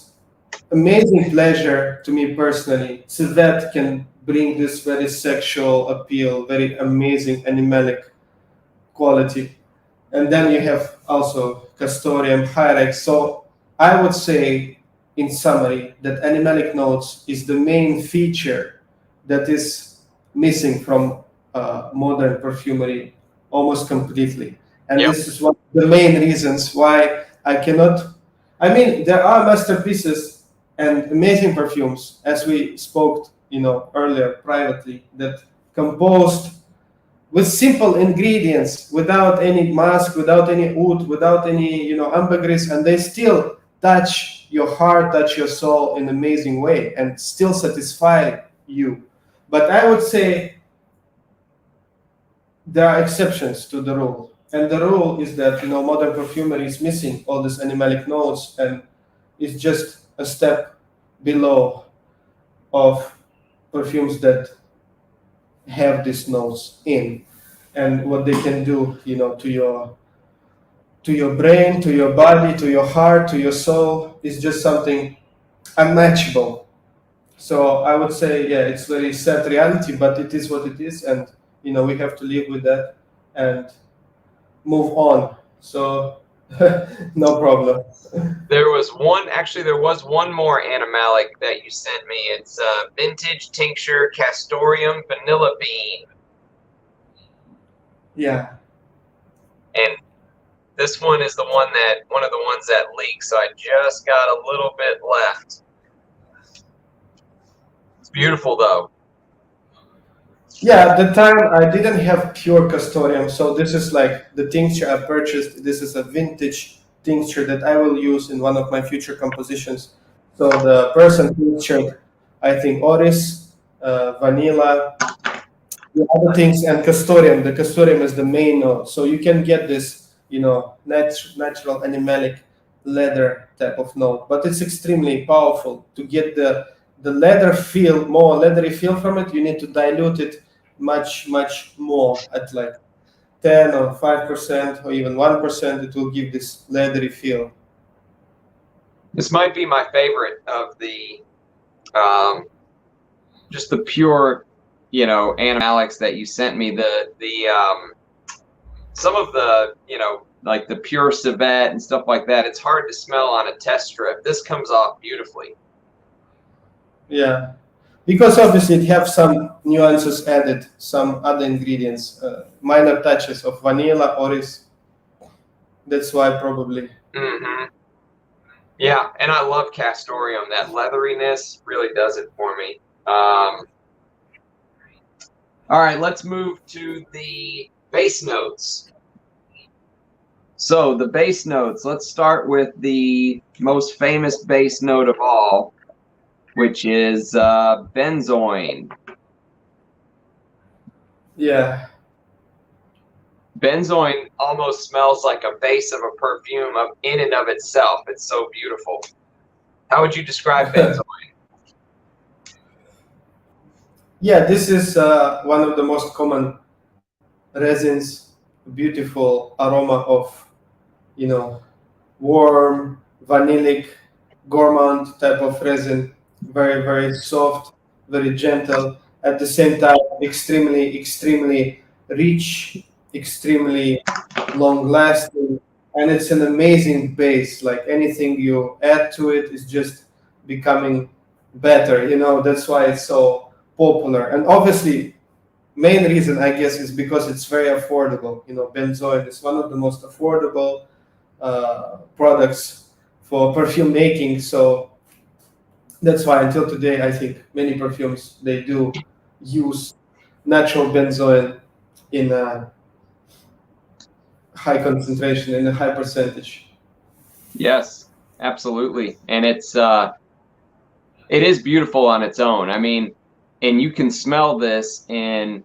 amazing pleasure to me personally. Civet can bring this very sexual appeal, very amazing animalic quality. And then you have also Castoreum, Hyrax. So I would say, in summary, that animalic notes is the main feature that is missing from modern perfumery almost completely. And Yep. this is one of the main reasons why I cannot. I mean, there are masterpieces and amazing perfumes, as we spoke, earlier privately, that composed with simple ingredients, without any mask, without any oud, without any, ambergris, and they still touch your heart, touch your soul in an amazing way, and still satisfy you. But I would say there are exceptions to the rule, and the rule is that modern perfumery is missing all these animalic notes, and it's just a step below of perfumes that have these notes in, and what they can do, to your brain, to your body, to your heart, to your soul, is just something unmatchable. So I would say, yeah, it's very sad reality, but it is what it is, and we have to live with that and move on. So no problem. There was one more animalic that you sent me. It's vintage tincture Castoreum vanilla bean. Yeah. And this one is one of the ones that leaks. So I just got a little bit left. It's beautiful though. Yeah, at the time I didn't have pure Castoreum, so this is like the tincture I purchased. This is a vintage tincture that I will use in one of my future compositions. So the person tinctured, I think, Oris, vanilla, the other things, and Castoreum. The Castoreum is the main note, so you can get this, natural animalic leather type of note, but it's extremely powerful. To get the leather feel, more leathery feel from it, you need to dilute it much more at like 10 or 5% or even 1%. It will give this leathery feel. This might be my favorite of the just the pure, animalics that you sent me. Some of the, like the pure civet and stuff like that, it's hard to smell on a test strip. This comes off beautifully. Yeah, because obviously it have some nuances added, some other ingredients, minor touches of vanilla, oris. That's why probably. Mm-hmm. Yeah, and I love castoreum. That leatheriness really does it for me. All right, let's move to the base notes. So the base notes, let's start with the most famous base note of all, which is benzoin. Yeah. Benzoin almost smells like a base of a perfume in and of itself. It's so beautiful. How would you describe benzoin? Yeah, this is one of the most common resins, beautiful aroma of, you know, warm, vanillic, gourmand type of resin, very, very soft, very gentle, at the same time, extremely, extremely rich, extremely long lasting, and it's an amazing base. Like anything you add to it is just becoming better, that's why it's so popular. And obviously, main reason I guess is because it's very affordable. Benzoin is one of the most affordable products for perfume making. So that's why until today, I think many perfumes they do use natural benzoin in a high concentration, in a high percentage. Yes, absolutely. And it is beautiful on its own. I mean, and you can smell this in,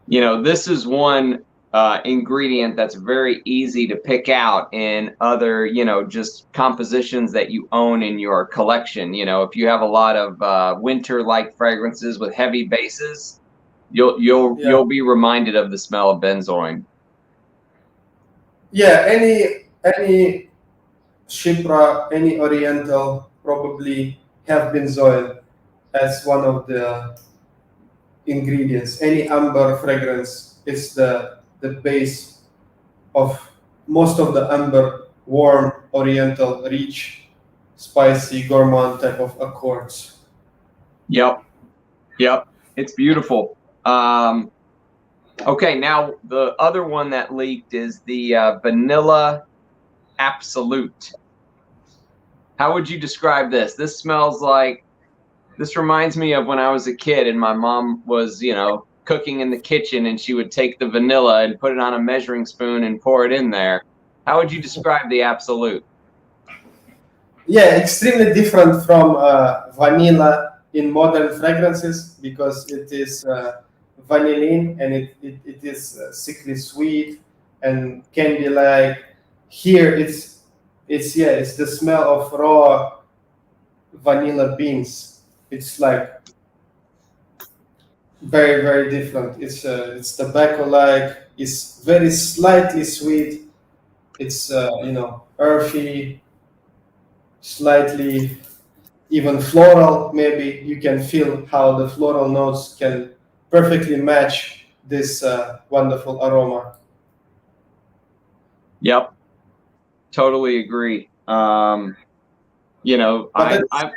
this is one ingredient that's very easy to pick out in other, just compositions that you own in your collection. If you have a lot of winter-like fragrances with heavy bases, you'll be reminded of the smell of benzoin. Yeah, any Shipra, any Oriental probably have benzoin as one of the ingredients. Any amber fragrance is the base of most of the amber, warm, Oriental, rich, spicy, gourmand type of accords. Yep. It's beautiful. Okay, now the other one that leaked is the vanilla absolute. How would you describe this? This reminds me of when I was a kid and my mom was, cooking in the kitchen and she would take the vanilla and put it on a measuring spoon and pour it in there. How would you describe the absolute? Yeah, extremely different from vanilla in modern fragrances because it is vanillin and it is sickly sweet and candy-like. Here it's the smell of raw vanilla beans. It's like very, very different. It's tobacco-like. It's very slightly sweet. It's earthy, slightly even floral. Maybe you can feel how the floral notes can perfectly match this wonderful aroma. Yep, totally agree. But at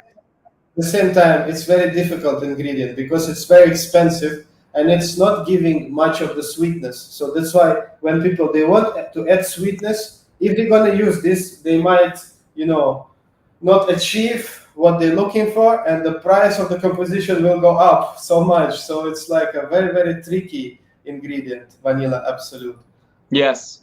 the same time, it's very difficult ingredient because it's very expensive and it's not giving much of the sweetness. So that's why when people they want to add sweetness, if they're gonna use this, they might not achieve what they're looking for, and the price of the composition will go up so much. So it's like a very, very tricky ingredient, vanilla absolute. Yes,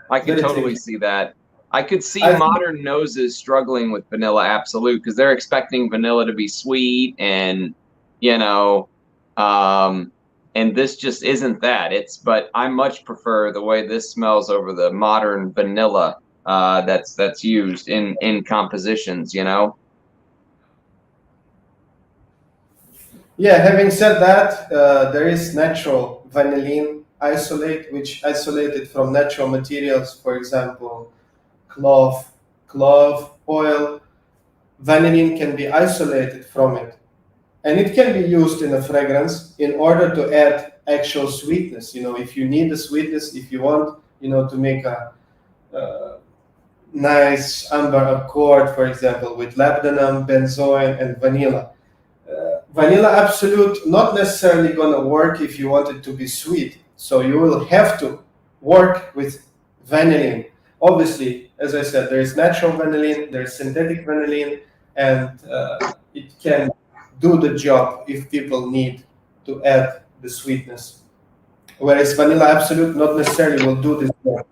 I can Very totally tricky. see that. I could see I think, modern noses struggling with vanilla absolute because they're expecting vanilla to be sweet and, you know, um, and this just isn't that. But I much prefer the way this smells over the modern vanilla that's used in compositions, yeah, having said that, there is natural vanillin isolate, which isolated from natural materials, for example, clove, clove oil. Vanillin can be isolated from it, and it can be used in a fragrance in order to add actual sweetness. If you need the sweetness, if you want, to make a uh, nice amber accord, for example, with labdanum, benzoin, and vanilla. Vanilla absolute not necessarily gonna work if you want it to be sweet. So you will have to work with vanillin. Obviously, as I said, there is natural vanillin, there is synthetic vanillin, and it can do the job if people need to add the sweetness. Whereas vanilla absolute not necessarily will do this job,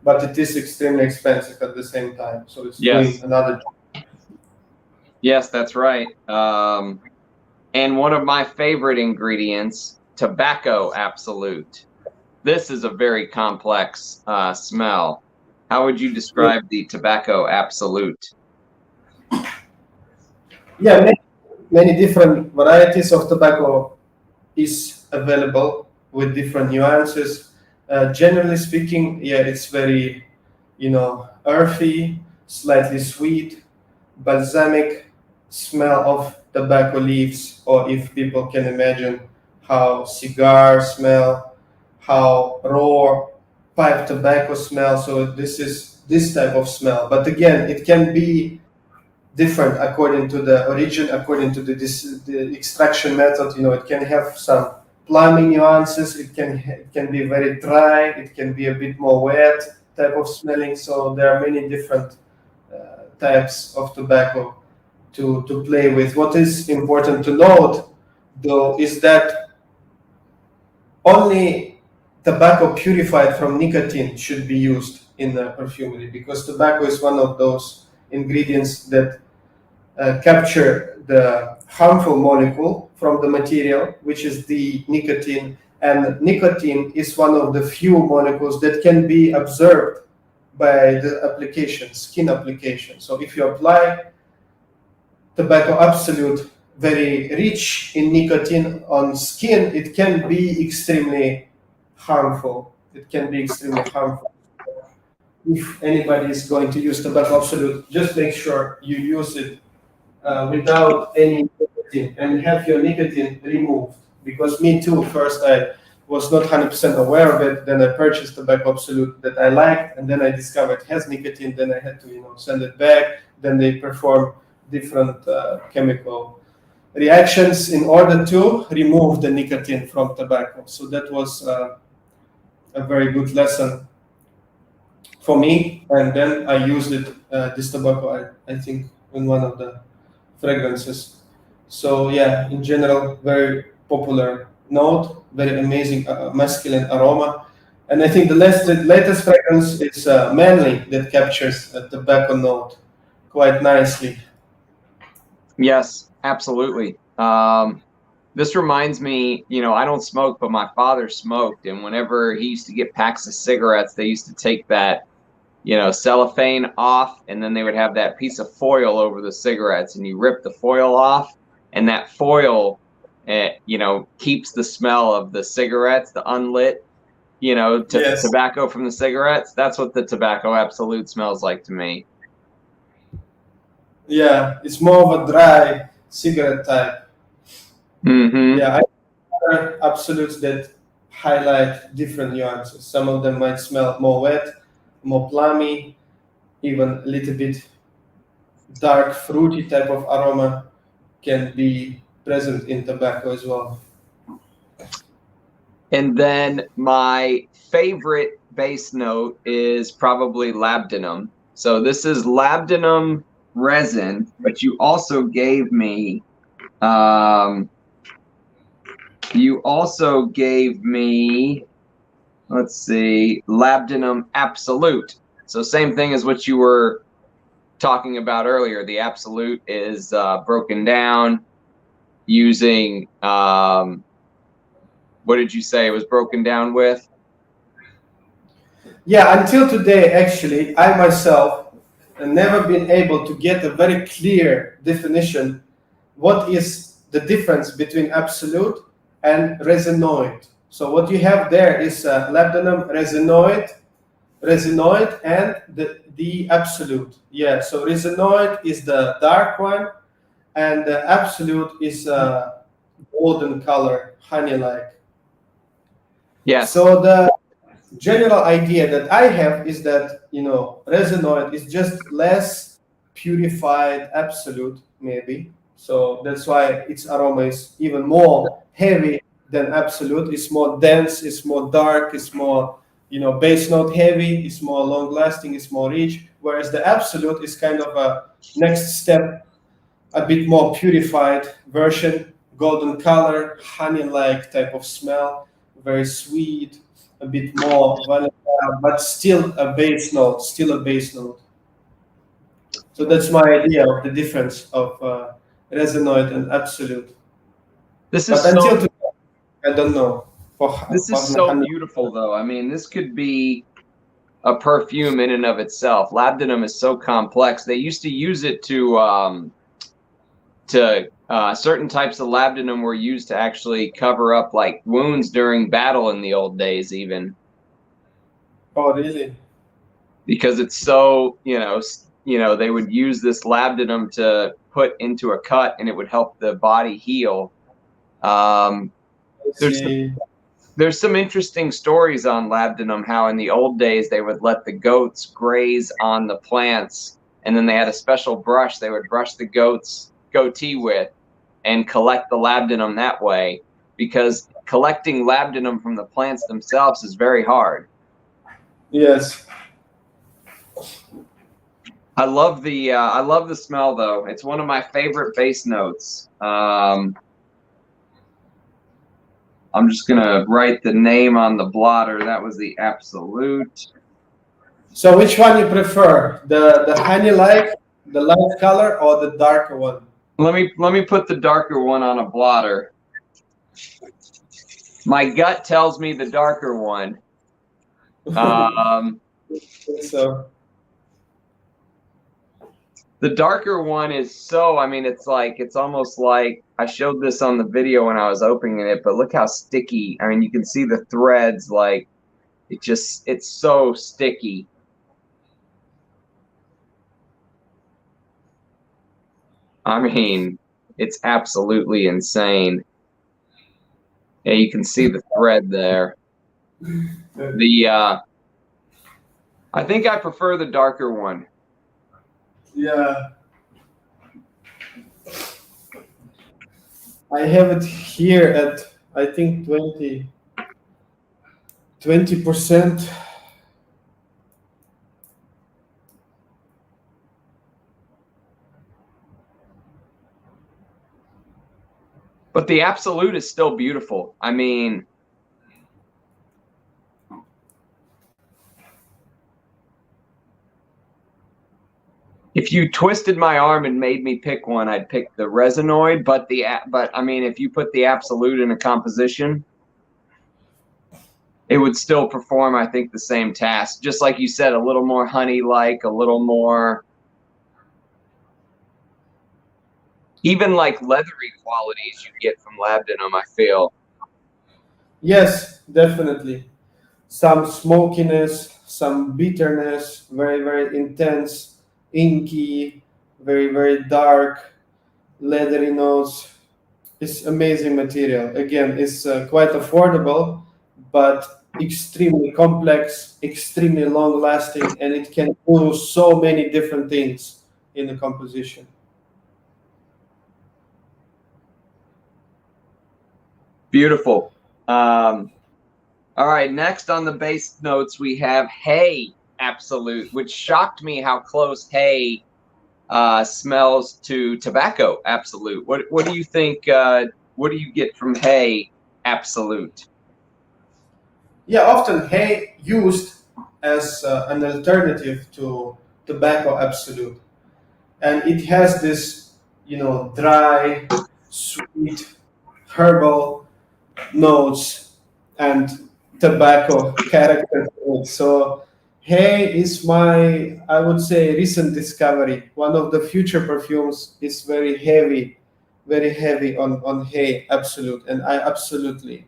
but it is extremely expensive at the same time. So it's doing Yes. another job. Yes, that's right. And one of my favorite ingredients, tobacco absolute. This is a very complex smell. How would you describe the tobacco absolute? Yeah, many different varieties of tobacco is available with different nuances. Generally speaking, yeah, it's very, earthy, slightly sweet, balsamic smell of tobacco leaves, or if people can imagine how cigars smell, how raw pipe tobacco smell. So this is this type of smell. But again, it can be different according to the origin, according to the extraction method. It can have some plumbing nuances. It can be very dry. It can be a bit more wet type of smelling. So there are many different types of tobacco to play with. What is important to note, though, is that only tobacco purified from nicotine should be used in the perfumery, because tobacco is one of those ingredients that capture the harmful molecule from the material, which is the nicotine. And nicotine is one of the few molecules that can be absorbed by the application, skin application. So if you apply tobacco absolute very rich in nicotine on skin, it can be extremely harmful. It can be extremely harmful. If anybody is going to use tobacco absolute, just make sure you use it without any nicotine and have your nicotine removed. Because me too, first I was not 100% aware of it. Then I purchased tobacco absolute that I liked, and then I discovered it has nicotine. Then I had to send it back. Then they perform different chemical reactions in order to remove the nicotine from tobacco. So that was a very good lesson for me. And then I used it, this tobacco, I think, in one of the fragrances. So yeah, in general, very popular note, very amazing masculine aroma. And I think the latest fragrance is Manly, that captures a tobacco note quite nicely. Yes, absolutely. This reminds me, I don't smoke, but my father smoked, and whenever he used to get packs of cigarettes, they used to take that, cellophane off, and then they would have that piece of foil over the cigarettes, and you rip the foil off, and that foil, keeps the smell of the cigarettes, the unlit, Yes. tobacco from the cigarettes. That's what the tobacco absolute smells like to me. Yeah, it's more of a dry cigarette type. Mm-hmm. Yeah, I prefer absolutes that highlight different nuances. Some of them might smell more wet, more plummy, even a little bit dark, fruity type of aroma can be present in tobacco as well. And then my favorite base note is probably labdanum. So this is labdanum resin, but you also gave me let's see, labdanum absolute. So same thing as what you were talking about earlier. The absolute is broken down using what did you say it was broken down with? Yeah, until today, actually, I myself have never been able to get a very clear definition. What is the difference between absolute and resinoid? So what you have there is labdanum resinoid, and the absolute. Yeah, so resinoid is the dark one, and the absolute is golden color, honey-like. Yes. So the general idea that I have is that resinoid is just less purified absolute, maybe. So that's why its aroma is even more heavy than absolute. It's more dense, it's more dark, it's more base note heavy, is more long lasting, is more rich, whereas the absolute is kind of a next step, a bit more purified version, golden color, honey-like type of smell, very sweet, a bit more vanilla, but still a base note, So that's my idea of the difference of resinoid and absolute. This But is so until today, I don't know. this is so beautiful, though. I mean, this could be a perfume in and of itself. Labdanum is so complex. They used to use it to certain types of labdanum were used to actually cover up like wounds during battle in the old days, even. Oh, really? Because it's so, they would use this labdanum to put into a cut, and it would help the body heal. There's some interesting stories on labdanum, how in the old days they would let the goats graze on the plants, and then they had a special brush they would brush the goat's goatee with and collect the labdanum that way, because collecting labdanum from the plants themselves is very hard. Yes. I love the smell, though. It's one of my favorite base notes. I'm just gonna write the name on the blotter. That was the absolute. So which one you prefer? The honey-like, the light color, or the darker one? Let me put the darker one on a blotter. My gut tells me the darker one. So the darker one is so, I mean, it's almost like, I showed this on the video when I was opening it, but look how sticky. I mean, you can see the threads, like, it's so sticky. I mean, it's absolutely insane. Yeah, you can see the thread there. I think I prefer the darker one. yeah, I have it here at, I think, 20%. But the absolute is still beautiful. I mean, if you twisted my arm and made me pick one, I'd pick the resinoid. But I mean, if you put the absolute in a composition, it would still perform, I think, the same task. Just like you said, a little more honey-like, a little more, even like leathery qualities you get from labdanum, I feel. Yes, definitely. Some smokiness, some bitterness, very, very intense, inky, very, very dark, leathery notes. It's amazing material. Again, it's quite affordable, but extremely complex, extremely long lasting, and it can do so many different things in the composition. Beautiful. All right, next on the base notes, we have hay absolute, which shocked me how close hay smells to tobacco absolute. What do you think? What do you get from hay absolute? Yeah, often hay used as an alternative to tobacco absolute, and it has this, dry, sweet, herbal notes and tobacco character to it. So hay is my, I would say, recent discovery. One of the future perfumes is very heavy on hay absolute, and I absolutely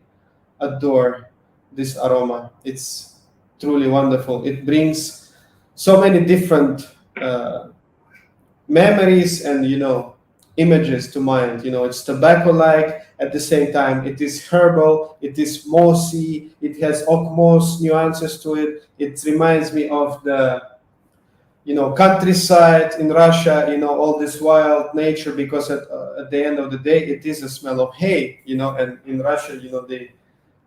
adore this aroma. It's truly wonderful. It brings so many different memories and images to mind. It's tobacco like, at the same time it is herbal, it is mossy, it has oak moss nuances to it. It reminds me of the countryside in Russia, all this wild nature, because at the end of the day it is a smell of hay, and in Russia, they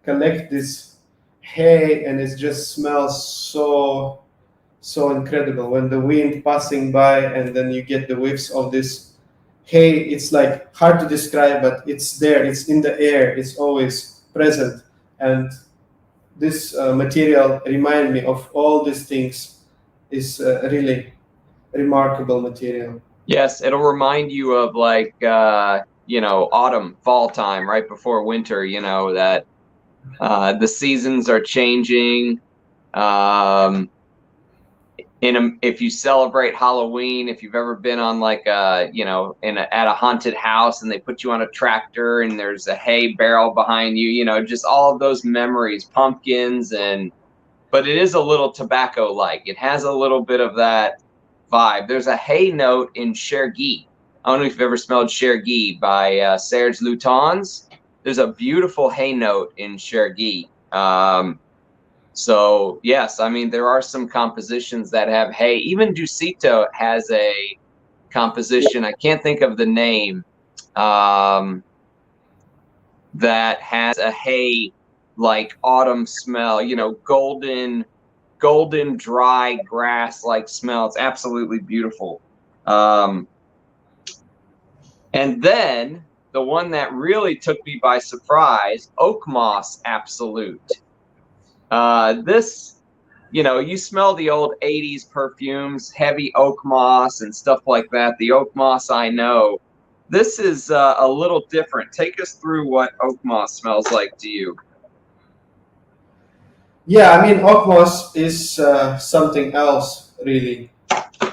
collect this hay, and it just smells so incredible when the wind passing by, and then you get the whiffs of this hay. It's like hard to describe, but it's there. It's in the air. It's always present, and this material remind me of all these things. Is really remarkable material. Yes, it'll remind you of like you know, autumn, fall time, right before winter, you know, that the seasons are changing. Um, if you celebrate Halloween, if you've ever been on like a, you know, at a haunted house and they put you on a tractor and there's a hay barrel behind you, you know, just all of those memories, pumpkins, and but it is a little tobacco like. It has a little bit of that vibe. There's a hay note in Chergui. I don't know if you've ever smelled Chergui by Serge Lutens. There's a beautiful hay note in Chergui. So yes, I mean there are some compositions that have hay. Even Ducito has a composition. I can't think of the name. That has a hay like autumn smell. You know, golden dry grass like smell. It's absolutely beautiful. And then the one that really took me by surprise, Oak Moss Absolute. This, you know, you smell the old 80s perfumes, heavy oak moss and stuff like that. The oak moss I know. This is a little different. Take us through what oak moss smells like to you. Yeah, I mean, oak moss is something else, really.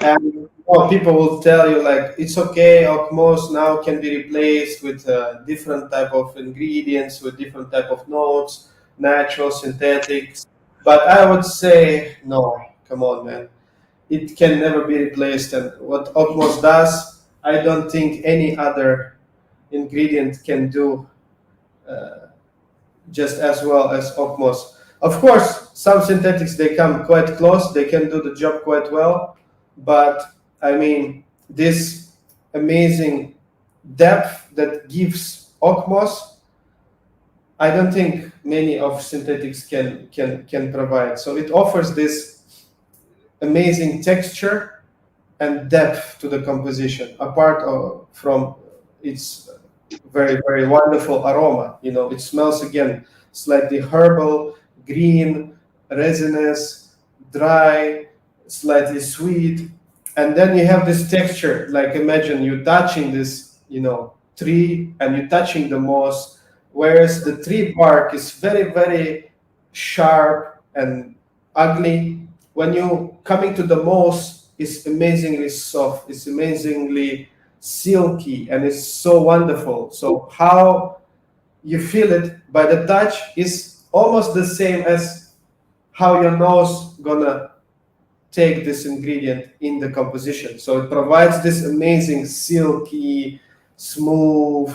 And people will tell you like it's okay. Oak moss now can be replaced with different type of ingredients, with different type of notes, natural, synthetics. But I would say no. Come on, man. It can never be replaced. And what oak moss does, I don't think any other ingredient can do just as well as oak moss. Of course, some synthetics they come quite close. They can do the job quite well, but I mean this amazing depth that gives oak moss, I don't think many of synthetics can provide. So it offers this amazing texture and depth to the composition, apart from its very wonderful aroma. You know, it smells again slightly herbal, green, resinous, dry, slightly sweet, and then you have this texture. Like imagine you touching this, you know, tree and you touching the moss, whereas the tree bark is very sharp and ugly. When you coming to the moss, it's amazingly soft. It's amazingly silky, and it's so wonderful. So how you feel it by the touch is almost the same as how your nose gonna take this ingredient in the composition. So it provides this amazing silky, smooth,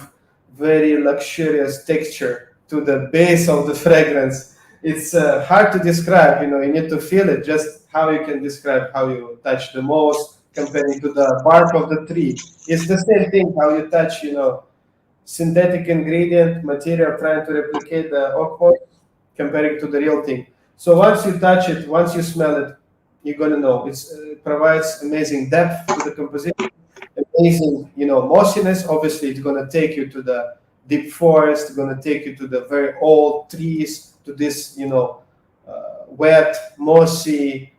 very luxurious texture to the base of the fragrance. It's hard to describe. You know, you need to feel it. Just how you can describe how you touch the moss comparing to the bark of the tree. It's the same thing how you touch, you know, synthetic ingredient material trying to replicate the oak moss comparing to the real thing. So once you touch it, once you smell it, you're gonna know it provides amazing depth to the composition, amazing, you know, mossiness. Obviously, it's gonna take you to the deep forest, gonna take you to the very old trees, to this, you know, wet, mossy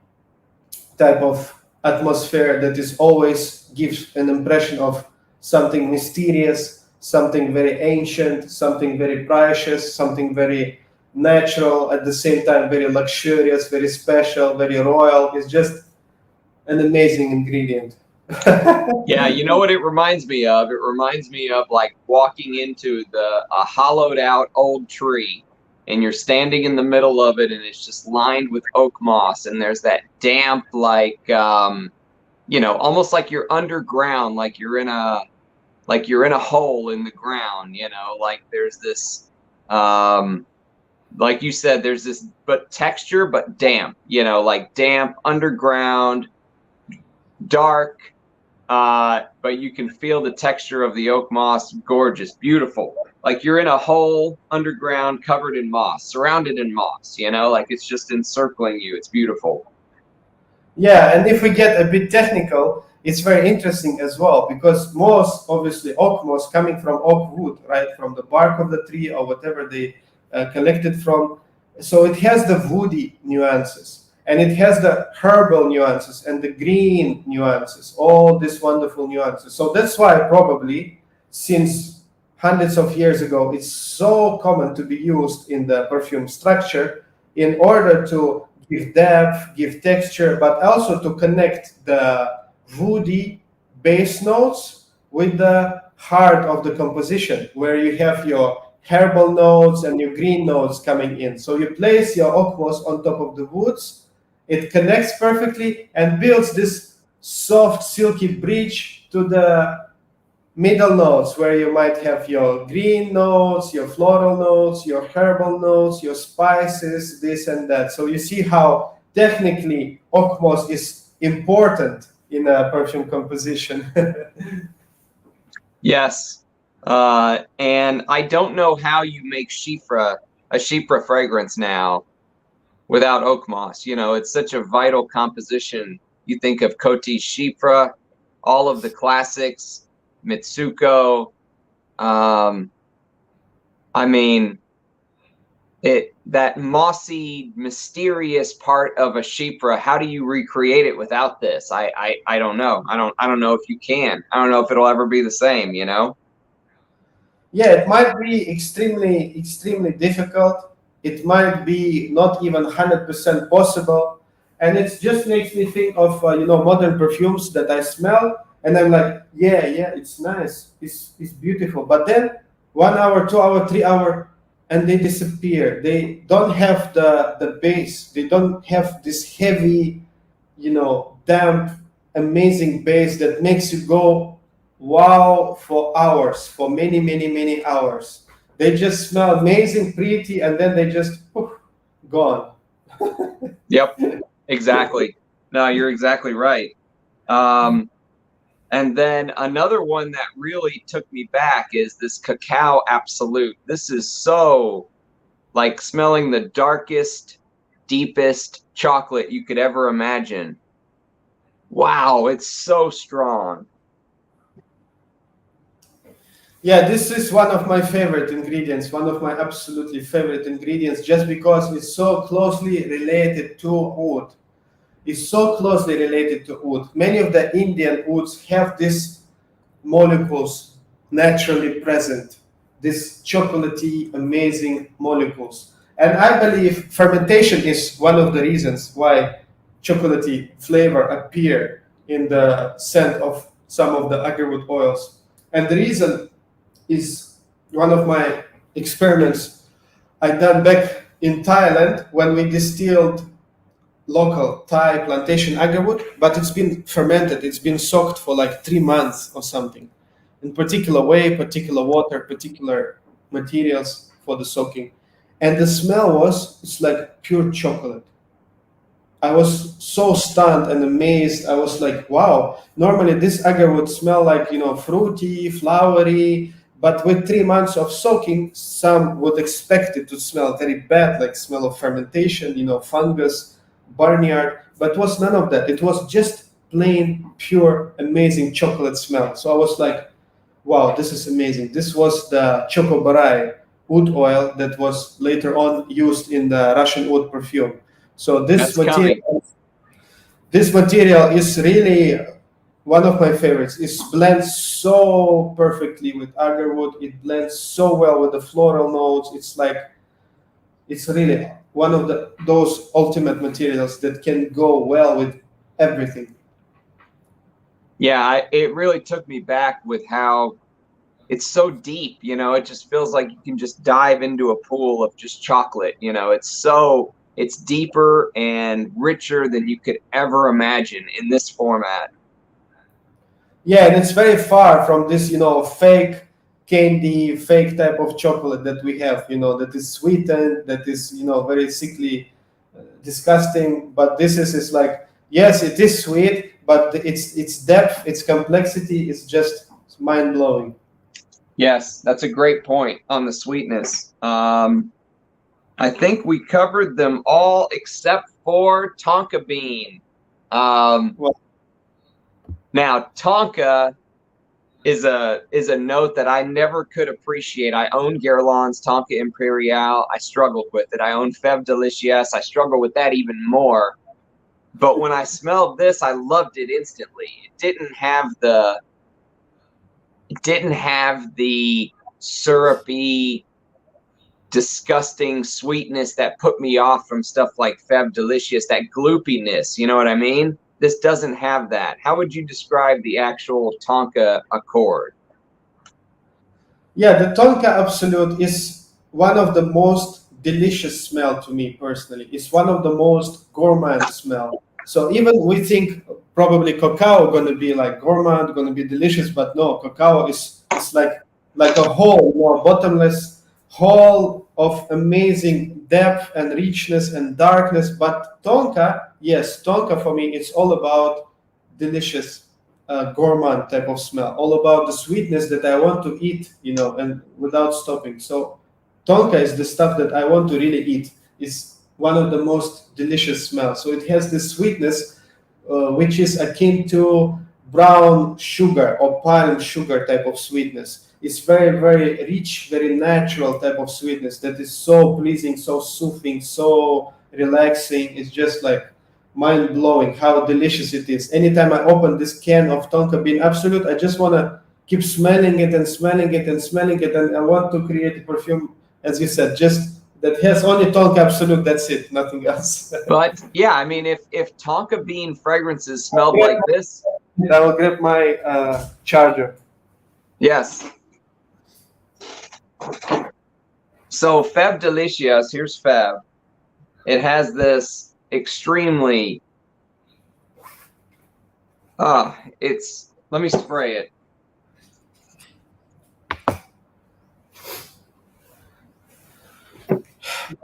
type of atmosphere that is always gives an impression of something mysterious, something very ancient, something very precious, something very natural, at the same time very luxurious, very special, very royal. It's just an amazing ingredient. Yeah, you know what it reminds me of? It reminds me of like walking into a hollowed out old tree, and you're standing in the middle of it and it's just lined with oak moss, and there's that damp like you know, almost like you're underground, like you're in a hole in the ground, you know, like there's this like you said, there's this but texture but damp, you know, like damp underground, dark, but you can feel the texture of the oak moss. Gorgeous, beautiful. Like you're in a hole underground covered in moss, surrounded in moss, you know, like it's just encircling you. It's beautiful. Yeah, and if we get a bit technical, it's very interesting as well because moss, obviously oak moss, coming from oak wood, right, from the bark of the tree or whatever they collected from. So it has the woody nuances and it has the herbal nuances and the green nuances, all these wonderful nuances. So that's why probably since hundreds of years ago, it's so common to be used in the perfume structure in order to give depth, give texture, but also to connect the woody base notes with the heart of the composition, where you have your herbal notes and your green notes coming in. So you place your oak moss on top of the woods, it connects perfectly and builds this soft, silky bridge to the middle notes where you might have your green notes, your floral notes, your herbal notes, your spices, this and that. So you see how technically oak moss is important in a perfume composition. Yes. And I don't know how you make a Chypre fragrance now without oak moss. You know, it's such a vital composition. You think of Coty's Chypre, all of the classics, Mitsuko. I mean, that mossy, mysterious part of a Chypre. How do you recreate it without this? I don't know. I don't know if you can. I don't know if it'll ever be the same. You know. Yeah, it might be extremely difficult. It might be not even 100% possible. And it just makes me think of, modern perfumes that I smell. And I'm like, yeah, it's nice. It's beautiful. But then 1 hour, 2 hour, 3 hour, and they disappear. They don't have the base. They don't have this heavy, damp, amazing base that makes you go wow for hours, for many, many, many hours. They just smell amazing, pretty, and then they just gone. Yep, exactly. No, you're exactly right. And then another one that really took me back is this Cacao Absolute. This is so like smelling the darkest, deepest chocolate you could ever imagine. Wow, it's so strong. Yeah, this is one of my favorite ingredients, one of my absolutely favorite ingredients, just because it's so closely related to oud. It's so closely related to oud. Many of the Indian ouds have these molecules naturally present, these chocolatey, amazing molecules. And I believe fermentation is one of the reasons why chocolatey flavor appear in the scent of some of the agarwood oils. And the reason is one of my experiments I done back in Thailand when we distilled local Thai plantation agarwood, but it's been fermented, it's been soaked for like 3 months or something. In particular way, particular water, particular materials for the soaking. And the smell it's like pure chocolate. I was so stunned and amazed. I was like, wow, normally this agar would smell like, fruity, flowery, but with 3 months of soaking, some would expect it to smell very bad, like smell of fermentation, fungus, barnyard, but it was none of that. It was just plain, pure, amazing chocolate smell. So I was like, wow, this is amazing. This was the chocobarai oud oil that was later on used in the Russian oud perfume. So this material is really one of my favorites. It blends so perfectly with agarwood. It blends so well with the floral notes. It's really one of those ultimate materials that can go well with everything. Yeah, it really took me back with how it's so deep, it just feels like you can just dive into a pool of just chocolate, it's deeper and richer than you could ever imagine in this format. Yeah, and it's very far from this, fake candy, fake type of chocolate that we have, that is sweetened, that is, very sickly, disgusting. But this is like, yes, it is sweet, but its depth, its complexity is just mind blowing. Yes, that's a great point on the sweetness. I think we covered them all except for tonka bean. Well, Now tonka is a note that I never could appreciate. I own Guerlain's Tonka Imperial. I struggled with it. I own Fève Delicieuses. I struggle with that even more. But when I smelled this, I loved it instantly. It didn't have the syrupy, disgusting sweetness that put me off from stuff like Fève Delicieux, that gloopiness, you know what I mean? This doesn't have that. How would you describe the actual Tonka Accord? yeah, the Tonka Absolute is one of the most delicious smell to me personally. It's one of the most gourmand smell. So even we think probably cacao going to be like gourmand, going to be delicious, but no, cacao is it's like a hole, bottomless hole of amazing depth and richness and darkness. But Tonka, yes, Tonka for me, it's all about delicious gourmand type of smell, all about the sweetness that I want to eat, and without stopping. So tonka is the stuff that I want to really eat. It's one of the most delicious smells. So it has this sweetness, which is akin to brown sugar or palm sugar type of sweetness. It's very, very rich, very natural type of sweetness that is so pleasing, so soothing, so relaxing. It's just like mind blowing how delicious it is. Anytime I open this can of tonka bean absolute, I just want to keep smelling it and smelling it and smelling it, and I want to create a perfume, as you said, just that has only tonka absolute. That's it, nothing else. But yeah, I mean, if tonka bean fragrances smelled like this, I will grab my charger. yes. So Fève Delicious, here's Fève. It has this extremely let me spray it.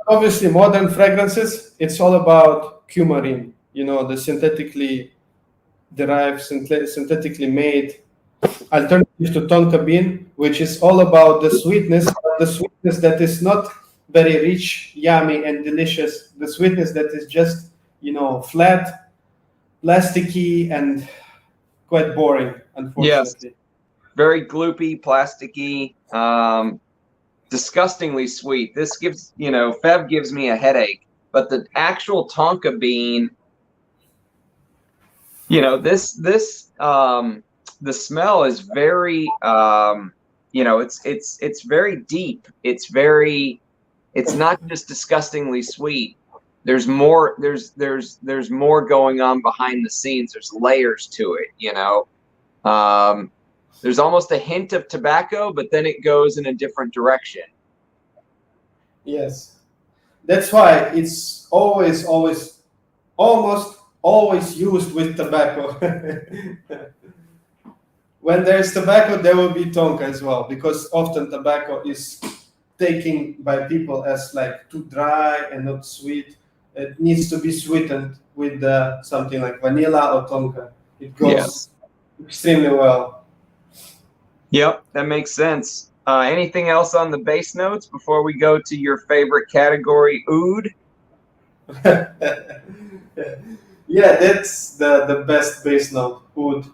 Obviously, modern fragrances, it's all about coumarin, the synthetically derived, synthetically made alternative to tonka bean, which is all about the sweetness that is not very rich, yummy, and delicious. The sweetness that is just, flat, plasticky, and quite boring, Yes, unfortunately. very gloopy, plasticky, disgustingly sweet. This gives, Fève gives me a headache, but the actual tonka bean, the smell is very, it's very deep. It's not just disgustingly sweet. There's more. There's more going on behind the scenes. There's layers to it. There's almost a hint of tobacco, but then it goes in a different direction. Yes. That's why it's always, almost always used with tobacco. When there's tobacco, there will be tonka as well, because often tobacco is taken by people as like too dry and not sweet. It needs to be sweetened with something like vanilla or tonka. It goes extremely well. Yep, that makes sense. Anything else on the base notes before we go to your favorite category, oud? Yeah, that's the best base note, oud.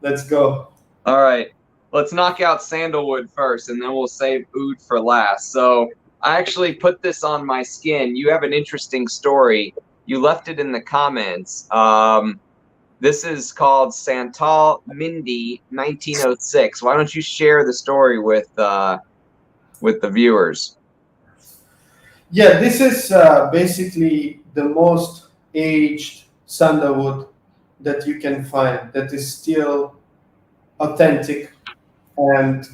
Let's go. All right, let's knock out sandalwood first, and then we'll save oud for last. So I actually put this on my skin. You have an interesting story. You left it in the comments. This is called Santal Mindy 1906. Why don't you share the story with the viewers? Yeah, this is basically the most aged sandalwood that you can find that is still authentic and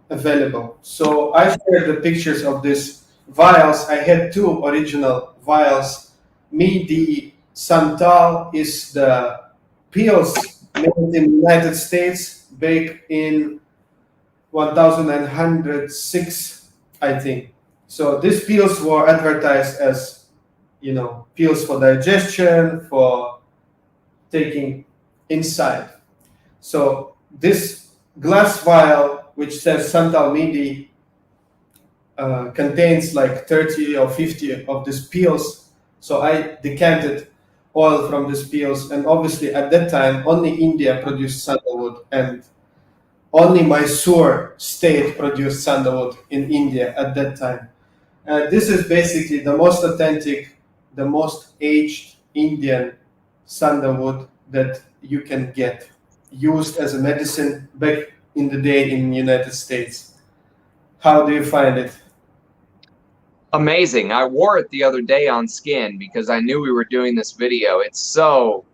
available. So I shared the pictures of these vials. I had two original vials. The Santal is the pills made in the United States, baked in 1906, I think. So these pills were advertised as, pills for digestion, for taking inside. So this glass vial, which says Santal Midi, contains like 30 or 50 of these peels. So I decanted oil from these peels, and obviously at that time only India produced sandalwood, and only Mysore state produced sandalwood in India at that time. This is basically the most authentic, the most aged Indian sandalwood that you can get, used as a medicine back in the day in the United States. How do you find it? Amazing. I wore it the other day on skin because I knew we were doing this video. It's so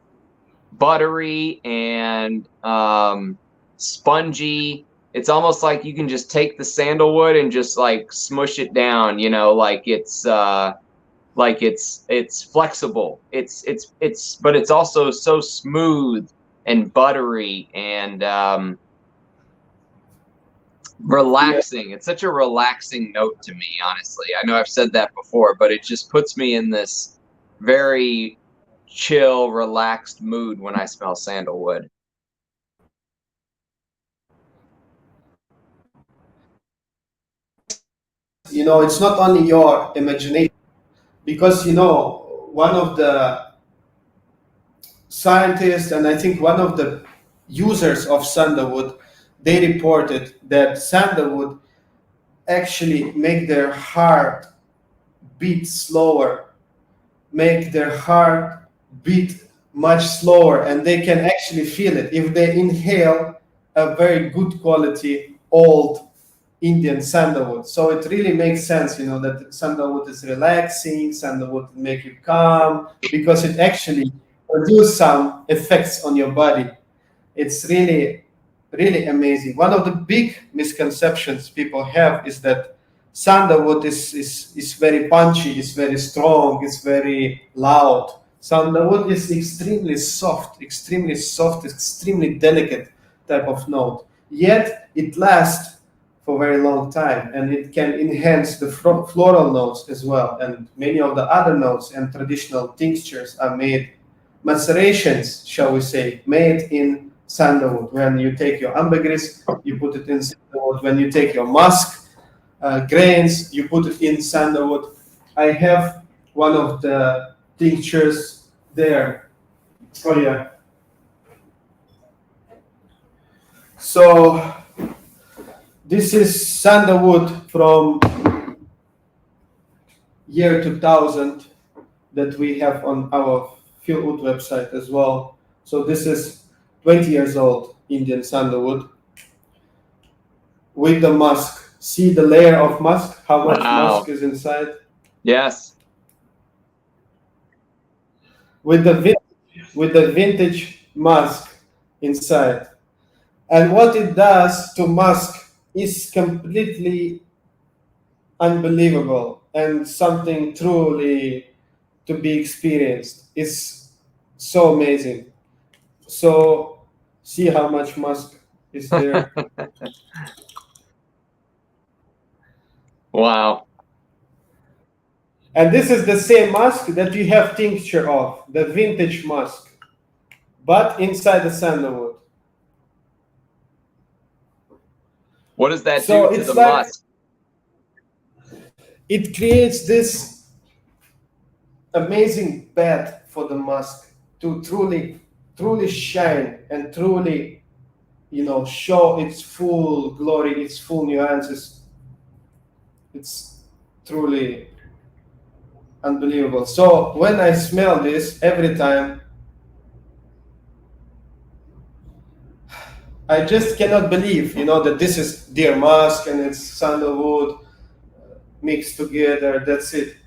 buttery and spongy. It's almost like you can just take the sandalwood and just like smush it down, you know, like it's flexible. But it's also so smooth and buttery and relaxing. It's such a relaxing note to me, honestly. I know I've said that before, but it just puts me in this very chill, relaxed mood when I smell sandalwood. You know, it's not only your imagination, because, you know, one of the scientists and I think one of the users of sandalwood, they reported that sandalwood actually make their heart beat slower, make their heart beat much slower, and they can actually feel it if they inhale a very good quality old Indian sandalwood. So it really makes sense, you know, that sandalwood is relaxing, sandalwood make you calm, because it actually produces some effects on your body. It's really, really amazing. One of the big misconceptions people have is that sandalwood is very punchy, it's very strong, it's very loud. Sandalwood is extremely soft, extremely delicate type of note. Yet it lasts for a very long time, and it can enhance the floral notes as well. And many of the other notes and traditional tinctures are made, macerations, shall we say, made in sandalwood. When you take your ambergris, you put it in sandalwood. When you take your musk grains, you put it in sandalwood. I have one of the tinctures there. Oh yeah. So this is sandalwood from year 2000 that we have on our Fieldwood website as well. So this is 20 years old Indian sandalwood with the musk. See the layer of musk, how much Wow. musk is inside? Yes. With the vintage musk inside. And what it does to musk is completely unbelievable and something truly to be experienced. It's so amazing. So see how much musk is there. Wow. And this is the same musk that you have tincture of, the vintage musk, but inside the sandalwood. What does that So do to it's the like musk? it creates this amazing bed for the musk to truly shine and truly, you know, show its full glory, its full nuances. It's truly unbelievable. So when I smell this every time, I just cannot believe, you know, that this is deer musk and it's sandalwood mixed together. That's it.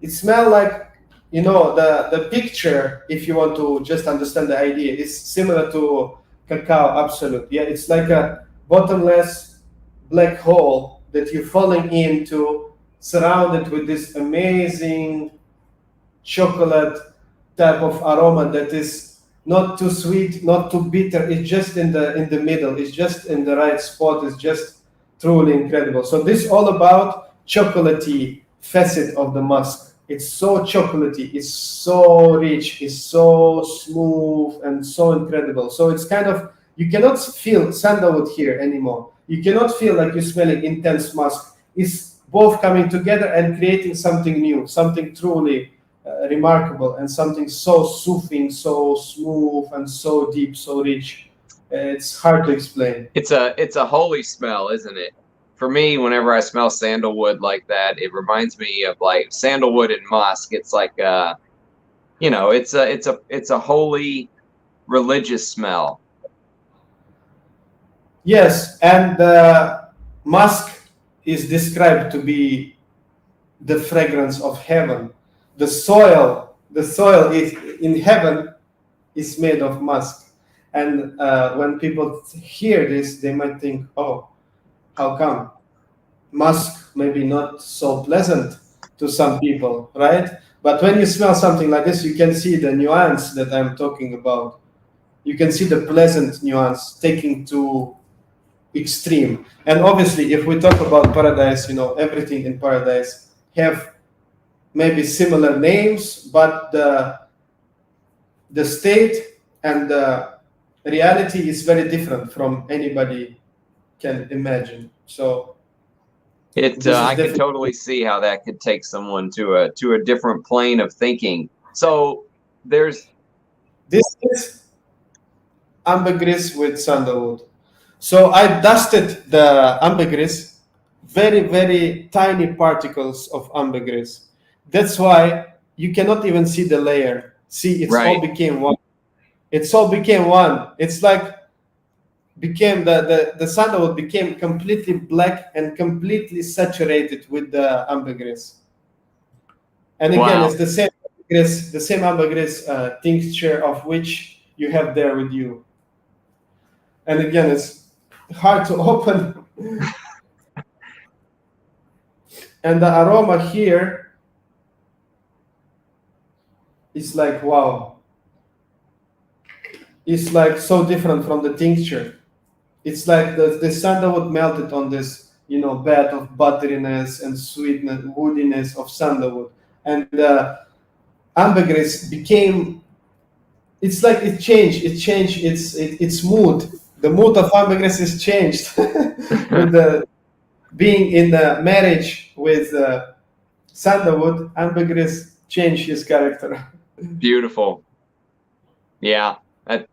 It smells like, you know, the picture, if you want to just understand the idea, is similar to cacao absolute. Yeah, it's like a bottomless black hole that you're falling into, surrounded with this amazing chocolate type of aroma that is not too sweet, not too bitter. It's just in the middle. It's just in the right spot. It's just truly incredible. So this is all about chocolatey facet of the musk. It's so chocolatey, it's so rich, it's so smooth and so incredible. So it's kind of, you cannot feel sandalwood here anymore. You cannot feel like you're smelling intense musk. It's both coming together and creating something new, something truly remarkable, and something so soothing, so smooth, and so deep, so rich. It's hard to explain. It's a holy smell, isn't it? For me, whenever I smell sandalwood like that, it reminds me of like sandalwood and musk. It's like it's a holy religious smell. Yes, and musk is described to be the fragrance of heaven. The soil is in heaven is made of musk. And when people hear this, they might think, "Oh, how come? Musk maybe not so pleasant to some people, right?" But when you smell something like this, you can see the nuance that I'm talking about. You can see the pleasant nuance taking to extreme. And obviously, if we talk about paradise, everything in paradise have maybe similar names, but the state and the reality is very different from anybody can imagine. So this is I could definitely. totally see how that could take someone to a different plane of thinking. So there's This is ambergris with sandalwood. So I dusted the ambergris, very, very tiny particles of ambergris. That's why you cannot even see the layer. See, it's all right. became one. It's all became one. It's like became the sandalwood became completely black and completely saturated with the ambergris. And again, Wow. it's the same ambergris tincture of which you have there with you. And again, it's hard to open. And the aroma here is like, wow. It's like so different from the tincture. It's like the sandalwood melted on this, bed of butteriness and sweetness, woodiness of sandalwood. And ambergris became, it's like it changed its mood. The mood of ambergris is changed with the being in the marriage with sandalwood. Ambergris changed his character. Beautiful. Yeah. I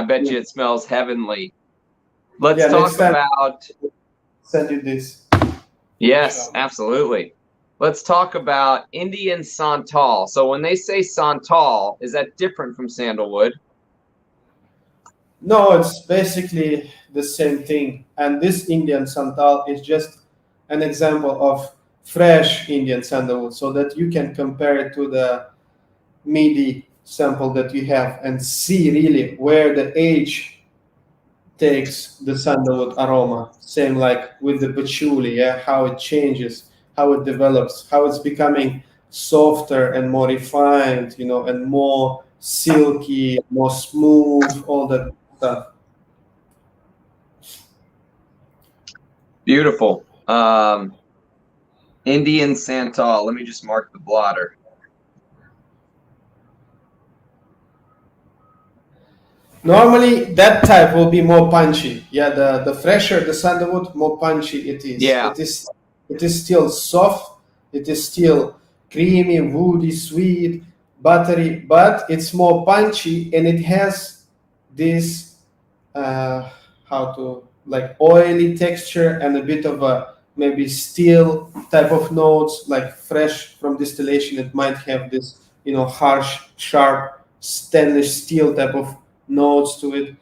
bet you it smells heavenly. Let's Yeah, next talk time about send you this. yes, absolutely. Let's talk about Indian Santal. So when they say Santal, is that different from sandalwood? No, it's basically the same thing. And this Indian Santal is just an example of fresh Indian sandalwood, so that you can compare it to the meaty sample that you have and see really where the age takes the sandalwood aroma. Same like with the patchouli, yeah, how it changes, how it develops, how it's becoming softer and more refined, and more silky, more smooth, all that stuff. Beautiful. Indian Santal. Let me just mark the blotter. Normally, that type will be more punchy. Yeah, the fresher the sandalwood, more punchy it is. Yeah. It is still soft. It is still creamy, woody, sweet, buttery, but it's more punchy and it has this uh, how to like oily texture and a bit of a maybe steel type of notes. Like fresh from distillation, it might have this harsh, sharp stainless steel type of notes to it.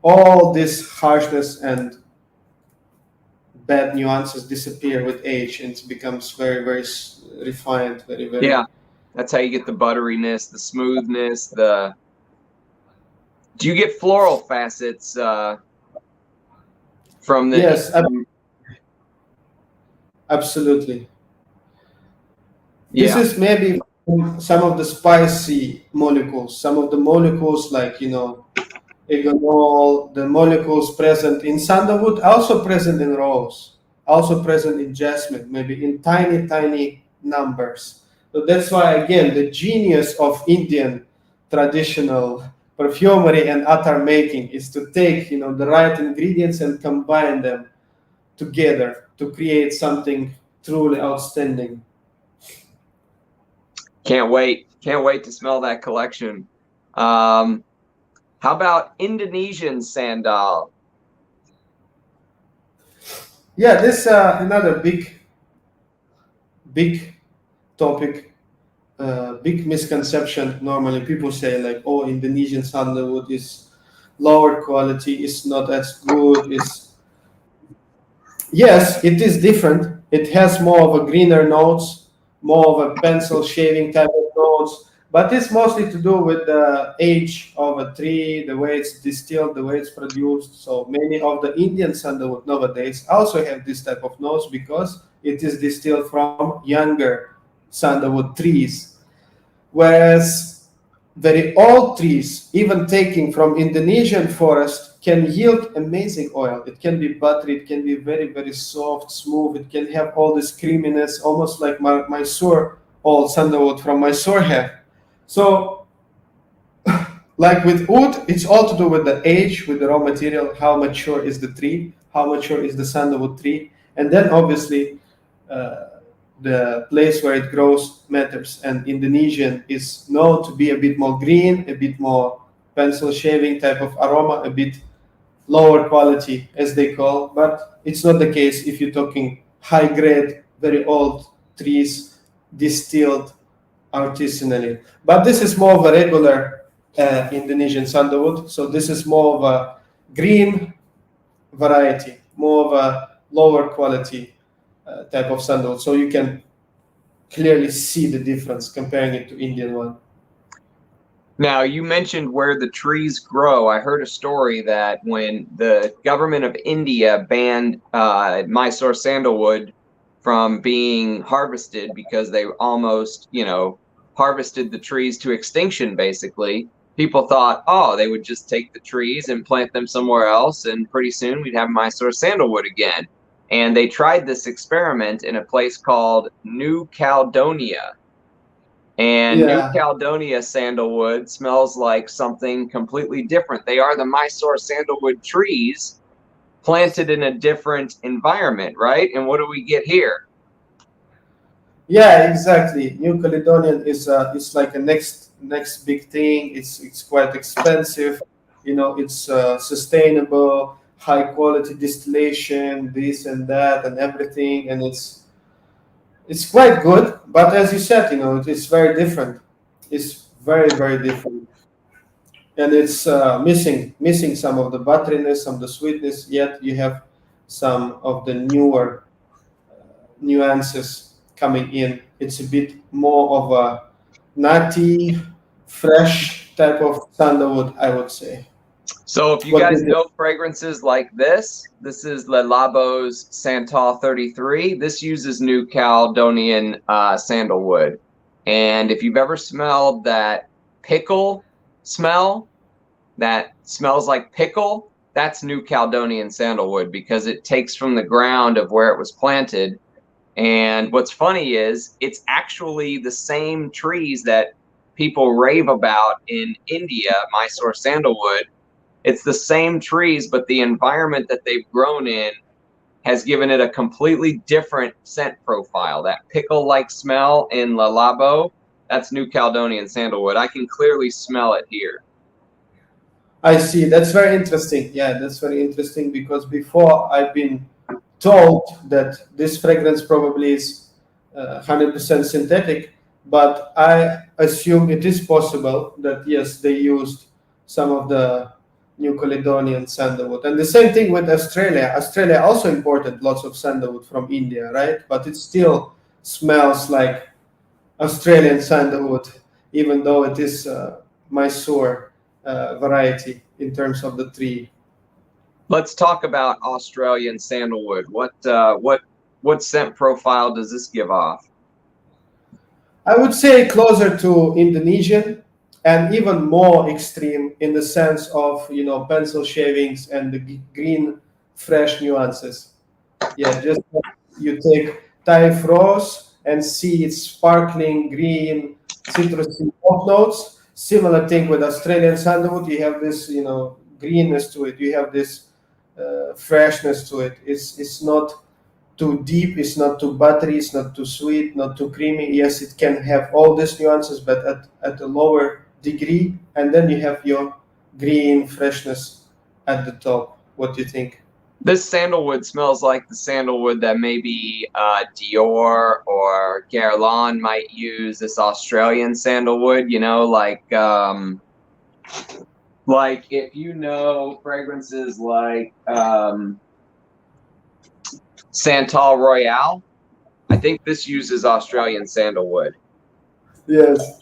All this harshness and bad nuances disappear with age, and it becomes very, very refined, very, very. Yeah. That's how you get the butteriness, the smoothness, the do you get floral facets from the Yes, absolutely. This yeah. is maybe some of the spicy molecules, some of the molecules like egonol, the molecules present in sandalwood, also present in rose, also present in jasmine, maybe in tiny, tiny numbers. So that's why, again, the genius of Indian traditional perfumery and attar making is to take, the right ingredients and combine them together to create something truly outstanding. Can't wait. Can't wait to smell that collection. How about Indonesian sandal? Yeah, this another big topic, big misconception. Normally, people say like, "Oh, Indonesian sandalwood is lower quality, is not as good." Is Yes, it is different. It has more of a greener notes, more of a pencil shaving type of notes, but it's mostly to do with the age of a tree, the way it's distilled, the way it's produced. So many of the Indian sandalwood nowadays also have this type of notes because it is distilled from younger sandalwood trees. Whereas very old trees, even taking from Indonesian forest, can yield amazing oil. It can be buttery, it can be very, very soft, smooth. It can have all this creaminess, almost like Mysore, old sandalwood from Mysore have. So, like with wood, it's all to do with the age, with the raw material, how mature is the tree, how mature is the sandalwood tree, and then obviously uh, the place where it grows matters. And Indonesian is known to be a bit more green, a bit more pencil shaving type of aroma, a bit lower quality, as they call. But it's not the case if you're talking high grade, very old trees, distilled artisanally. But this is more of a regular Indonesian sandalwood. So this is more of a green variety, more of a lower quality type of sandalwood. So you can clearly see the difference comparing it to Indian one. Now, you mentioned where the trees grow. I heard a story that when the government of India banned Mysore sandalwood from being harvested because they almost, harvested the trees to extinction, basically, people thought, oh, they would just take the trees and plant them somewhere else, and pretty soon we'd have Mysore sandalwood again. And they tried this experiment in a place called New Caledonia, and New Yeah, Caledonia sandalwood smells like something completely different. They are the Mysore sandalwood trees planted in a different environment, right? And what do we get here? yeah, exactly. New Caledonian is like a next big thing. It's quite expensive. It's sustainable, high quality distillation, this and that, and everything, and it's quite good. But as you said, it's very different. It's very, very different, and it's missing some of the butteriness, some of the sweetness. Yet you have some of the newer nuances coming in. It's a bit more of a nutty, fresh type of sandalwood, I would say. So if you What guys is it? know fragrances like this is Le Labo's Santal 33. This uses New Caledonian sandalwood. And if you've ever smelled that pickle smell, that smells like pickle, that's New Caledonian sandalwood because it takes from the ground of where it was planted. And what's funny is it's actually the same trees that people rave about in India, Mysore sandalwood. It's the same trees, but the environment that they've grown in has given it a completely different scent profile. That pickle-like smell in La Labo, that's New Caledonian sandalwood. I can clearly smell it here. I see. That's very interesting. Yeah, that's very interesting because before I've been told that this fragrance probably is 100% synthetic, but I assume it is possible that yes, they used some of the New Caledonian sandalwood. And the same thing with Australia. Australia also imported lots of sandalwood from India, right? But it still smells like Australian sandalwood, even though it is Mysore variety in terms of the tree. Let's talk about Australian sandalwood. What scent profile does this give off? I would say closer to Indonesian and even more extreme in the sense of pencil shavings and the green fresh nuances. Yeah, just like you take Thai frost and see its sparkling green, citrusy oak notes. Similar thing with Australian sandalwood. You have this, greenness to it. You have this freshness to it. It's not too deep, it's not too buttery, it's not too sweet, not too creamy. Yes, it can have all these nuances, but at a lower degree. And then you have your green freshness at the top. What do you think? This sandalwood smells like the sandalwood that maybe Dior or Guerlain might use. This Australian sandalwood, like if you know fragrances like Santal Royale, I think this uses Australian sandalwood. Yes.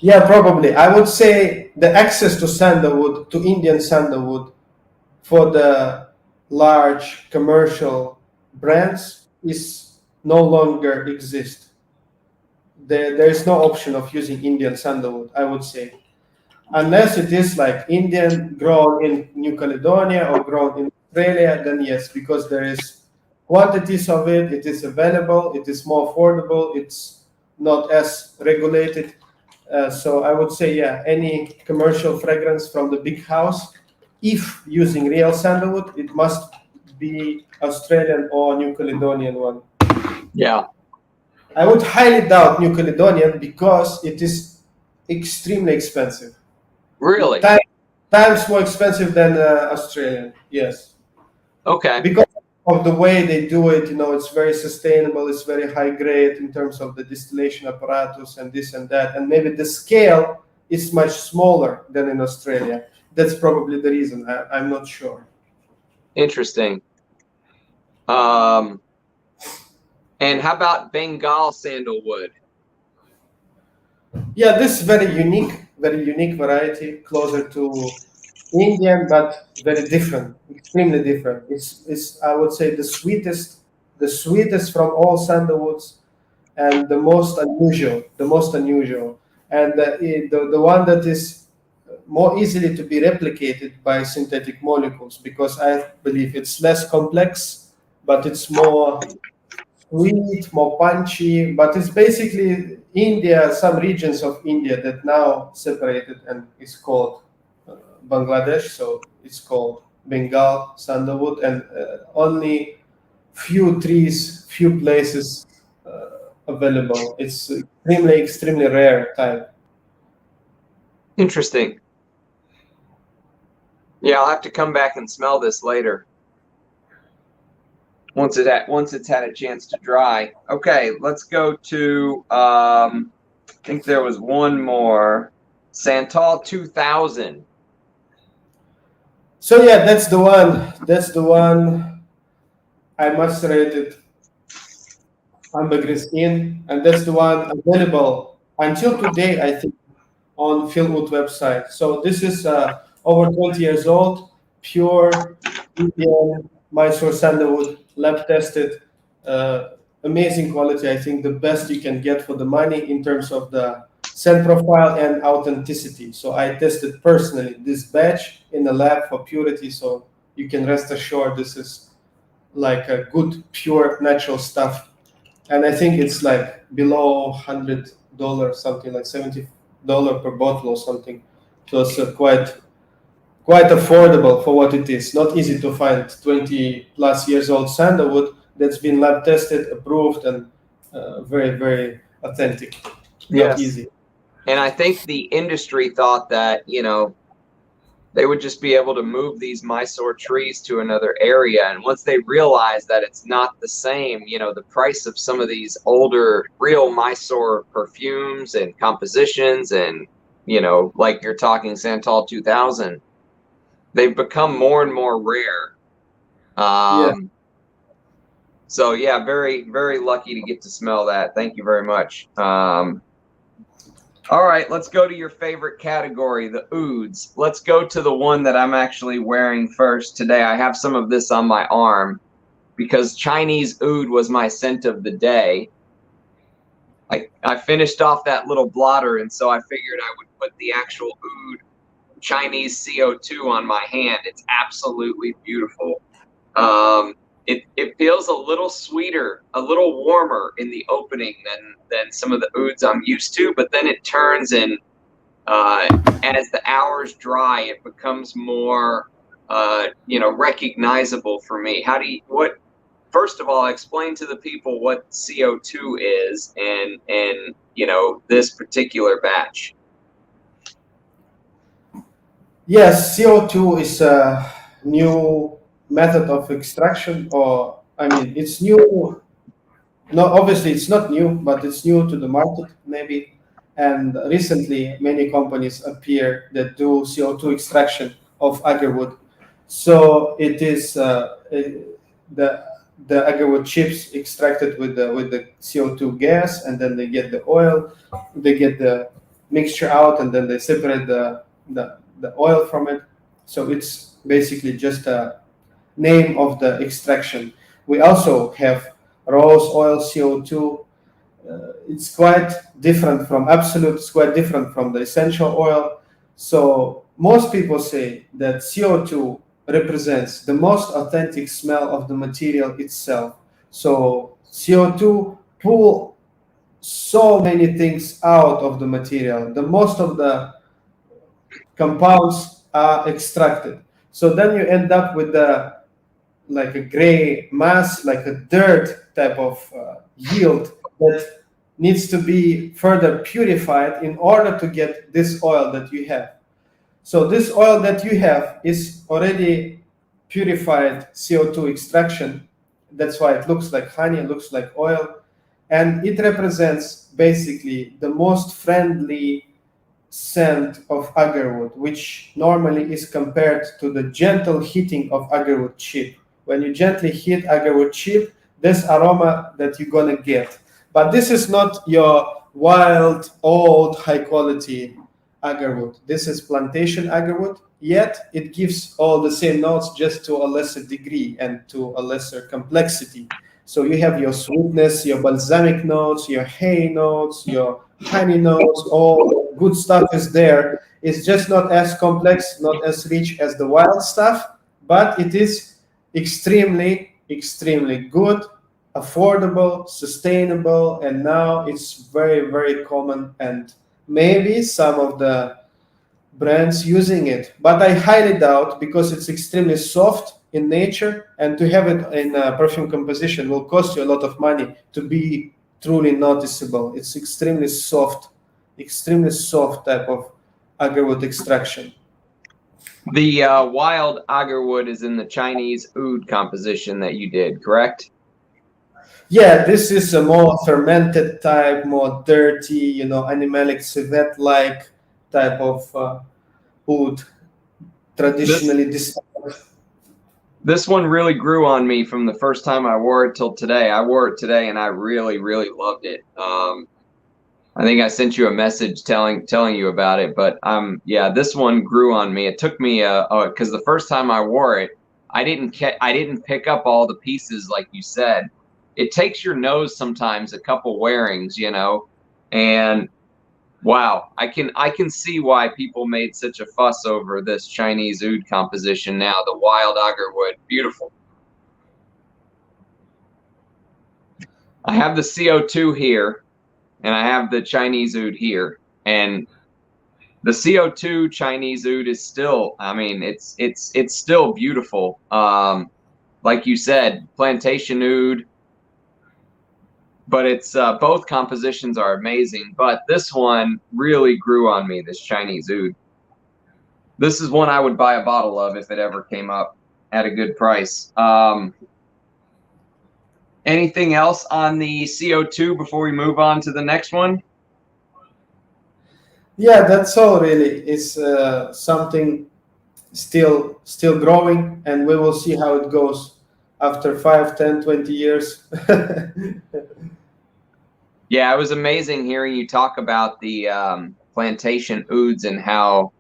Yeah, probably. I would say the access to sandalwood, to Indian sandalwood, for the large commercial brands is no longer exist. There is no option of using Indian sandalwood, I would say, unless it is like Indian grown in New Caledonia or grown in Australia. Then yes, because there is quantities of it, it is available, it is more affordable, it's not as regulated. So I would say, yeah, any commercial fragrance from the big house, if using real sandalwood, it must be Australian or New Caledonian one. Yeah. I would highly doubt New Caledonian because it is extremely expensive. Really? Times more expensive than Australian. Yes. Okay. Because of the way they do it, it's very sustainable. It's very high grade in terms of the distillation apparatus and this and that. And maybe the scale is much smaller than in Australia. That's probably the reason. I'm not sure. Interesting. And how about Bengal sandalwood? Yeah, this is very unique variety, closer to Indian, but very different, extremely different. It's I would say the sweetest from all sandalwoods, and the most unusual, and the one that is more easily to be replicated by synthetic molecules, because I believe it's less complex, but it's more sweet, more punchy. But it's basically India, some regions of India that now separated and is called Bangladesh. So it's called Bengal sandalwood, and only few trees, few places available. It's extremely rare type. Interesting. Yeah, I'll have to come back and smell this later. Once it's had a chance to dry. Okay, let's go to I think there was one more. Santal 2000. So yeah, that's the one. That's the one. I must rate it ambergris in, and that's the one available until today, I think, on Philwood website. So this is over 20 years old, pure Indian Mysore sandalwood, lab tested, amazing quality. I think the best you can get for the money in terms of the scent profile and authenticity. So I tested personally this batch in the lab for purity, so you can rest assured this is like a good, pure, natural stuff. And I think it's like below $100, something like $70 per bottle or something. So it's quite affordable for what it is. Not easy to find 20 plus years old sandalwood that's been lab tested, approved, and very, very authentic. Not easy. And I think the industry thought that, they would just be able to move these Mysore trees to another area. And once they realized that it's not the same, the price of some of these older real Mysore perfumes and compositions and, like you're talking Santal 2000, they've become more and more rare. So yeah, very, very lucky to get to smell that. Thank you very much. All right, let's go to your favorite category, the ouds. Let's go to the one that I'm actually wearing first today. I have some of this on my arm because Chinese oud was my scent of the day. I finished off that little blotter, and so I figured I would put the actual oud Chinese CO2 on my hand. It's absolutely beautiful. it feels a little sweeter, a little warmer in the opening than some of the ouds I'm used to. But then it turns, and as the hours dry, it becomes more recognizable for me. How do you what? First of all, explain to the people what CO2 is, and this particular batch. Yes, CO2 is a new method of extraction, or I mean, it's new. No, obviously it's not new, but it's new to the market maybe. And recently, many companies appear that do CO2 extraction of agarwood. So it is the agarwood chips extracted with the CO2 gas, and then they get the oil, they get the mixture out, and then they separate the oil from it. So it's basically just a name of the extraction. We also have rose oil CO2. It's quite different from absolute, it's quite different from the essential oil. So most people say that CO2 represents the most authentic smell of the material itself. So CO2 pull so many things out of the material. The most of the compounds are extracted. So then you end up with the like a gray mass, like a dirt type of yield that needs to be further purified in order to get this oil that you have. So this oil that you have is already purified CO2 extraction. That's why it looks like honey, it looks like oil. And it represents basically the most friendly scent of agarwood, which normally is compared to the gentle heating of agarwood chip. When you gently heat agarwood chip, this aroma that you're gonna get. But this is not your wild, old, high quality agarwood. This is plantation agarwood, yet it gives all the same notes, just to a lesser degree and to a lesser complexity. So you have your sweetness, your balsamic notes, your hay notes, your honey notes, all good stuff is there. It's just not as complex, not as rich as the wild stuff, but it is extremely, extremely good, affordable, sustainable, and now it's very, very common, and maybe some of the brands using it. But I highly doubt, because it's extremely soft in nature, and to have it in a perfume composition will cost you a lot of money to be truly noticeable. It's extremely soft type of agarwood extraction. The wild agarwood is in the Chinese oud composition that you did, correct? Yeah, this is a more fermented type, more dirty, animalic civet-like type of oud, traditionally distilled. This one really grew on me from the first time I wore it till today. I wore it today, and I really, really loved it. I think I sent you a message telling you about it, but yeah, this one grew on me. It took me because the first time I wore it, I didn't pick up all the pieces like you said. It takes your nose sometimes a couple wearings, and wow, I can see why people made such a fuss over this Chinese oud composition now. The wild agarwood, beautiful. I have the CO2 here, and I have the Chinese oud here, and the CO2 Chinese oud is still, I mean, it's still beautiful. Like you said, plantation oud, but it's both compositions are amazing. But this one really grew on me, this Chinese oud. This is one I would buy a bottle of if it ever came up at a good price. Anything else on the CO2 before we move on to the next one? Yeah, that's all really. It's something still growing, and we will see how it goes after 5, 10, 20 years. Yeah, it was amazing hearing you talk about the plantation ouds and how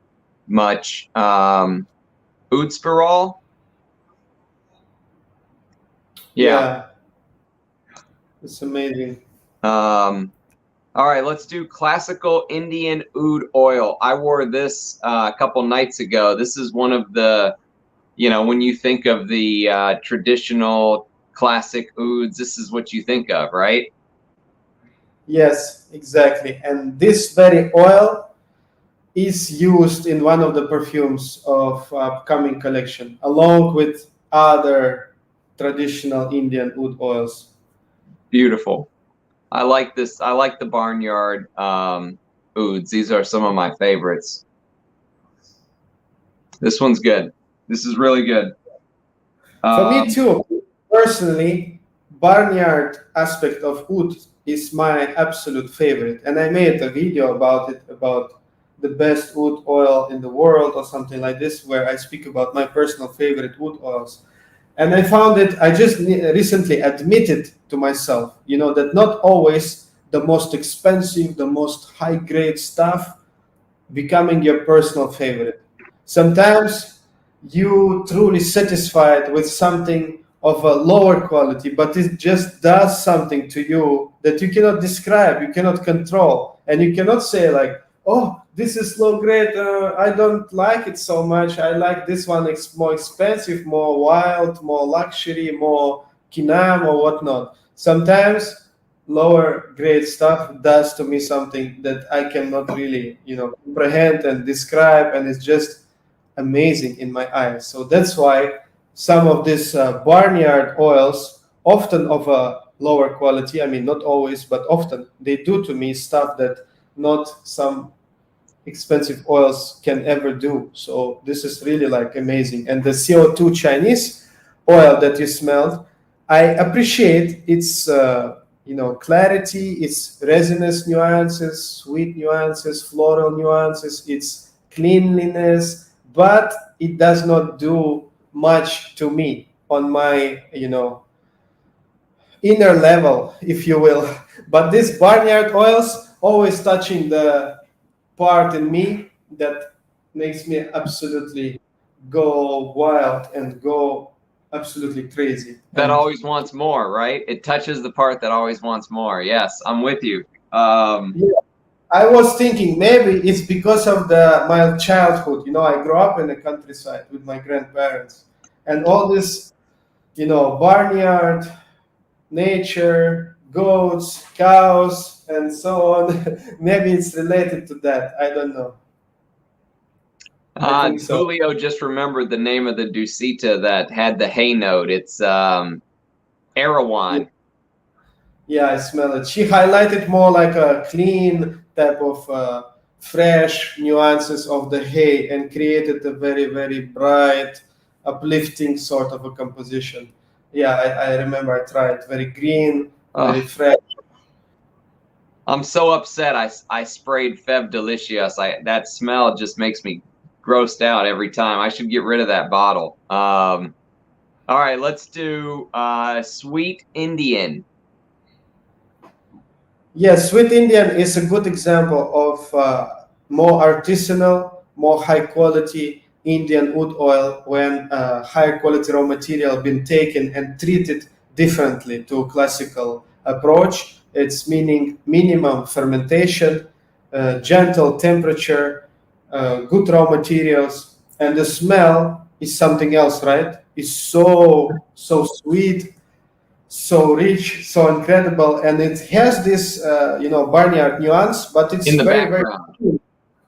much oud spiral. Yeah. It's amazing. All right, let's do classical Indian oud oil. I wore this a couple nights ago. This is one of the, when you think of the traditional classic ouds, this is what you think of, right? Yes, exactly. And this very oil is used in one of the perfumes of upcoming collection, along with other traditional Indian oud oils. Beautiful. I like this. I like the barnyard ouds. These are some of my favorites. This one's good. This is really good. For me Um, too, personally, barnyard aspect of oud is my absolute favorite. And I made a video about it, about the best oud oil in the world or something like this, where I speak about my personal favorite oud oils. And I found it, I just recently admitted to myself, that not always the most expensive, the most high grade stuff becoming your personal favorite. Sometimes you truly satisfied with something of a lower quality, but it just does something to you that you cannot describe, you cannot control, and you cannot say like, "Oh, this is low grade. I don't like it so much. I like this one. It's more expensive, more wild, more luxury, more kinam or whatnot." Sometimes lower grade stuff does to me something that I cannot really, comprehend and describe, and it's just amazing in my eyes. So that's why some of these barnyard oils, often of a lower quality, I mean, not always, but often, they do to me stuff that not some expensive oils can ever do. So this is really like amazing. And the CO2 Chinese oil that you smelled, I appreciate its clarity, its resinous nuances, sweet nuances, floral nuances, its cleanliness, but it does not do much to me on my inner level, if you will. But these barnyard oils always touching the part in me that makes me absolutely go wild and go absolutely crazy. that And always wants more, right? It touches the part that always wants more. Yes, I'm with you. Um, yeah, I was thinking maybe it's because of my childhood. I grew up in the countryside with my grandparents, and all this, barnyard, nature, goats, cows, and so on. Maybe it's related to that. I don't know. I think so. Julio just remembered the name of the Dusita that had the hay note. It's Erewhon. Yeah, I smell it. She highlighted more like a clean type of fresh nuances of the hay and created a very, very bright, uplifting sort of a composition. Yeah, I remember I tried. Very green, very Oh, fresh. I'm so upset. I sprayed Feb Delicious. That smell just makes me grossed out every time. I should get rid of that bottle. All right, let's do Sweet Indian. Yes, Sweet Indian is a good example of more artisanal, more high quality Indian wood oil when higher quality raw material been taken and treated differently to classical approach. It's meaning minimum fermentation, gentle temperature, good raw materials, and the smell is something else, right? It's so sweet, so rich, so incredible, and it has this barnyard nuance, but In it's the very background.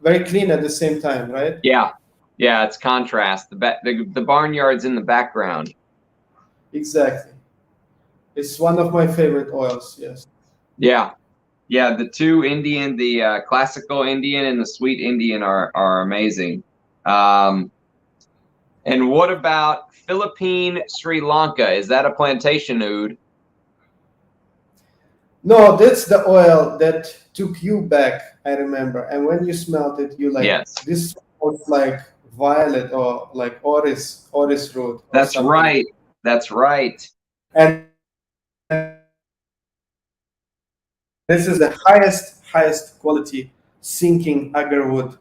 very clean at the same time, right? Yeah, yeah, it's contrast. The barnyard's in the background. Exactly. It's one of my favorite oils. Yes. Yeah, yeah. The two Indian, the classical Indian and the sweet Indian are amazing. Um, and what about Philippine Sri Lanka? Is that a plantation oud? No, that's the oil that took you back. I remember, and when you smelled it, you like Yes, this was like violet or like oris root or that's something. right. That's right. And this is the highest quality sinking agarwood,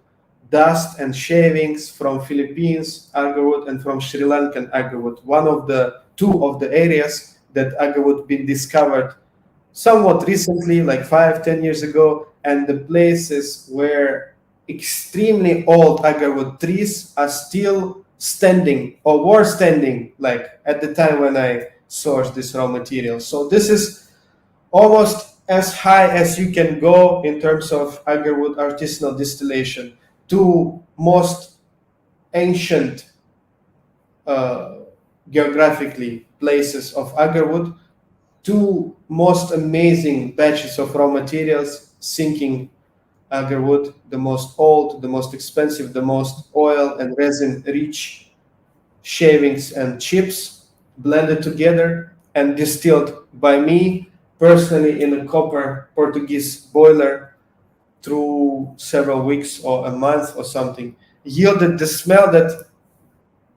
dust and shavings from Philippines agarwood and from Sri Lankan agarwood. One of the two of the areas that agarwood been discovered somewhat recently, like 5, 10 years ago, and the places where extremely old agarwood trees are still standing or were standing, like at the time when I source this raw material. So this is almost as high as you can go in terms of agarwood artisanal distillation to most ancient geographically places of agarwood, to most amazing batches of raw materials sinking agarwood, the most old, the most expensive, the most oil and resin rich shavings and chips blended together and distilled by me personally in a copper Portuguese boiler through several weeks or a month or something, yielded the smell that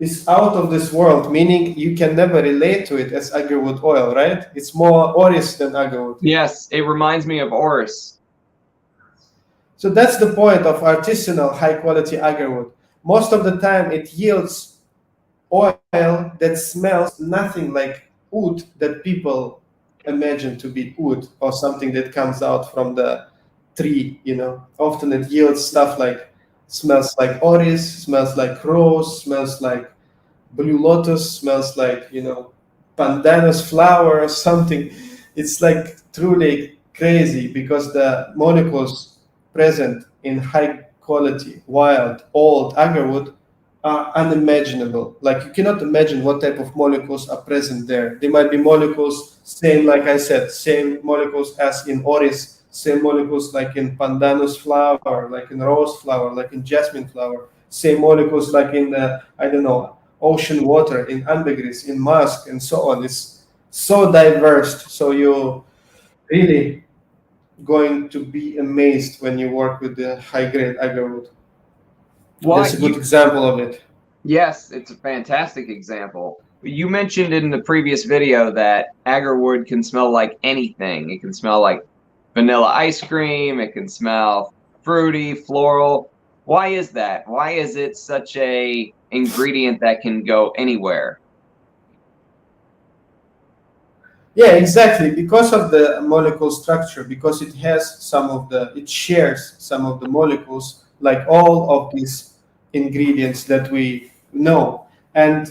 is out of this world, meaning you can never relate to it as agarwood oil, right? It's more orris than agarwood. Yes, it reminds me of orris. So that's the point of artisanal high quality agarwood. Most of the time it yields oil that smells nothing like wood that people imagine to be wood or something that comes out from the tree, you know. Often it yields stuff like, smells like orris, smells like rose, smells like blue lotus, smells like, you know, pandanus flower or something. It's like truly crazy because the molecules present in high quality wild old agarwood are unimaginable. Like you cannot imagine what type of molecules are present there. They might be molecules same, like I said, same molecules as in orris, same molecules like in pandanus flower, like in rose flower, like in jasmine flower, same molecules like in I don't know, ocean water, in ambergris, in musk, and so on. It's so diverse. So you really going to be amazed when you work with the high grade agarwood. That's a good example of it. Yes, it's a fantastic example. You mentioned in the previous video that agarwood can smell like anything. It can smell like vanilla ice cream. It can smell fruity, floral. Why is that? Why is it such a ingredient that can go anywhere? Yeah, exactly. Because of the molecule structure, because it has some of the, it shares some of the molecules, like all of these ingredients that we know. And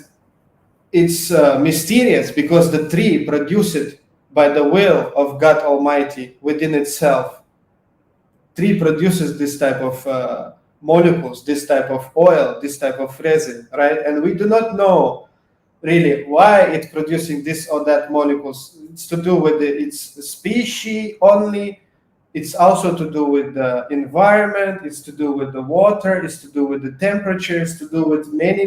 it's mysterious because the tree produced it by the will of God Almighty within itself. Tree produces this type of molecules, this type of oil, this type of resin, right? And we do not know really why it's producing this or that molecules. It's to do with its species only. It's also to do with the environment. It's to do with the water. It's to do with the temperature. It's to do with many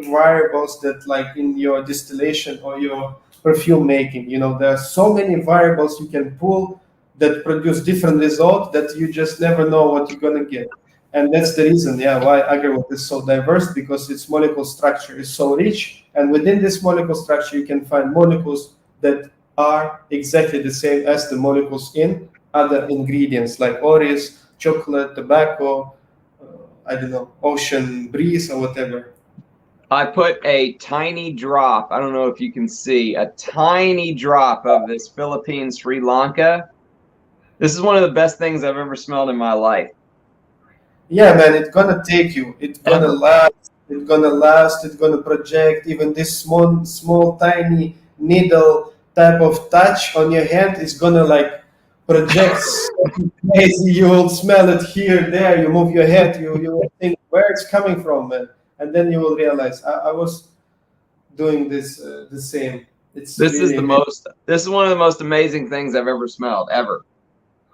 variables that, like in your distillation or your perfume making, you know, there are so many variables you can pull that produce different results that you just never know what you're gonna get. And that's the reason, yeah, why agarwood is so diverse, because its molecule structure is so rich, and within this molecule structure you can find molecules that are exactly the same as the molecules in other ingredients like orris, chocolate, tobacco, I don't know, ocean breeze or whatever. I put a tiny drop, I don't know if you can see, a tiny drop of this Philippine Sri Lanka. This is one of the best things I've ever smelled in my life. Yeah, man, it's gonna take you. It's gonna last. It's gonna last. It's gonna project. Even this small, tiny needle type of touch on your hand is gonna like project something crazy. You will smell it here, there. You move your head. You will think where it's coming from, man, and then you will realize I was doing this the same. It's This is really the most. This is one of the most amazing things I've ever smelled ever.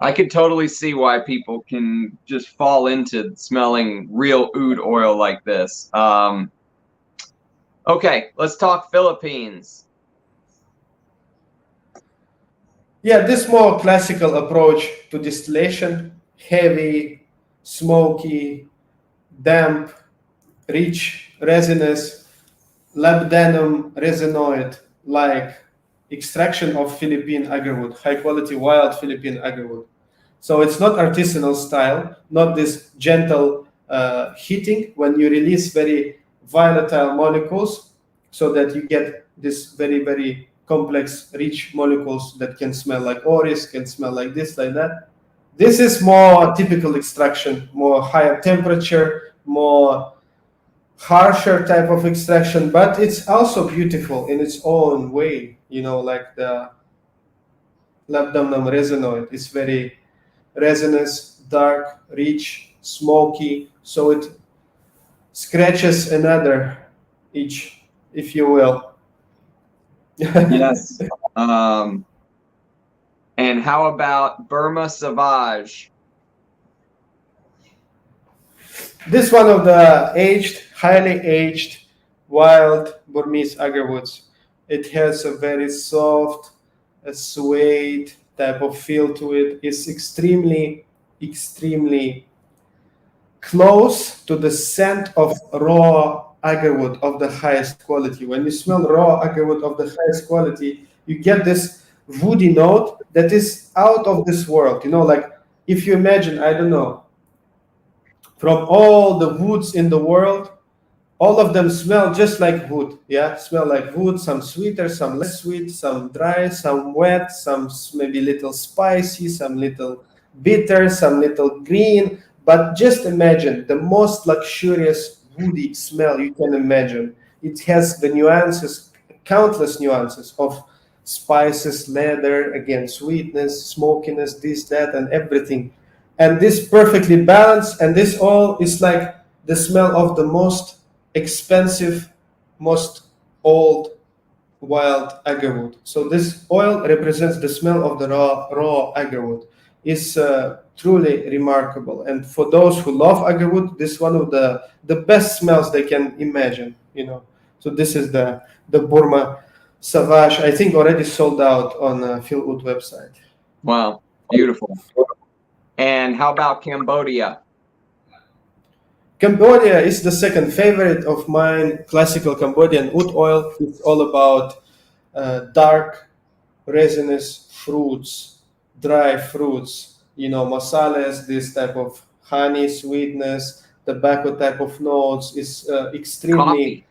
I could totally see why people can just fall into smelling real oud oil like this. Okay, let's talk Philippines. Yeah, this more classical approach to distillation, heavy, smoky, damp, rich, resinous, labdanum resinoid like extraction of Philippine agarwood, high quality wild Philippine agarwood. So it's not artisanal style, not this gentle heating when you release very volatile molecules so that you get this very complex, rich molecules that can smell like orris, can smell like this, like that. This is more typical extraction, more higher temperature, more harsher type of extraction, but it's also beautiful in its own way. Like the labdanum resinoid is very resinous, dark, rich, smoky. So it scratches another each, if you will. Yes. And how about Burma Sauvage? This one of the highly aged, wild Burmese agarwoods. It has a very soft, a suede type of feel to it. It's extremely, extremely close to the scent of raw agarwood of the highest quality. When you smell raw agarwood of the highest quality, you get this woody note that is out of this world. Like if you imagine, I don't know, from all the woods in the world, all of them smell just like wood. Yeah, smell like wood. Some sweeter, some less sweet, some dry, some wet, some maybe little spicy, some little bitter, some little green. But just imagine the most luxurious woody smell you can imagine. It has the nuances, countless nuances of spices, leather, again, sweetness, smokiness, this, that, and everything. And this perfectly balanced, and this all is like the smell of the most expensive, most old wild agarwood. So this oil represents the smell of the raw agarwood. It's truly remarkable. And for those who love agarwood, this is one of the best smells they can imagine. So this is the Burma Savage. I think already sold out on Philwood website. Wow, beautiful. And how about Cambodia? Cambodia is the second favorite of mine. Classical Cambodian wood oil. It's all about dark, resinous fruits, dry fruits. Masales, this type of honey, sweetness, tobacco type of notes is extremely Coffee.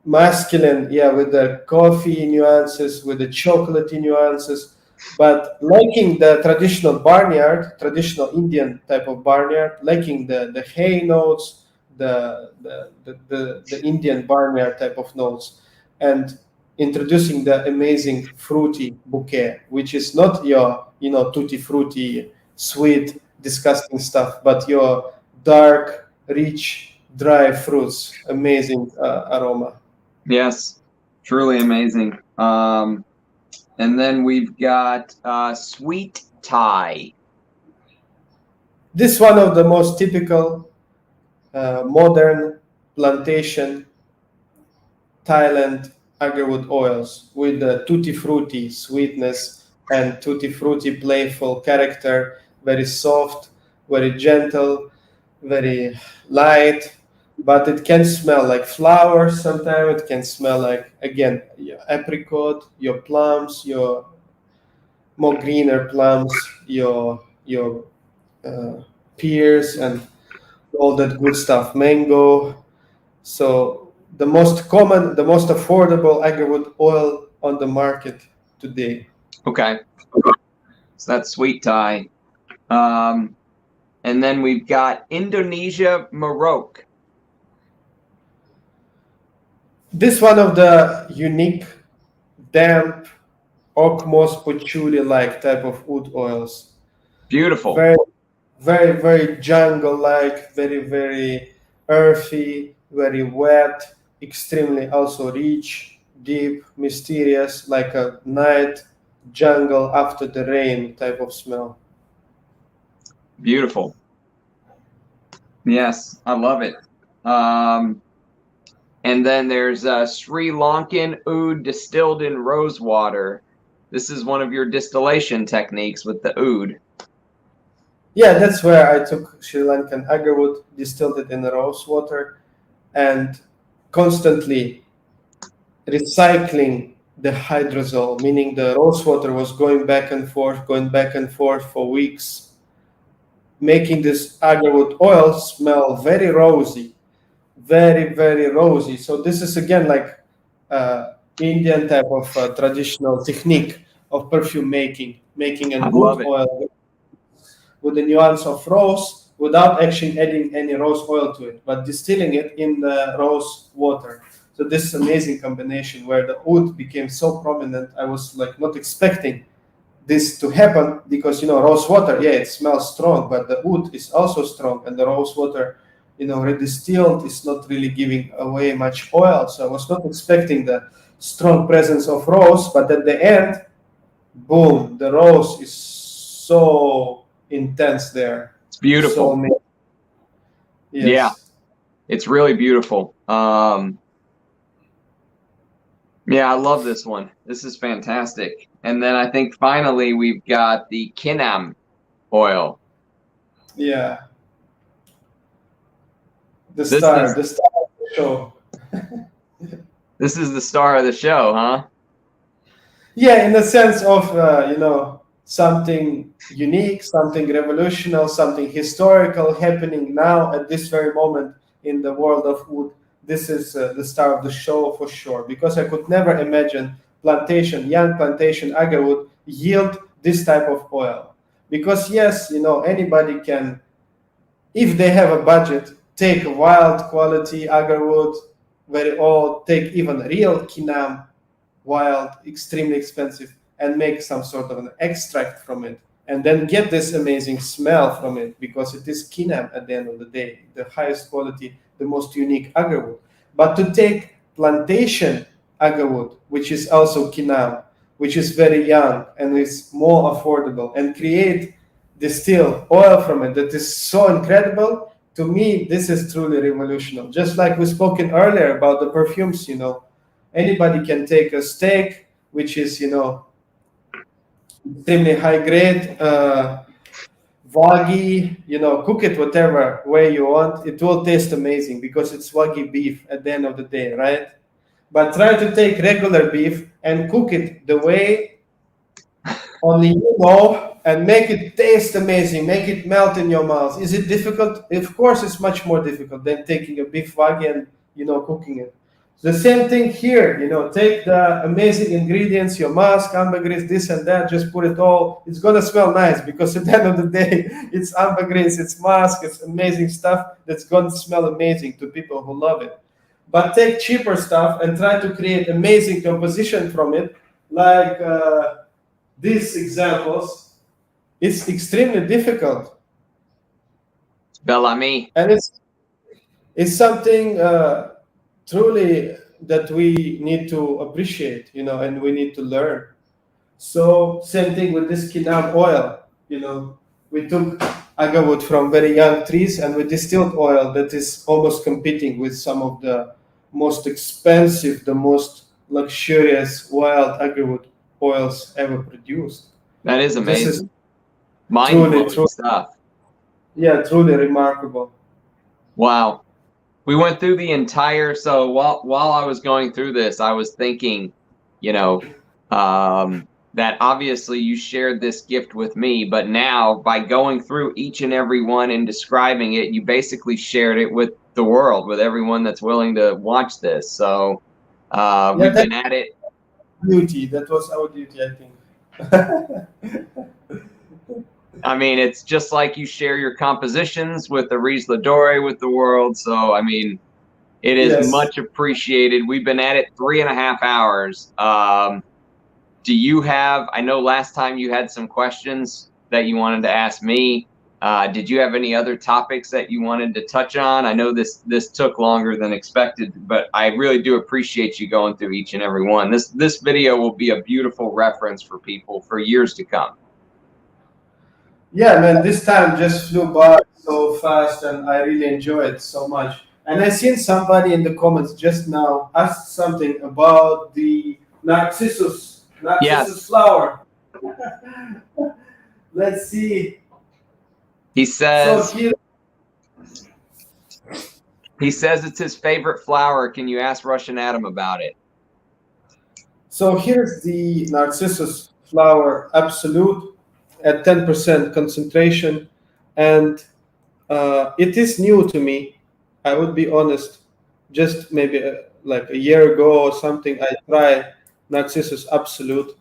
masculine, yeah, with the coffee nuances, with the chocolatey nuances, but liking the traditional Indian type of barnyard, liking the hay notes, the Indian barnyard type of notes, and introducing the amazing fruity bouquet, which is not your tutti frutti, sweet, disgusting stuff, but your dark, rich, dry fruits, amazing aroma. Yes, truly amazing. And then we've got Sweet Thai. This one of the most typical modern plantation Thailand agarwood oils with the tutti frutti sweetness and tutti frutti playful character, very soft, very gentle, very light, but it can smell like flowers sometimes. It can smell like, again, your apricot, your plums, your more greener plums, your pears, and all that good stuff, mango. So the most common, the most affordable agarwood oil on the market today. Okay. So that's Sweet Thai. And then we've got Indonesia Morocco. This one of the unique, damp, oak moss patchouli like type of wood oils. Beautiful. Very, very, very jungle like, very, very earthy, very wet, extremely also rich, deep, mysterious, like a night jungle after the rain type of smell. Beautiful. Yes, I love it. And then there's Sri Lankan oud distilled in rose water. This is one of your distillation techniques with the oud. Yeah, that's where I took Sri Lankan agarwood, distilled it in rose water, and constantly recycling the hydrosol, meaning the rose water was going back and forth for weeks, making this agarwood oil smell very rosy, very, very rosy. So this is again like Indian type of traditional technique of perfume making I an love wood it. oil with the nuance of rose, without actually adding any rose oil to it, but distilling it in the rose water. So this is amazing combination where the oud became so prominent. I was like not expecting this to happen because rose water, yeah, it smells strong, but the oud is also strong, and the rose water, redistilled, is not really giving away much oil. So I was not expecting the strong presence of rose, but at the end, boom, the rose is so intense there. It's beautiful. So amazing. Yes. Yeah, it's really beautiful. Yeah, I love this one. This is fantastic. And then I think finally we've got the Kinam oil. Yeah. The star of the show. This is the star of the show, huh? Yeah, in the sense of, something unique, something revolutionary, something historical happening now at this very moment in the world of wood. This is the star of the show for sure, because I could never imagine young plantation agarwood yield this type of oil. Because yes, anybody can, if they have a budget, take wild quality agarwood, very old, take even real kinam, wild, extremely expensive, and make some sort of an extract from it, and then get this amazing smell from it, because it is kinam at the end of the day, the highest quality, the most unique agarwood. But to take plantation agarwood, which is also kinam, which is very young and is more affordable, and create distill oil from it that is so incredible, to me, this is truly revolutionary. Just like we spoken earlier about the perfumes, anybody can take a steak, which is, extremely high grade, wagyu, cook it whatever way you want. It will taste amazing because it's wagyu beef at the end of the day, right? But try to take regular beef and cook it the way only you know, and make it taste amazing, make it melt in your mouth. Is it difficult? Of course, it's much more difficult than taking a beef wagyu and, cooking it. The same thing here, take the amazing ingredients, your musk, ambergris, this and that, just put it all. It's going to smell nice because at the end of the day, it's ambergris, it's musk, it's amazing stuff that's going to smell amazing to people who love it. But take cheaper stuff and try to create amazing composition from it, like these examples. It's extremely difficult. Bellamy. And it's something truly that we need to appreciate, and we need to learn. So same thing with this kinam oil. We took agarwood from very young trees and we distilled oil that is almost competing with some of the most expensive, the most luxurious wild agarwood oils ever produced. That is amazing. This is mind-blowing stuff. Yeah, truly remarkable. Wow. We went through the entire, so while I was going through this, I was thinking, that obviously you shared this gift with me, but now by going through each and every one and describing it, you basically shared it with the world, with everyone that's willing to watch this. So we've been at it. Duty, that was our duty, I think. I mean, it's just like you share your compositions with the Riesler Dore with the world. So, I mean, it is much appreciated. We've been at it 3.5 hours. Do you have, I know last time you had some questions that you wanted to ask me. Did you have any other topics that you wanted to touch on? I know this took longer than expected, but I really do appreciate you going through each and every one. This video will be a beautiful reference for people for years to come. Yeah, man, this time just flew by so fast and I really enjoyed it so much. And I seen somebody in the comments just now asked something about the Narcissus flower. Let's see. He says it's his favorite flower. Can you ask Russian Adam about it? So here's the Narcissus flower Absolute at 10% concentration, and it is new to me. I would be honest. Just maybe like a year ago or something, I tried Narcissus Absolute.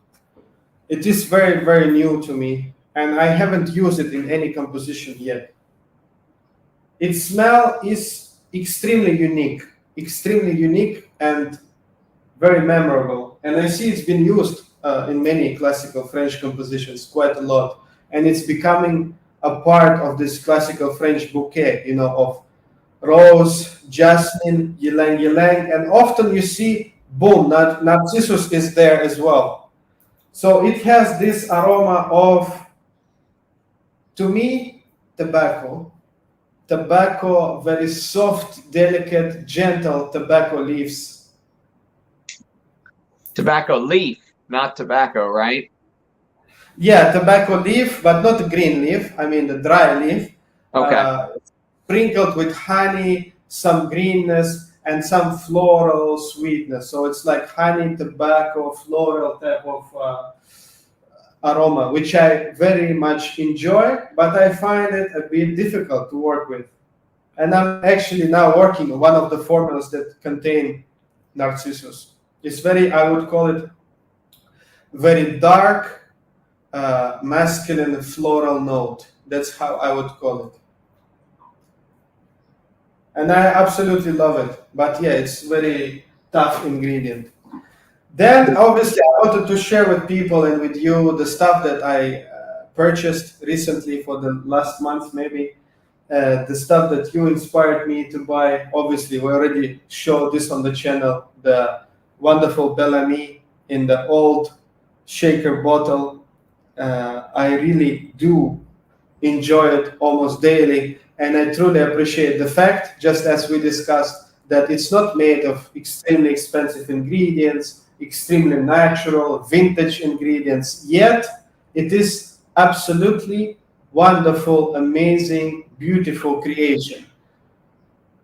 It is very, very new to me, and I haven't used it in any composition yet. its smell is extremely unique and very memorable. And I see it's been used in many classical French compositions quite a lot. And it's becoming a part of this classical French bouquet, of rose, jasmine, ylang ylang, and often you see, boom, narcissus is there as well. So it has this aroma of, to me, tobacco, very soft, delicate, gentle tobacco leaves. Tobacco leaf, not tobacco, right? Yeah, tobacco leaf, but not the green leaf. I mean the dry leaf. Okay. Sprinkled with honey, some greenness, and some floral sweetness. So it's like honey, tobacco, floral type of aroma, which I very much enjoy, but I find it a bit difficult to work with. And I'm actually now working on one of the formulas that contain narcissus. It's very, I would call it, very dark, masculine floral note. That's how I would call it. And I absolutely love it. But yeah, it's very tough ingredient. Then obviously I wanted to share with people and with you the stuff that I purchased recently for the last month, maybe. The stuff that you inspired me to buy. Obviously, we already showed this on the channel, the wonderful Bellamy in the old shaker bottle. I really do enjoy it almost daily, and I truly appreciate the fact, just as we discussed, that it's not made of extremely expensive ingredients, extremely natural, vintage ingredients, yet it is absolutely wonderful, amazing, beautiful creation.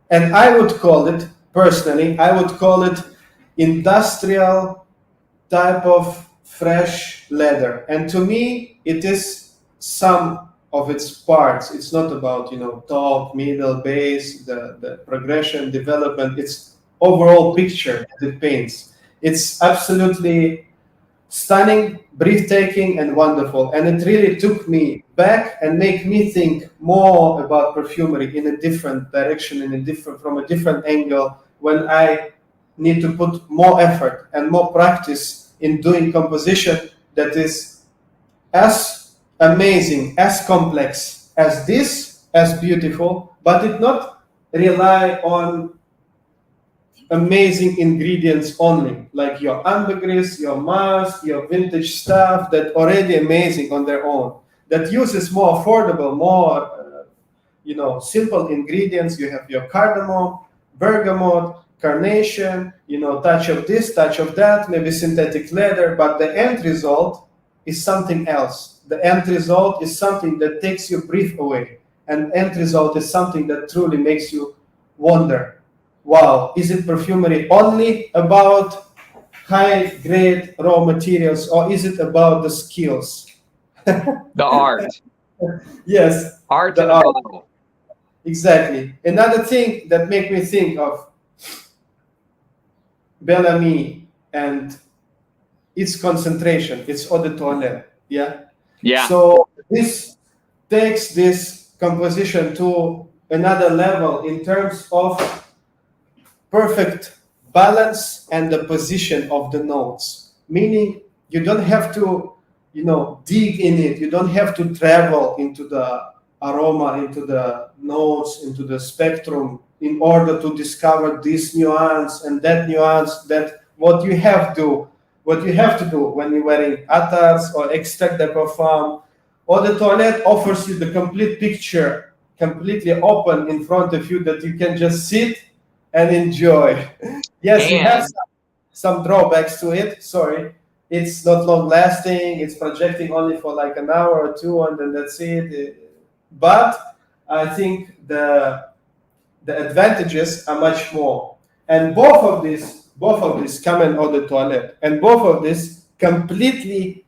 And I would call it, personally, I would call it industrial type of fresh leather. And to me, it is some of its parts. It's not about, top, middle, base, the progression, development. It's overall picture that it paints. It's absolutely stunning, breathtaking, and wonderful. And it really took me back and made me think more about perfumery in a different direction, from a different angle, when I need to put more effort and more practice in doing composition that is as amazing, as complex as this, as beautiful, but it not rely on amazing ingredients only, like your ambergris, your musk, your vintage stuff that already amazing on their own, that uses more affordable, more simple ingredients. You have your cardamom, bergamot, carnation, touch of this, touch of that, maybe synthetic leather, but the end result is something else. The end result is something that takes your breath away, and end result is something that truly makes you wonder, wow, is it perfumery only about high-grade raw materials, or is it about the skills? The art. Yes. Art in a bottle. Exactly. Another thing that made me think of Bellamy and its concentration, its eau de toilette. Yeah. Yeah. So this takes this composition to another level in terms of perfect balance and the position of the notes. Meaning you don't have to, dig in it. You don't have to travel into the aroma, into the notes, into the spectrum in order to discover this nuance and that nuance. That what you have to do when you're wearing attars or extract de parfum. Eau de toilette offers you the complete picture, completely open in front of you, that you can just sit and enjoy. Yes, it has some drawbacks to it. Sorry, it's not long lasting. It's projecting only for like an hour or two, and then that's it. But I think the advantages are much more. And both of these come in eau de toilette, and both of these completely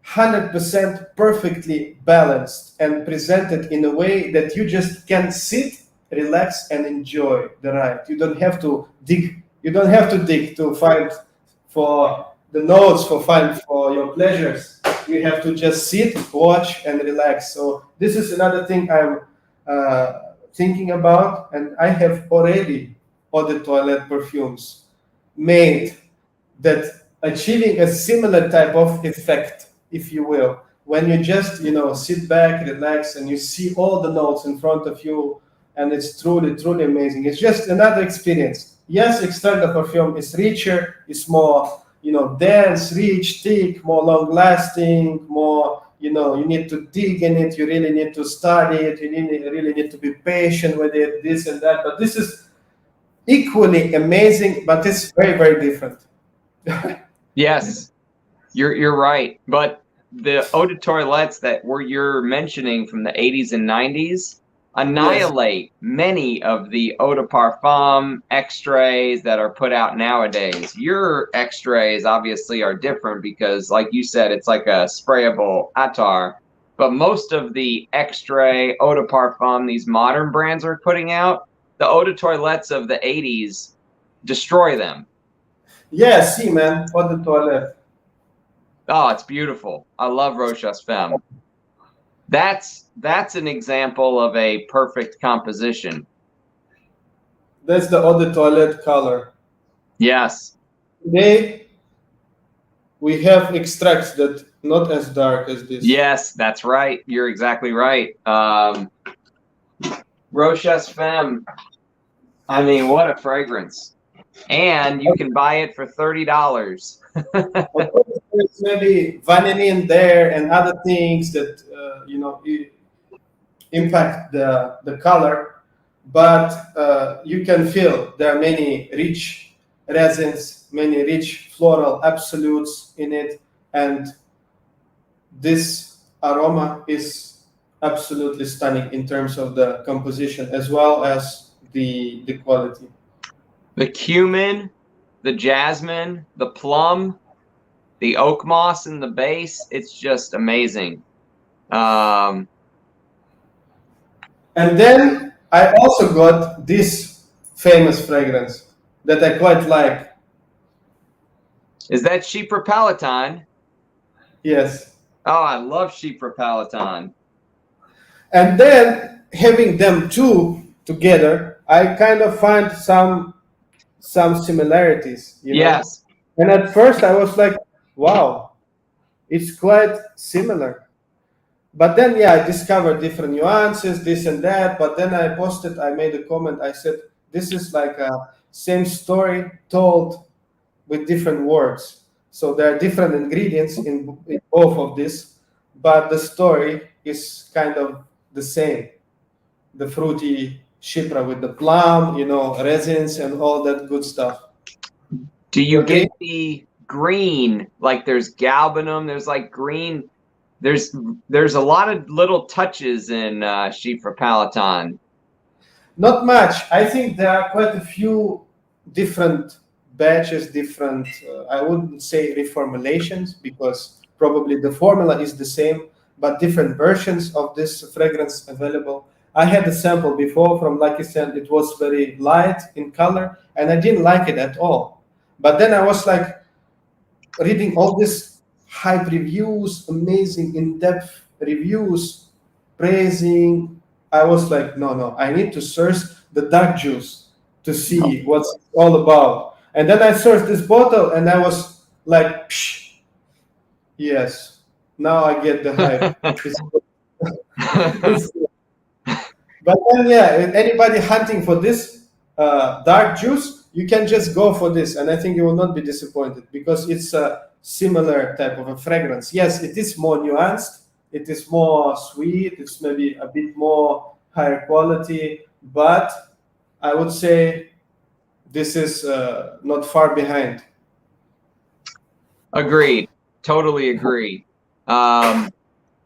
100% perfectly balanced and presented in a way that you just can sit, relax, and enjoy the ride. You don't have to dig. You don't have to dig to find for the notes, for your pleasures. You have to just sit, watch, and relax. So this is another thing I'm thinking about, and I have already eau de toilette perfumes made that achieving a similar type of effect, if you will, when you just sit back, relax, and you see all the notes in front of you, and it's truly, truly amazing. It's just another experience. Yes, external perfume is richer, it's more dense, rich, thick, more long lasting, more you need to dig in it, you really need to study it, really need to be patient with it, this and that. But this is equally amazing, but it's very, very different. Yes, you're right. But the eau de toilettes that you're mentioning from the 80s and 90s annihilate many of the eau de parfum extraits that are put out nowadays. Your extraits obviously are different because, like you said, it's like a sprayable attar. But most of the extrait eau de parfum these modern brands are putting out, the eau de toilettes of the 80s destroy them. Yeah, see, man, eau de toilette. Oh, it's beautiful. I love Rochas Femme. That's an example of a perfect composition. That's the eau de toilette color. Yes. Today, we have extracts that not as dark as this. Yes, that's right. You're exactly right. Rochas Femme. I mean, what a fragrance. And you can buy it for $30. Of course, there's maybe vanillin there and other things that impact the color, but you can feel there are many rich resins, many rich floral absolutes in it, and this aroma is absolutely stunning in terms of the composition as well as the quality. The cumin, the jasmine, the plum, the oak moss in the base, it's just amazing. And then I also got this famous fragrance that I quite like. Is that Chypre Palatine? Yes. Oh, I love Chypre Palatine. And then having them two together, I kind of find some similarities, Yes. And at first I was like, wow, it's quite similar. But then, yeah, I discovered different nuances, this and that. But then I made a comment. I said, this is like a same story told with different words. So there are different ingredients in both of this, but the story is kind of the same. The fruity Chypre with the plum, resins and all that good stuff. Do you get the green? Like there's galbanum, there's like green. There's a lot of little touches in Chypre Palatine. Not much. I think there are quite a few different batches, different, I wouldn't say reformulations, because probably the formula is the same, but different versions of this fragrance available. I had a sample before from Lucky Sand. It was very light in color, and I didn't like it at all. But then I was like reading all these hype reviews, amazing in-depth reviews, praising. I was like, no, I need to search the dark juice to see what's it all about. And then I searched this bottle, and I was like, psh, yes, now I get the hype. But then, yeah, anybody hunting for this dark juice, you can just go for this, and I think you will not be disappointed because it's a similar type of a fragrance. Yes, it is more nuanced, it is more sweet, it's maybe a bit more higher quality, but I would say this is not far behind. Agreed. Totally agree.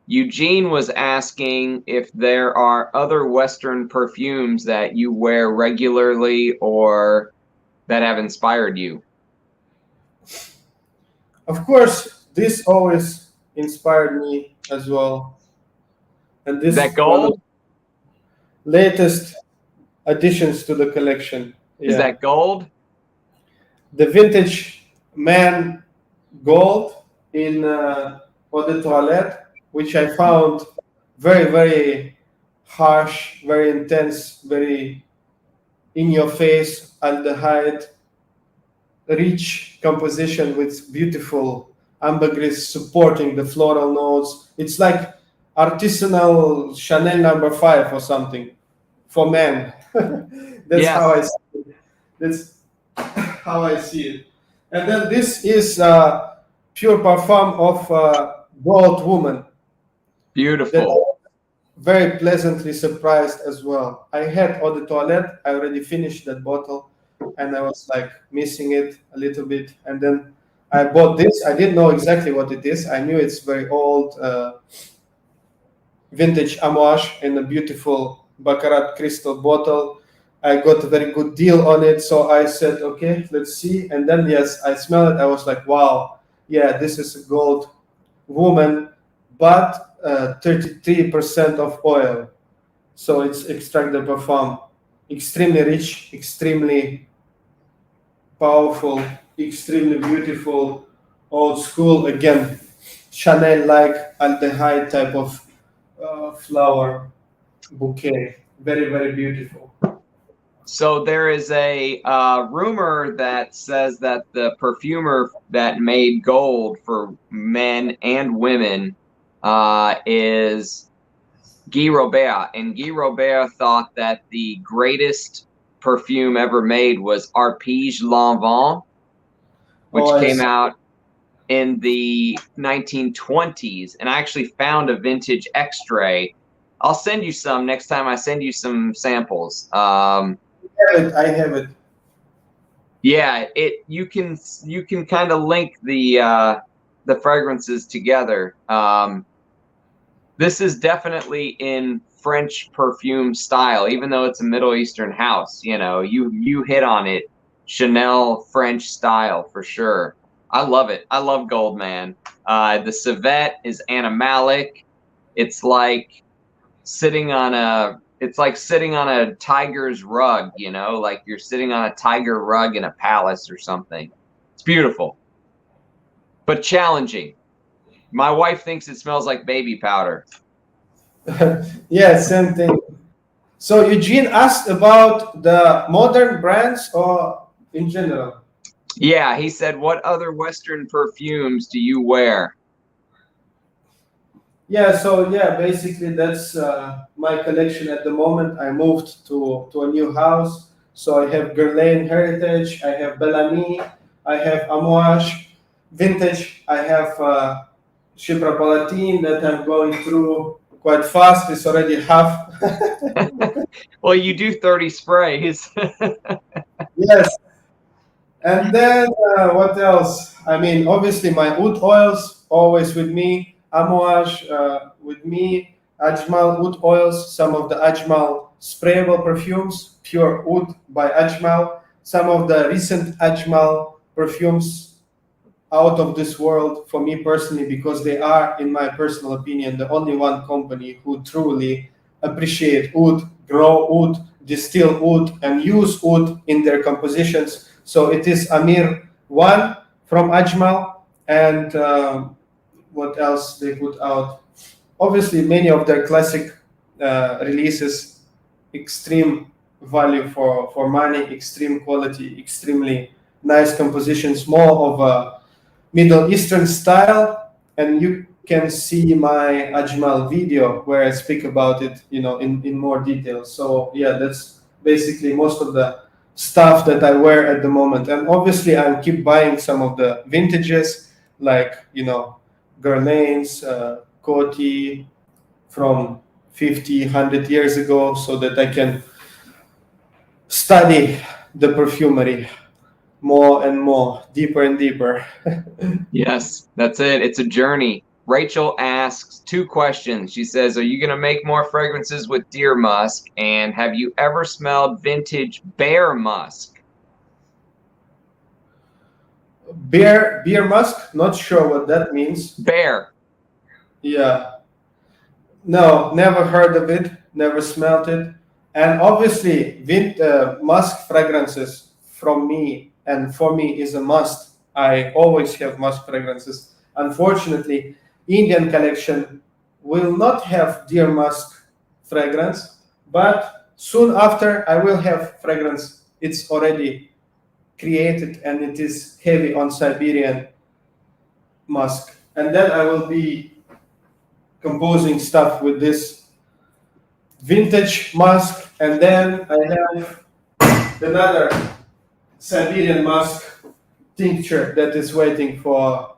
Eugene was asking if there are other Western perfumes that you wear regularly or that have inspired you. Of course, this always inspired me as well. And this is that gold? Latest additions to the collection. Yeah. Is that gold? The vintage man gold in eau de toilette, which I found very, very harsh, very intense, very in your face aldehyde, rich composition with beautiful ambergris supporting the floral notes. It's like artisanal Chanel number 5 or something for men. That's how I Yes, see it. That's how I see it. And then this is pure parfum of Gold Woman that beautiful. very pleasantly surprised as well. I had eau de toilette. I already finished that bottle, and I was like missing it a little bit. And then I bought this. I didn't know exactly what it is. I knew it's very old, vintage amouage in a beautiful baccarat crystal bottle. I got a very good deal on it, so I said, okay, let's see. And then yes, I smelled it. I was like, wow, yeah, this is a Gold Woman, but 33% of oil. So it's extract de parfum, extremely rich, extremely powerful, extremely beautiful, old school. Again, Chanel-like aldehyde type of flower bouquet. Very, very beautiful. So there is a rumor that says that the perfumer that made gold for men and women is Guy Robert, and Guy Robert thought that the greatest perfume ever made was Arpege L'Envant, Oh, which I came see. out in the 1920s. And I actually found a vintage extrait. I'll send you some next time I send you some samples. I have it. Yeah, you can kind of link the fragrances together. This is definitely in French perfume style, even though it's a Middle Eastern house. You hit on it, Chanel French style for sure. I love it. I love Goldman. The civet is animalic. It's like sitting on a tiger's rug. Like you're sitting on a tiger rug in a palace or something. It's beautiful, but challenging. My wife thinks it smells like baby powder. Yeah, same thing. So Eugene asked about the modern brands or in general. Yeah, he said, "What other Western perfumes do you wear?" Yeah, so yeah, basically that's my collection at the moment. I moved to a new house, so I have Guerlain Heritage, I have Bellamy, I have Amouage Vintage, I have Chypre Palatine that I'm going through quite fast. It's already half. Well, you do 30 sprays. Yes, and then what else? I mean, obviously my oud oils always with me. Amouage with me. Ajmal oud oils. Some of the Ajmal sprayable perfumes, pure oud by Ajmal. Some of the recent Ajmal perfumes out of this world for me personally because they are, in my personal opinion, the only one company who truly appreciate oud, grow oud, distill oud, and use oud in their compositions. So it is Amir one from Ajmal, and what else they put out? Obviously, many of their classic releases, extreme value for money, extreme quality, extremely nice compositions, more of a Middle Eastern style, and you can see my Ajmal video where I speak about it, in more detail. So yeah, that's basically most of the stuff that I wear at the moment. And obviously, I keep buying some of the vintages, like Guerlain's, Coty from 50, 100 years ago, so that I can study the perfumery more and more, deeper and deeper. Yes, that's it. It's a journey. Rachel asks two questions. She says, "Are you going to make more fragrances with deer musk? And have you ever smelled vintage bear musk?" Beer musk, not sure what that means. Bear. Yeah, no, never heard of it, never smelled it. And obviously, musk fragrances from me and for me is a must. I always have musk fragrances. Unfortunately, Indian collection will not have deer musk fragrance. But soon after, I will have fragrance. It's already created and it is heavy on Siberian musk. And then I will be composing stuff with this vintage musk. And then I have another Siberian musk tincture that is waiting for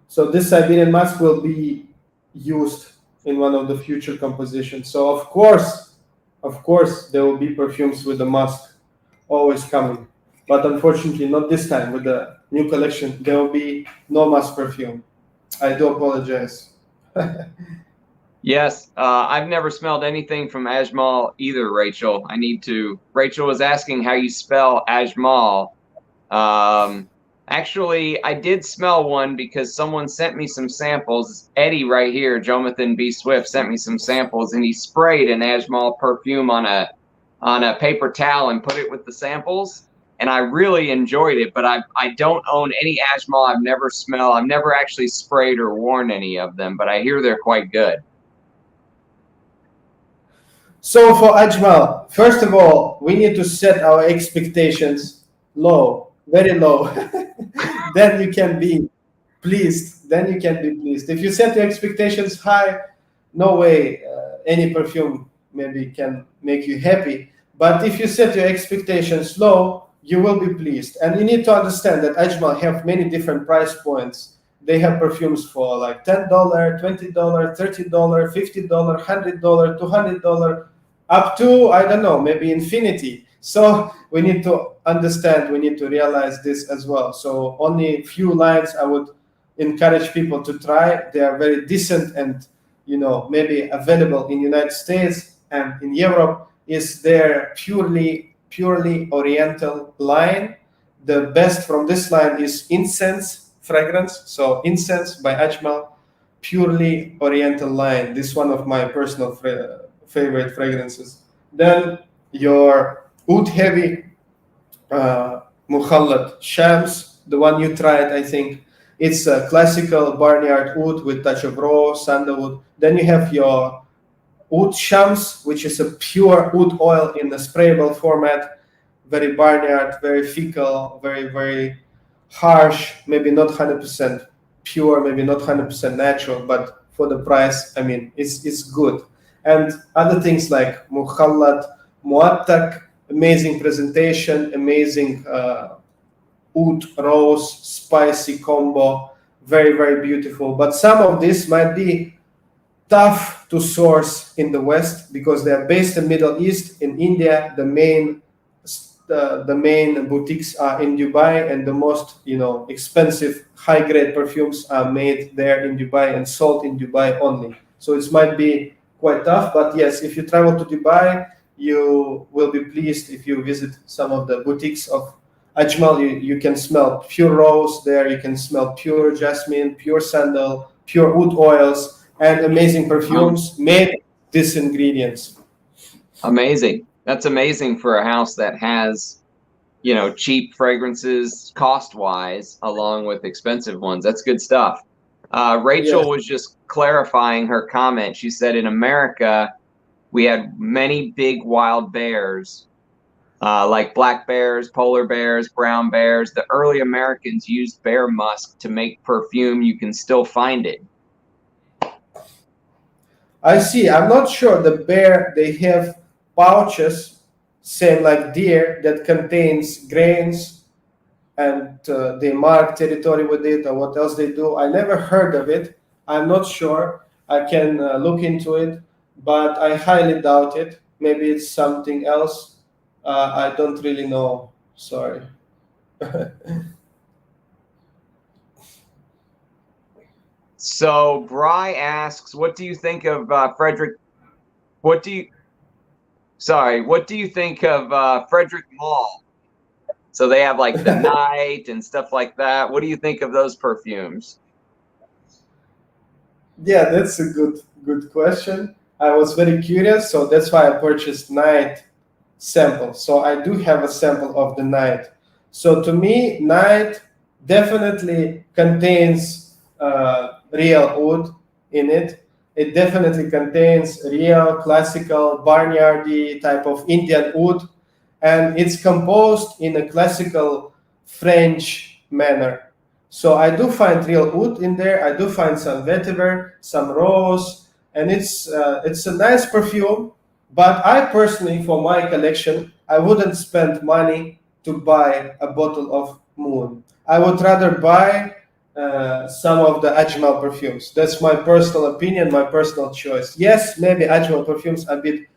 so this Siberian musk will be used in one of the future compositions. So of course, there will be perfumes with the musk always coming. But unfortunately, not this time with the new collection. There will be no musk perfume. I do apologize. Yes, I've never smelled anything from Ajmal either, Rachel. I need to. Rachel was asking how you spell Ajmal. Actually, I did smell one because someone sent me some samples. Eddie right here, Jonathan B. Swift, sent me some samples, and he sprayed an Ajmal perfume on a paper towel and put it with the samples. And I really enjoyed it, but I don't own any Ajmal. I've never smelled. I've never actually sprayed or worn any of them, but I hear they're quite good. So for Ajmal, first of all, we need to set our expectations low, very low. Then you can be pleased. Then you can be pleased. If you set your expectations high, no way any perfume maybe can make you happy. But if you set your expectations low, you will be pleased. And you need to understand that Ajmal have many different price points. They have perfumes for like $10, $20, $30, $50, $100, $200, up to, I don't know, maybe infinity. So we need to understand, we need to realize this as well. So only few lines I would encourage people to try. They are very decent and, maybe available in United States and in Europe is their purely Oriental line. The best from this line is incense fragrance. So incense by Ajmal, purely Oriental line. This is one of my personal favorite fragrances. Then your oud heavy Mukhallat Shams, the one you tried, I think. It's a classical barnyard oud with touch of raw sandalwood. Then you have your oud Shams, which is a pure oud oil in a sprayable format, very barnyard, very fecal, very, very harsh, maybe not 100% pure, maybe not 100% natural, but for the price, I mean, it's good. And other things like Mukhallat, Muattak, amazing presentation, amazing oud rose spicy combo, very, very beautiful. But some of this might be tough to source in the West because they are based in Middle East. In India, the main boutiques are in Dubai, and the most expensive high-grade perfumes are made there in Dubai and sold in Dubai only. So it might be quite tough, but yes, if you travel to Dubai, you will be pleased if you visit some of the boutiques of Ajmal. You can smell pure rose there, you can smell pure jasmine, pure sandal, pure oud oils, and amazing perfumes made with these ingredients. Amazing. That's amazing for a house that has, cheap fragrances cost-wise along with expensive ones. That's good stuff. Rachel was just clarifying her comment. She said in America, we had many big wild bears, like black bears, polar bears, brown bears. The early Americans used bear musk to make perfume. You can still find it. I see. I'm not sure. The bear, they have pouches, same like deer, that contains grains, and they mark territory with it, or what else they do. I never heard of it. I'm not sure. I can look into it, but I highly doubt it. Maybe it's something else. I don't really know. Sorry. So Bry asks, what do you think of Frederick? What do you think of Frederick Mall? So they have like the night and stuff like that. What do you think of those perfumes? Yeah, that's a good question. I was very curious, so that's why I purchased night sample. So I do have a sample of the night. So to me, night definitely contains real wood in it. It definitely contains real classical barnyardy type of Indian wood, and it's composed in a classical French manner. So I do find real wood in there. I do find some vetiver, some rose, and it's a nice perfume. But I personally, for my collection, I wouldn't spend money to buy a bottle of Moon. I would rather buy some of the Ajmal perfumes. That's my personal opinion, my personal choice. Yes, maybe Ajmal perfumes are a bit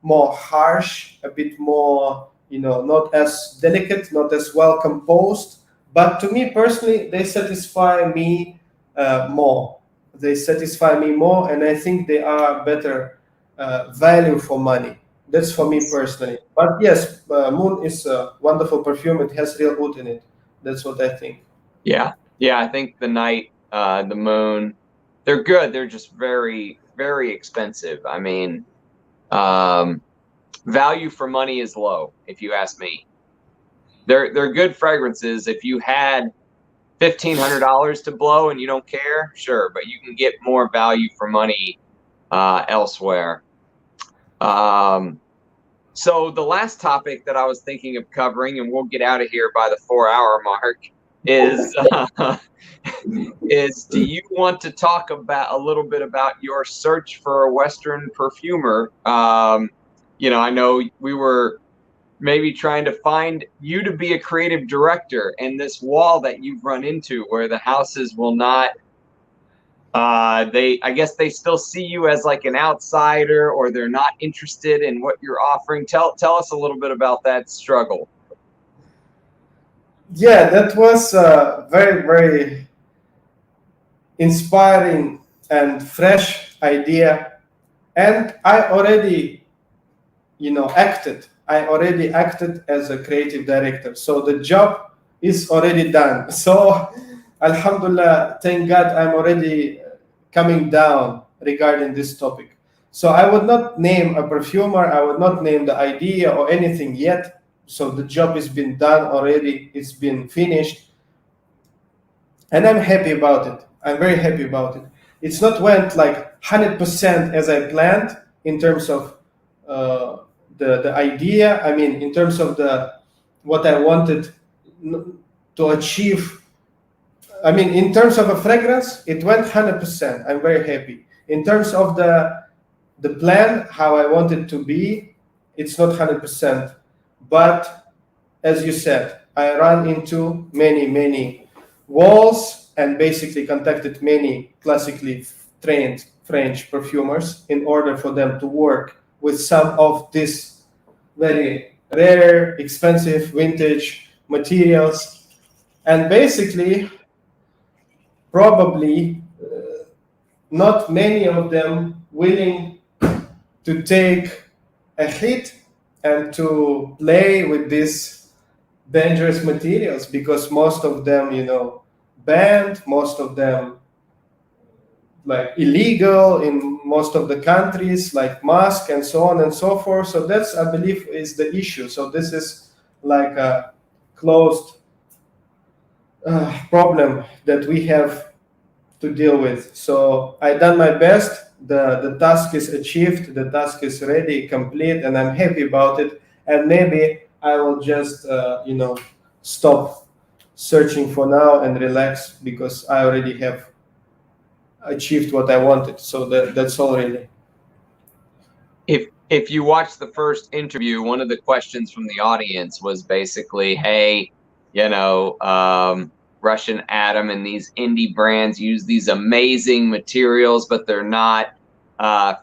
more harsh, a bit more, not as delicate, not as well composed. But to me personally, they satisfy me more. They satisfy me more, and I think they are better value for money. That's for me personally. But yes, Moon is a wonderful perfume. It has real wood in it. That's what I think. Yeah. Yeah. I think the night, the moon, they're good. They're just very, very expensive. I mean, value for money is low, if you ask me. They're good fragrances. If you had $1,500 to blow and you don't care, sure, but you can get more value for money elsewhere. So the last topic that I was thinking of covering, and we'll get out of here by the 4-hour mark, is is do you want to talk about a little bit about your search for a Western perfumer? I know we were maybe trying to find you to be a creative director, and this wall that you've run into where the houses will not I guess they still see you as like an outsider, or they're not interested in what you're offering. Tell us a little bit about that struggle. Yeah, that was a very, very inspiring and fresh idea. And I already, I already acted as a creative director. So the job is already done. So, Alhamdulillah, thank God I'm already coming down regarding this topic. So I would not name a perfumer, I would not name the idea or anything yet. So the job has been done already, it's been finished. And I'm happy about it. I'm very happy about it. It's not went like 100% as I planned in terms of the idea. I mean, in terms of the what I wanted to achieve. I mean, in terms of a fragrance, it went 100%. I'm very happy. In terms of the plan, how I want it to be, it's not 100%. But as you said, I ran into many walls and basically contacted many classically trained French perfumers in order for them to work with some of these very rare, expensive, vintage materials. And basically, probably not many of them willing to take a hit and to play with these dangerous materials, because most of them, banned, most of them like illegal in most of the countries, like mask and so on and so forth. So that's, I believe, is the issue. So this is like a closed problem that we have to deal with. So I done my best. The task is achieved. The task is ready, complete, and I'm happy about it. And maybe I will just, stop searching for now and relax, because I already have achieved what I wanted. So that's all really. If you watch the first interview, one of the questions from the audience was basically, hey, Russian Atom and these indie brands use these amazing materials, but they're not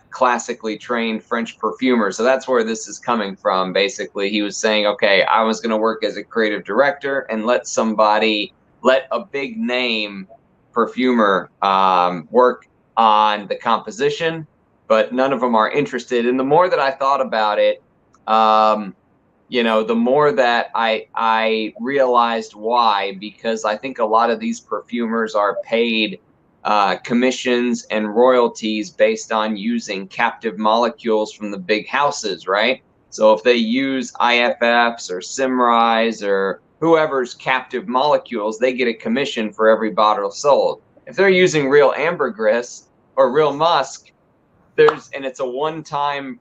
classically trained French perfumers. So that's where this is coming from. Basically, he was saying, okay, I was going to work as a creative director and let a big name perfumer work on the composition, but none of them are interested. And the more that I thought about it, the more that I realized why, because I think a lot of these perfumers are paid commissions and royalties based on using captive molecules from the big houses, right? So if they use IFFs or Simrise or whoever's captive molecules, they get a commission for every bottle sold. If they're using real ambergris or real musk, and it's a one-time,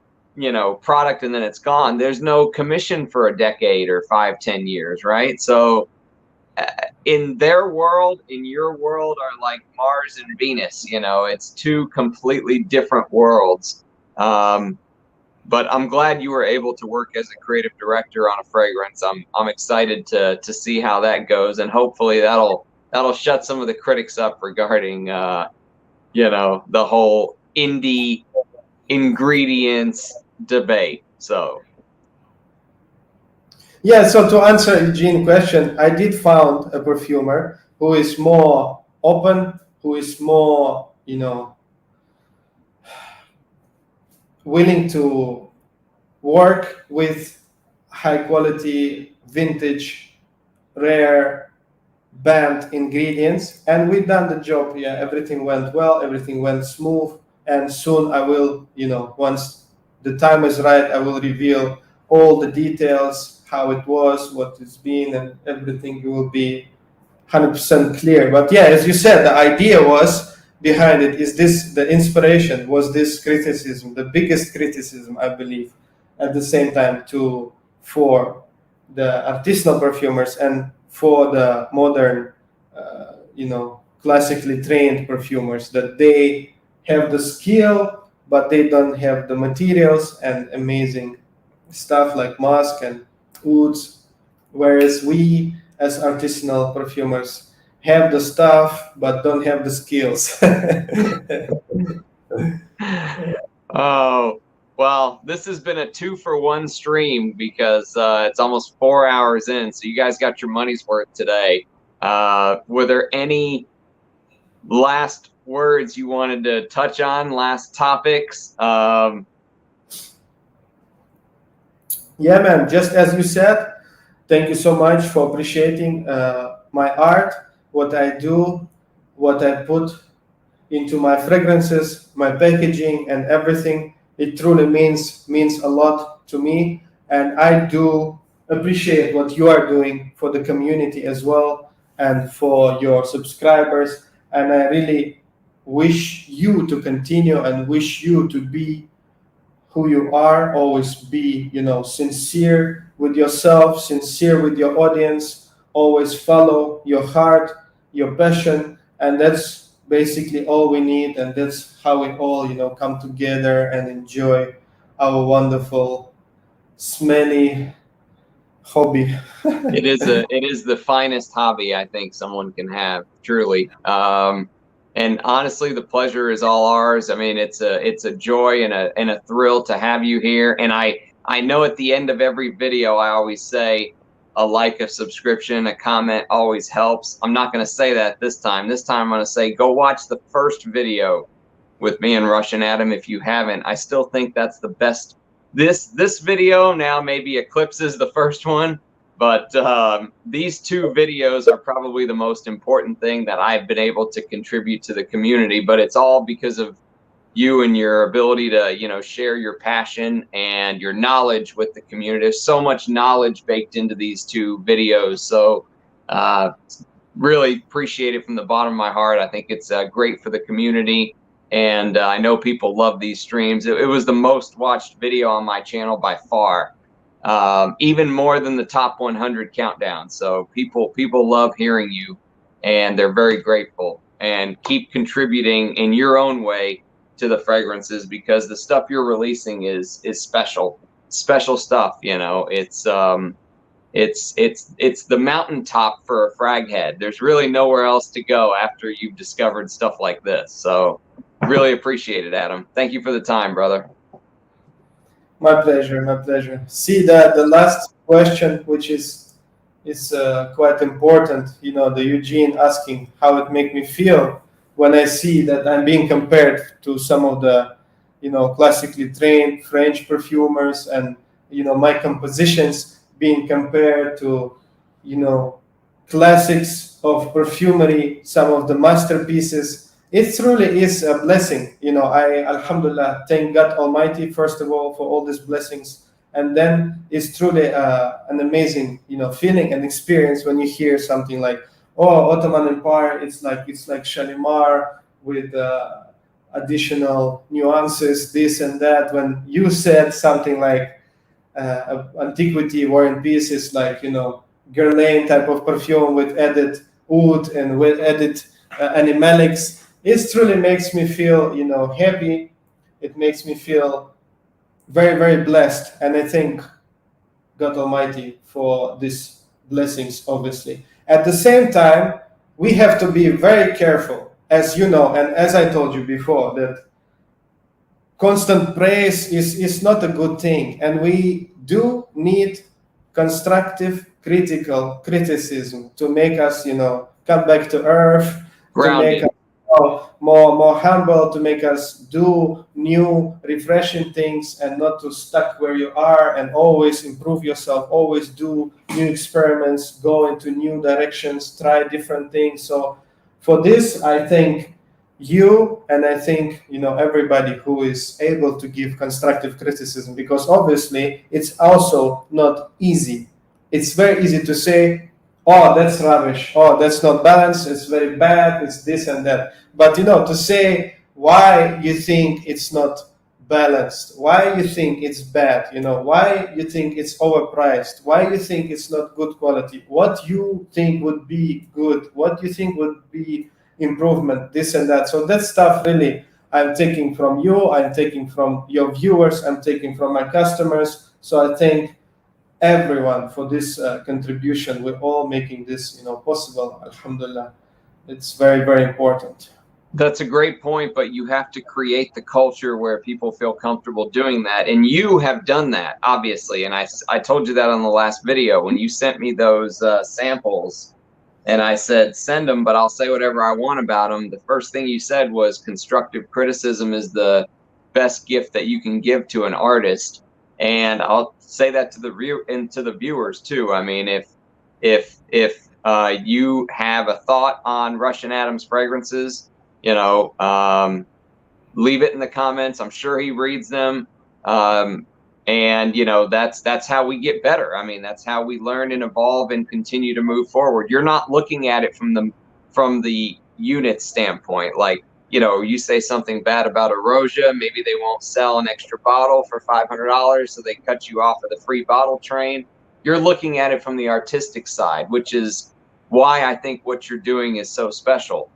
product, and then it's gone, there's no commission for a decade or 5-10 years, right? So in their world, in your world, are like Mars and Venus. It's two completely different worlds. But I'm glad you were able to work as a creative director on a fragrance. I'm excited to see how that goes, and hopefully that'll shut some of the critics up regarding the whole indie ingredients debate. So yeah, so to answer Eugene's question, I did found a perfumer who is more open, who is more, willing to work with high quality, vintage, rare, banned ingredients. And we done the job. Yeah, everything went well, everything went smooth. And soon I will, once the time is right, I will reveal all the details, how it was, what it's been, and everything will be 100% clear. But yeah, as you said, the idea was behind it is this, the inspiration was this criticism, the biggest criticism, I believe, at the same time for the artisanal perfumers and for the modern, classically trained perfumers, that they have the skill, but they don't have the materials and amazing stuff like musk and woods, whereas we as artisanal perfumers have the stuff but don't have the skills. Oh, well, this has been a 2-for-1 stream because it's almost 4 hours in, so you guys got your money's worth today. Were there any last words you wanted to touch on, last topics? Yeah, man, just as you said, thank you so much for appreciating my art, what I do, what I put into my fragrances, my packaging, and everything. It truly means a lot to me, and I do appreciate what you are doing for the community as well and for your subscribers. And I really wish you to continue and wish you to be who you are. Always be, sincere with yourself, sincere with your audience. Always follow your heart, your passion, and that's basically all we need. And that's how we all, come together and enjoy our wonderful, smelly hobby. It is the finest hobby I think someone can have, truly. And honestly, the pleasure is all ours. I mean, it's a joy and a thrill to have you here. And I know at the end of every video, I always say a like, a subscription, a comment always helps. I'm not going to say that this time. This time I'm going to say go watch the first video with me and Russian Adam if you haven't. I still think that's the best. This video now maybe eclipses the first one, but these two videos are probably the most important thing that I've been able to contribute to the community. But it's all because of you and your ability to, share your passion and your knowledge with the community. There's so much knowledge baked into these two videos. So really appreciate it from the bottom of my heart. I think it's great for the community. And I know people love these streams. It was the most watched video on my channel by far, even more than the top 100 countdown. So people love hearing you, and they're very grateful. And keep contributing in your own way to the fragrances, because the stuff you're releasing is special stuff. It's the mountaintop for a frag head. There's really nowhere else to go after you've discovered stuff like this. So really appreciate it, Adam. Thank you for the time, brother. My pleasure, my pleasure. See the last question, which is quite important. The Eugene asking how it make me feel when I see that I'm being compared to some of the, classically trained French perfumers, and my compositions being compared to, classics of perfumery, some of the masterpieces. It truly is a blessing. I, Alhamdulillah, thank God Almighty, first of all, for all these blessings And then it's truly an amazing, feeling and experience when you hear something like, oh, Ottoman Empire, it's like Shalimar with additional nuances, this and that. When you said something like antiquity, War and Peace is like, Guerlain type of perfume with added wood and with added animalics, it truly makes me feel, happy. It makes me feel very, very blessed. And I thank God Almighty for these blessings, obviously. At the same time, we have to be very careful, as you know, and as I told you before, that constant praise is not a good thing. And we do need constructive, critical criticism to make us, come back to earth, to make Grounded. us more humble, to make us do new, refreshing things and not to stuck where you are, and always improve yourself, always do new experiments, go into new directions, try different things. So for this, I think you, and I think everybody who is able to give constructive criticism, because obviously it's also not easy. It's very easy to say, oh, that's rubbish, oh, that's not balanced, it's very bad, it's this and that. But to say why you think it's not balanced, why you think it's bad, why you think it's overpriced, why you think it's not good quality, what you think would be good, what you think would be improvement, this and that. So that stuff really I'm taking from you, I'm taking from your viewers, I'm taking from my customers. So I thank everyone for this contribution. We're all making this possible. Alhamdulillah, it's very, very important. That's a great point, but you have to create the culture where people feel comfortable doing that. And you have done that, obviously. And I told you that on the last video when you sent me those samples. And I said, send them, but I'll say whatever I want about them. The first thing you said was constructive criticism is the best gift that you can give to an artist. And I'll say that to the viewers too. I mean, if you have a thought on Russian Adams fragrances, leave it in the comments. I'm sure he reads them. And that's how we get better. I mean, that's how we learn and evolve and continue to move forward. You're not looking at it from the unit standpoint. Like, you say something bad about Erosia, maybe they won't sell an extra bottle for $500, so they cut you off of the free bottle train. You're looking at it from the artistic side, which is why I think what you're doing is so special,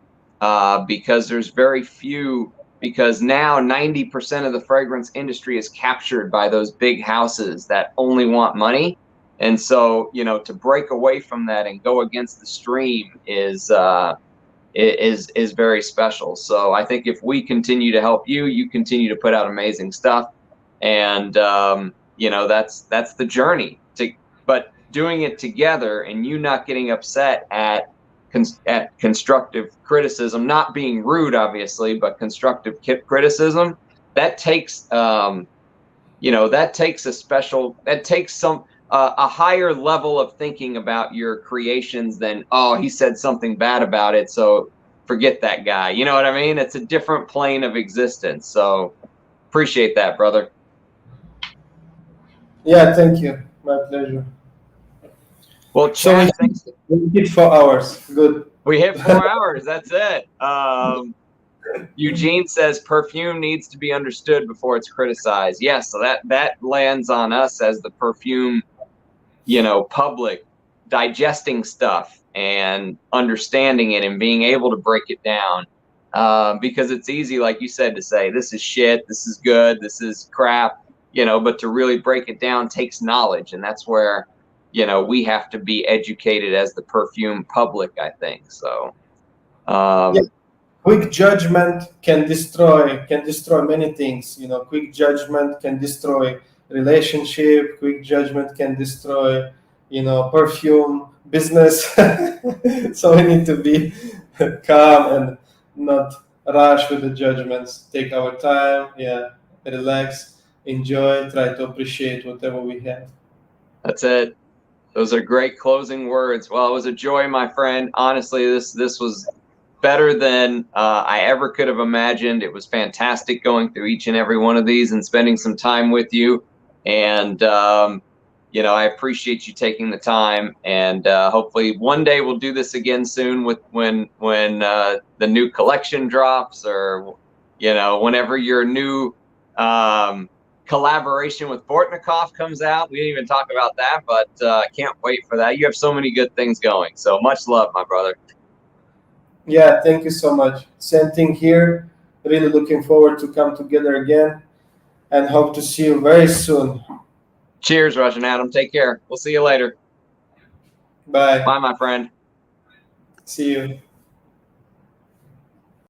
because there's very few. Because now 90% of the fragrance industry is captured by those big houses that only want money. And so, to break away from that and go against the stream is very special. So I think if we continue to help you, you continue to put out amazing stuff. And, that's the journey. But doing it together and you not getting upset at constructive criticism, not being rude, obviously, but constructive criticism, that takes, a higher level of thinking about your creations than, oh, he said something bad about it, so forget that guy. You know what I mean? It's a different plane of existence. So appreciate that, brother. Yeah, thank you. My pleasure. Well, Chad, we hit 4 hours. Good. We hit 4 hours. That's it. Eugene says perfume needs to be understood before it's criticized. Yes, so that lands on us as the perfume, public, digesting stuff and understanding it and being able to break it down. Because it's easy, like you said, to say this is shit, this is good, this is crap, but to really break it down takes knowledge, and that's where we have to be educated as the perfume public, I think. So, quick judgment can destroy many things. Quick judgment can destroy relationship. Quick judgment can destroy, perfume business. So we need to be calm and not rush with the judgments. Take our time. Yeah, relax, enjoy, try to appreciate whatever we have. That's it. Those are great closing words. Well, it was a joy, my friend. Honestly, this was better than I ever could have imagined. It was fantastic going through each and every one of these and spending some time with you. And you know, I appreciate you taking the time, and hopefully one day we'll do this again soon with when the new collection drops, or you know, whenever your new collaboration with Bortnikov comes out. We didn't even talk about that, but can't wait for that. You have so many good things going. So much love, my brother. Yeah, thank you so much. Same thing here. Really looking forward to come together again, and hope to see you very soon. Cheers, Russian Adam. Take care. We'll see you later. Bye. Bye, my friend. See you.